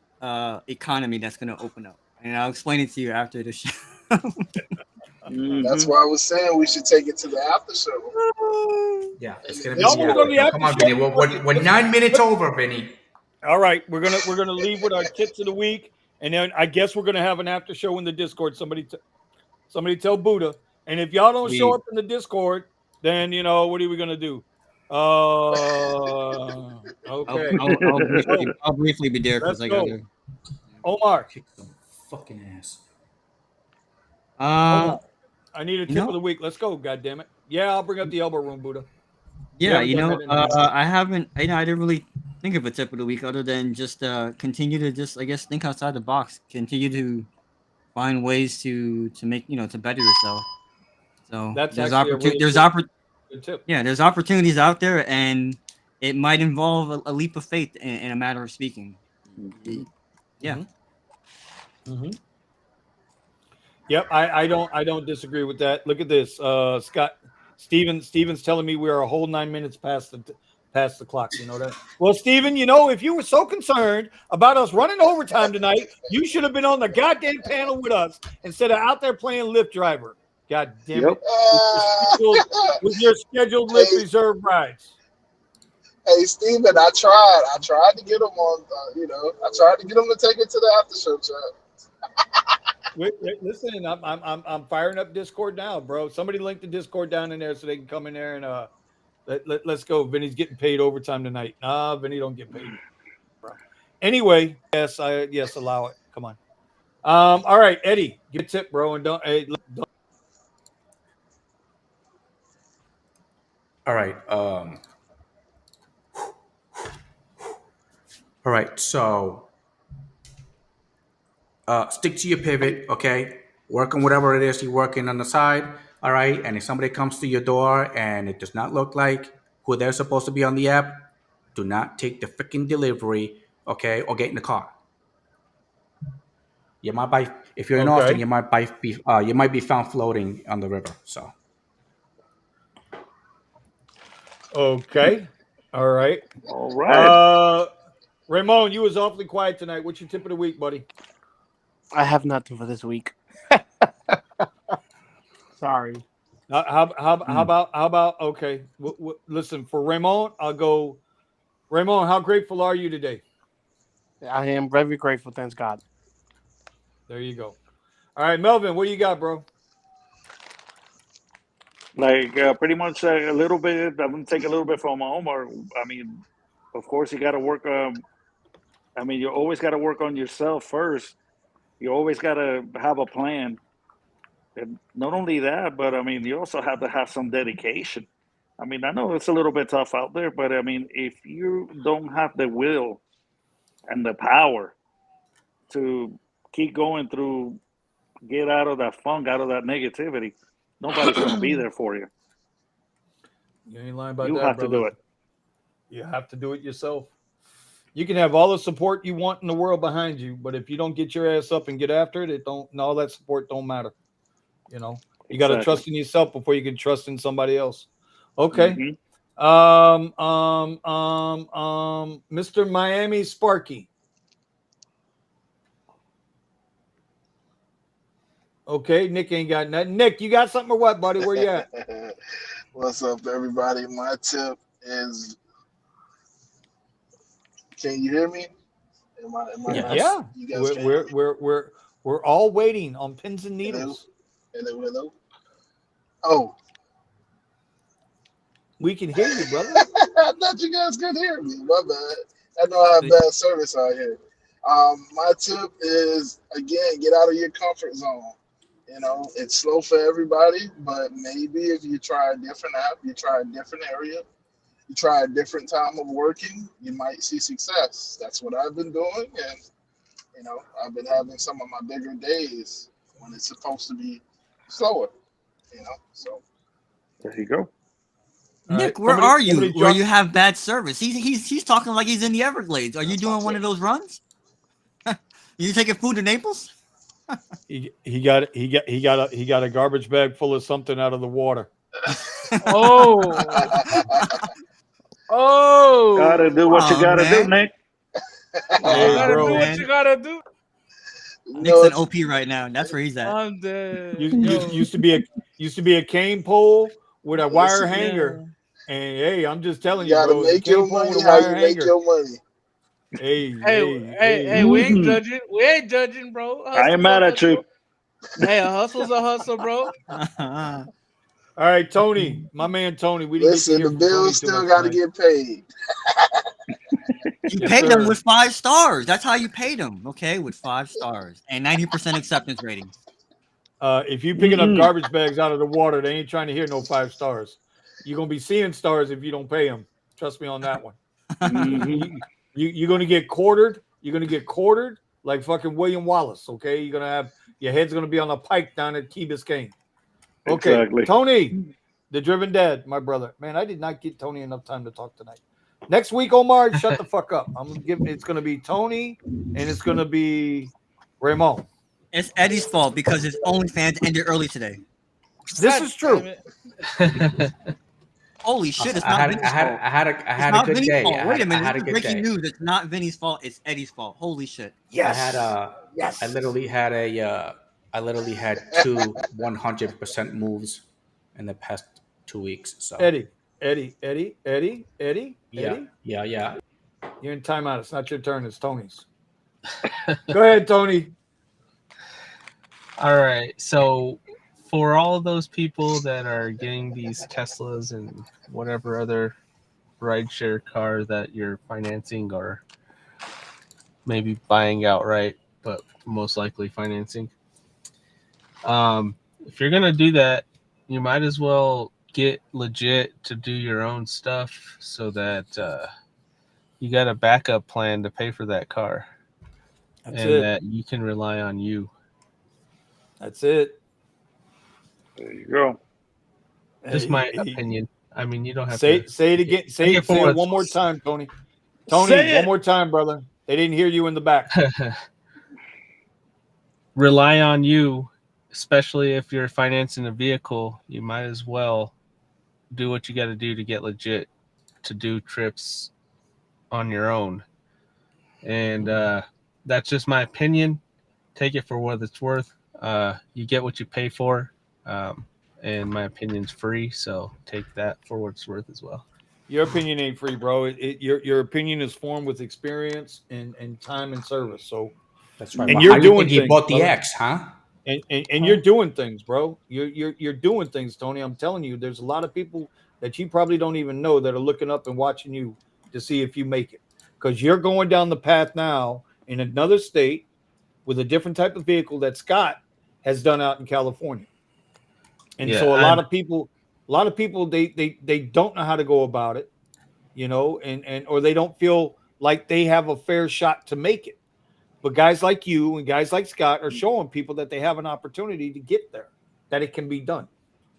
economy that's gonna open up, and I'll explain it to you after the show. That's why I was saying we should take it to the after show. Yeah, it's gonna be. Y'all wanna go to the Come on, after Vinny. show? We're 9 minutes over, Vinny. All right, we're gonna leave with our tips of the week, and then I guess we're gonna have an after show in the Discord. Somebody tell Buddha, and if y'all don't show up in the Discord, then what are we gonna do? Okay. I'll briefly be there because I got to. Omar, Kick some fucking ass. Omar, I need a tip of the week. Let's go. God damn it! Yeah, I'll bring up the elbow room, Buddha. Yeah, I didn't really think of a tip of the week other than just continue to just, I guess, think outside the box. Continue to find ways to make, to better yourself. So That's there's actually good tip. Yeah, there's opportunities out there, and it might involve a leap of faith in a matter of speaking. Yeah. Mm-hmm. Yep, I don't disagree with that. Look at this, Scott. Steven's telling me we are a whole 9 minutes past past the clock. You know that? Well, Steven, you know, if you were so concerned about us running overtime tonight, you should have been on the goddamn panel with us instead of out there playing Lyft driver. God damn Yep. it. With your scheduled Lyft reserve rides. Hey, Steven, I tried to get him on, I tried to get him to take it to the after show chat. Wait, listen, I'm firing up Discord now, bro. Somebody link the Discord down in there so they can come in there and let's go. Vinny's getting paid overtime tonight. Nah, Vinny don't get paid, bro. Anyway, yes, allow it. Come on. All right, Eddie, give a tip, bro, and don't. All right. All right. So stick to your pivot, okay? Work on whatever it is you're working on the side. All right. And if somebody comes to your door and it does not look like who they're supposed to be on the app, do not take the freaking delivery, okay? Or get in the car. You might if you're in Austin, you might be found floating on the river. So Okay. All right. All right. Ramon, you was awfully quiet tonight. What's your tip of the week, buddy? I have nothing for this week. Sorry. How about okay? Listen, for Ramon, I'll go. Ramon, how grateful are you today? I am very grateful. Thanks God. There you go. All right, Melvin, what do you got, bro? Like pretty much a little bit. I'm gonna take a little bit from Omar. I mean, of course, you got to work. I mean, you always got to work on yourself first. You always got to have a plan. And not only that, but I mean, you also have to have some dedication. I mean, I know it's a little bit tough out there, but I mean, if you don't have the will and the power to keep going through, get out of that funk, out of that negativity, nobody's going to be there for you. You ain't lying about You that, have brother. to do it. You have to do it yourself. You can have all the support you want in the world behind you, but if you don't get your ass up and get after it, all that support don't matter. You know, you got to trust in yourself before you can trust in somebody else. Okay. Mr. Miami Sparky. Okay, Nick ain't got nothing. Nick, you got something or what, buddy? Where you at? What's up, everybody? My tip is, can you hear me? Am I Yeah. You guys We're all waiting on pins and needles. Hello. Oh, we can hear you, brother. I thought you guys could hear me. My bad. I know I have bad service out here. My tip is, again, get out of your comfort zone. You know, it's slow for everybody, but maybe if you try a different app, you try a different area, you try a different time of working, you might see success. That's what I've been doing, and you know, I've been having some of my bigger days when it's supposed to be slower. You know, so there you go. Nick, where are you? Where you have bad service? He's talking like he's in the Everglades. Are you doing one of those runs? You taking food to Naples? He got a garbage bag full of something out of the water. Gotta do what you gotta do, Nick. You gotta do. Nick's an OP right now, and that's where he's at. I'm dead. Used to be a cane pole with a wire hanger. And hey, I'm just telling you, gotta bro. Make your money how you make your money. Hey, we ain't judging. We ain't judging, bro. I ain't mad at you. Hey, a hustle's a hustle, bro. All right, Tony, my man Tony. We listen. The bills still got to get paid. You paid them with 5 stars. That's how you paid them. Okay, with 5 stars and 90% acceptance rating. If you picking up garbage bags out of the water, they ain't trying to hear no 5 stars. You're gonna be seeing stars if you don't pay them. Trust me on that one. You're gonna get quartered. You're gonna get quartered like fucking William Wallace. Okay, you're gonna have your head's gonna be on a pike down at Key Biscayne. Okay, exactly. Tony, the driven dad, my brother. Man, I did not get Tony enough time to talk tonight. Next week, Omar, shut the fuck up. It's gonna be Tony and it's gonna be Ramon. It's Eddie's fault because his OnlyFans ended early today. This is true. Holy shit! It's I not had Vinny's I had fault. I had a, I It's had a not good Vinny's day. fault. Wait a I minute. had a This is good breaking day. news. It's not Vinny's fault. It's Eddie's fault. Holy shit. Yes. I literally had I literally had 100% moves in the past 2 weeks. So Eddie. yeah. You're in timeout. It's not your turn. It's Tony's. Go ahead, Tony. All right. So for all of those people that are getting these Teslas and whatever other rideshare car that you're financing or maybe buying outright, but most likely financing. If you're gonna do that, you might as well get legit to do your own stuff so that you got a backup plan to pay for that car. That's and it. that you can rely on you. That's it. There you go. Just my opinion. I mean, you don't have say to say it again. Say it one more worth. time, Tony. Tony, one more time, brother. They didn't hear you in the back. Rely on you, especially if you're financing a vehicle. You might as well do what you got to do to get legit to do trips on your own. And that's just my opinion. Take it for what it's worth. You get what you pay for. And my opinion's free, so take that for what it's worth as well. Your opinion ain't free, bro. Your opinion is formed with experience and time and service. So that's right. And Well, you're how do you doing think he things, bought the brother. X, huh? And you're doing things, bro. You're doing things, Tony. I'm telling you, there's a lot of people that you probably don't even know that are looking up and watching you to see if you make it. Because you're going down the path now in another state with a different type of vehicle that Scott has done out in California. And so a lot of people they don't know how to go about it, you know, and or they don't feel like they have a fair shot to make it. But guys like you and guys like Scott are showing people that they have an opportunity to get there, that it can be done.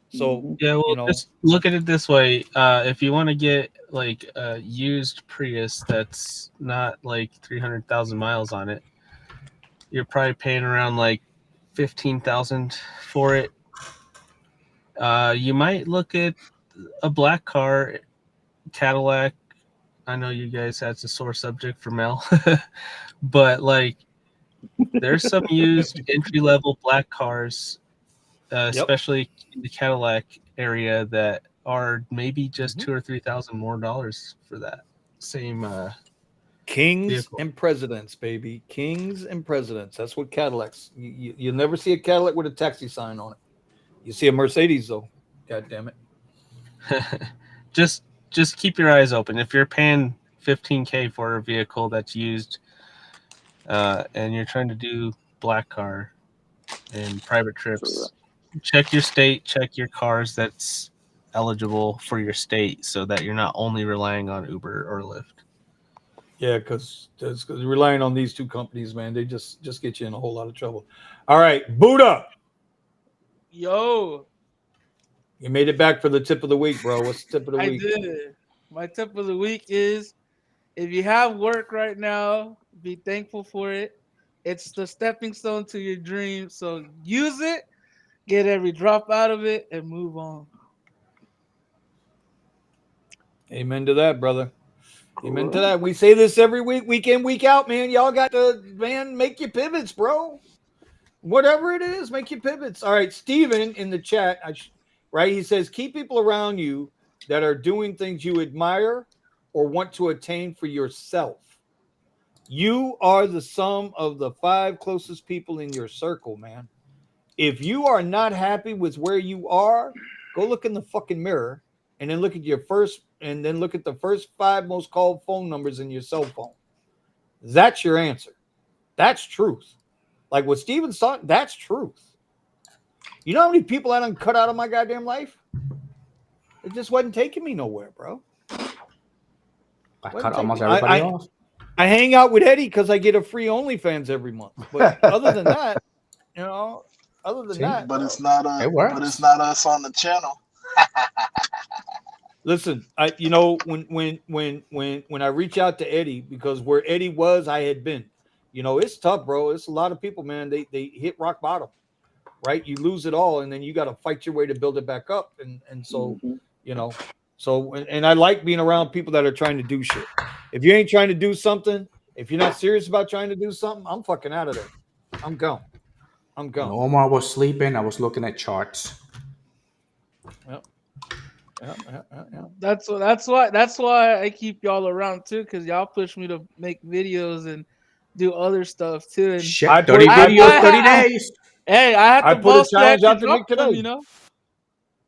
So yeah, well, you know, just look at it this way: if you want to get like a used Prius that's not like 300,000 miles on it, you're probably paying around like 15,000 for it. You might look at a black car, Cadillac. I know you guys that's a sore subject for Mel, but like there's some used entry level black cars, especially in the Cadillac area, that are maybe just $2,000 or $3,000 more for that same kings vehicle. and presidents, baby, kings and presidents. That's what Cadillacs. You'll never see a Cadillac with a taxi sign on it. You see a Mercedes though. God damn it. Just keep your eyes open. If you're paying $15,000 for a vehicle that's used, and you're trying to do black car and private trips, check your state, check your cars that's eligible for your state, so that you're not only relying on Uber or Lyft. Yeah, because relying on these two companies, man, they just get you in a whole lot of trouble. All right, Buddha. Yo. You made it back for the tip of the week, bro. What's the tip of the week? I did. My tip of the week is if you have work right now, be thankful for it. It's the stepping stone to your dream. So use it, get every drop out of it, and move on. Amen to that, brother. Amen to that. We say this every week, week in, week out, man. Y'all got to, man, make your pivots, bro. Whatever it is, make your pivots. All right, Steven in the chat, right? He says, keep people around you that are doing things you admire or want to attain for yourself. You are the sum of the 5 closest people in your circle, man. If you are not happy with where you are, go look in the fucking mirror and then look at the first 5 most called phone numbers in your cell phone. That's your answer. That's truth. Like what Steven's thought, that's truth. You know how many people I done cut out of my goddamn life? It just wasn't taking me nowhere, bro. I cut almost everybody off. I hang out with Eddie because I get a free OnlyFans every month. But other than that, you know, but it's not us on the channel. Listen, when I reach out to Eddie, because where Eddie was, I had been. You know, it's tough, bro. It's a lot of people, man. They hit rock bottom, right? You lose it all, and then you got to fight your way to build it back up. And so, you know, So, and I like being around people that are trying to do shit. If you ain't trying to do something, if you're not serious about trying to do something, I'm fucking out of there. I'm gone. I'm When gone. Omar was sleeping, I was looking at charts. Yep. That's why I keep y'all around too, because y'all push me to make videos and do other stuff too. And Shit, I 30 put- videos, 30 days. hey, I had I to put a boss you, I had challenge to out to drop Nick them, today. you know.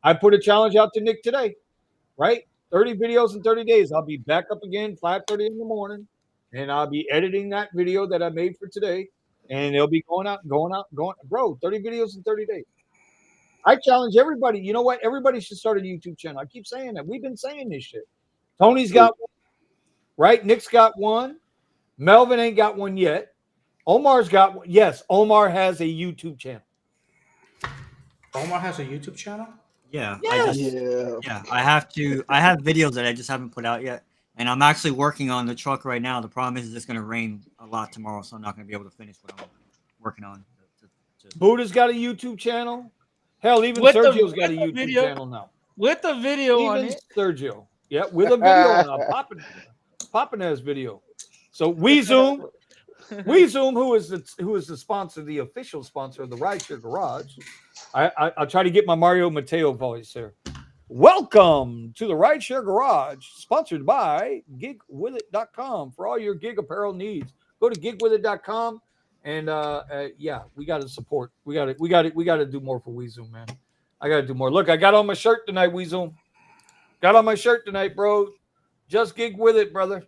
I put a challenge out to Nick today, right? 30 videos in 30 days. I'll be back up again 5:30 in the morning, and I'll be editing that video that I made for today, and it'll be going out. Bro, 30 videos in 30 days. I challenge everybody. You know what? Everybody should start a YouTube channel. I keep saying that. We've been saying this shit. Tony's got one, right? Nick's got one. Melvin ain't got one yet. Omar's got one. Yes, Omar has a YouTube channel. Omar has a YouTube channel? Yeah, Yes. I have videos that I just haven't put out yet, and I'm actually working on the truck right now. The problem is it's going to rain a lot tomorrow, so I'm not going to be able to finish what I'm working on. Buddha's got a YouTube channel. Hell, even With Sergio's got a with the YouTube video, channel now. with the video on Even it. Sergio. Yeah, with a video on a popping ass video. So WeZoom, who is the sponsor, the official sponsor of the RideShare Garage. I'll try to get my Mario Mateo voice there. Welcome to the RideShare Garage, sponsored by gigwithit.com for all your gig apparel needs. Go to gigwithit.com and yeah, we got to support. We got to do more for WeZoom, man. I got to do more. Look, I got on my shirt tonight, WeZoom. Got on my shirt tonight, bro. Just gig with it, brother.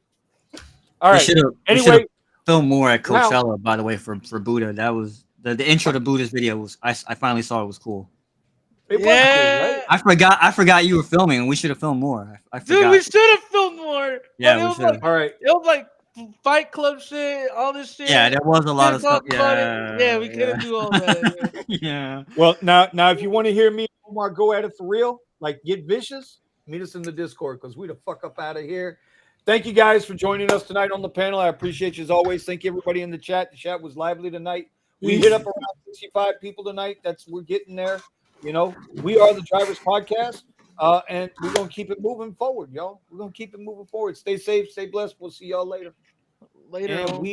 All right. Anyway, film more at Coachella, by the way, for Buddha. That was the intro to Buddha's video. Was I finally saw it was cool. It was cool, right? I forgot you were filming, and we should have filmed more. I forgot. Dude, we should have filmed more. Yeah, but we should have. All right. It was like Fight Club shit, all this shit. Yeah, there was a lot of stuff. Yeah, we couldn't do all that. Yeah. Well, now, if you want to hear me and Omar go at it for real, like get vicious, meet us in the Discord because we the fuck up out of here. Thank you guys for joining us tonight on the panel. I appreciate you as always. Thank you everybody in the chat. The chat was lively tonight. We hit up around 65 people tonight. We're getting there. You know, we are the Drivers Podcast, and we're gonna keep it moving forward, y'all. We're gonna keep it moving forward. Stay safe, stay blessed. We'll see y'all later. Later.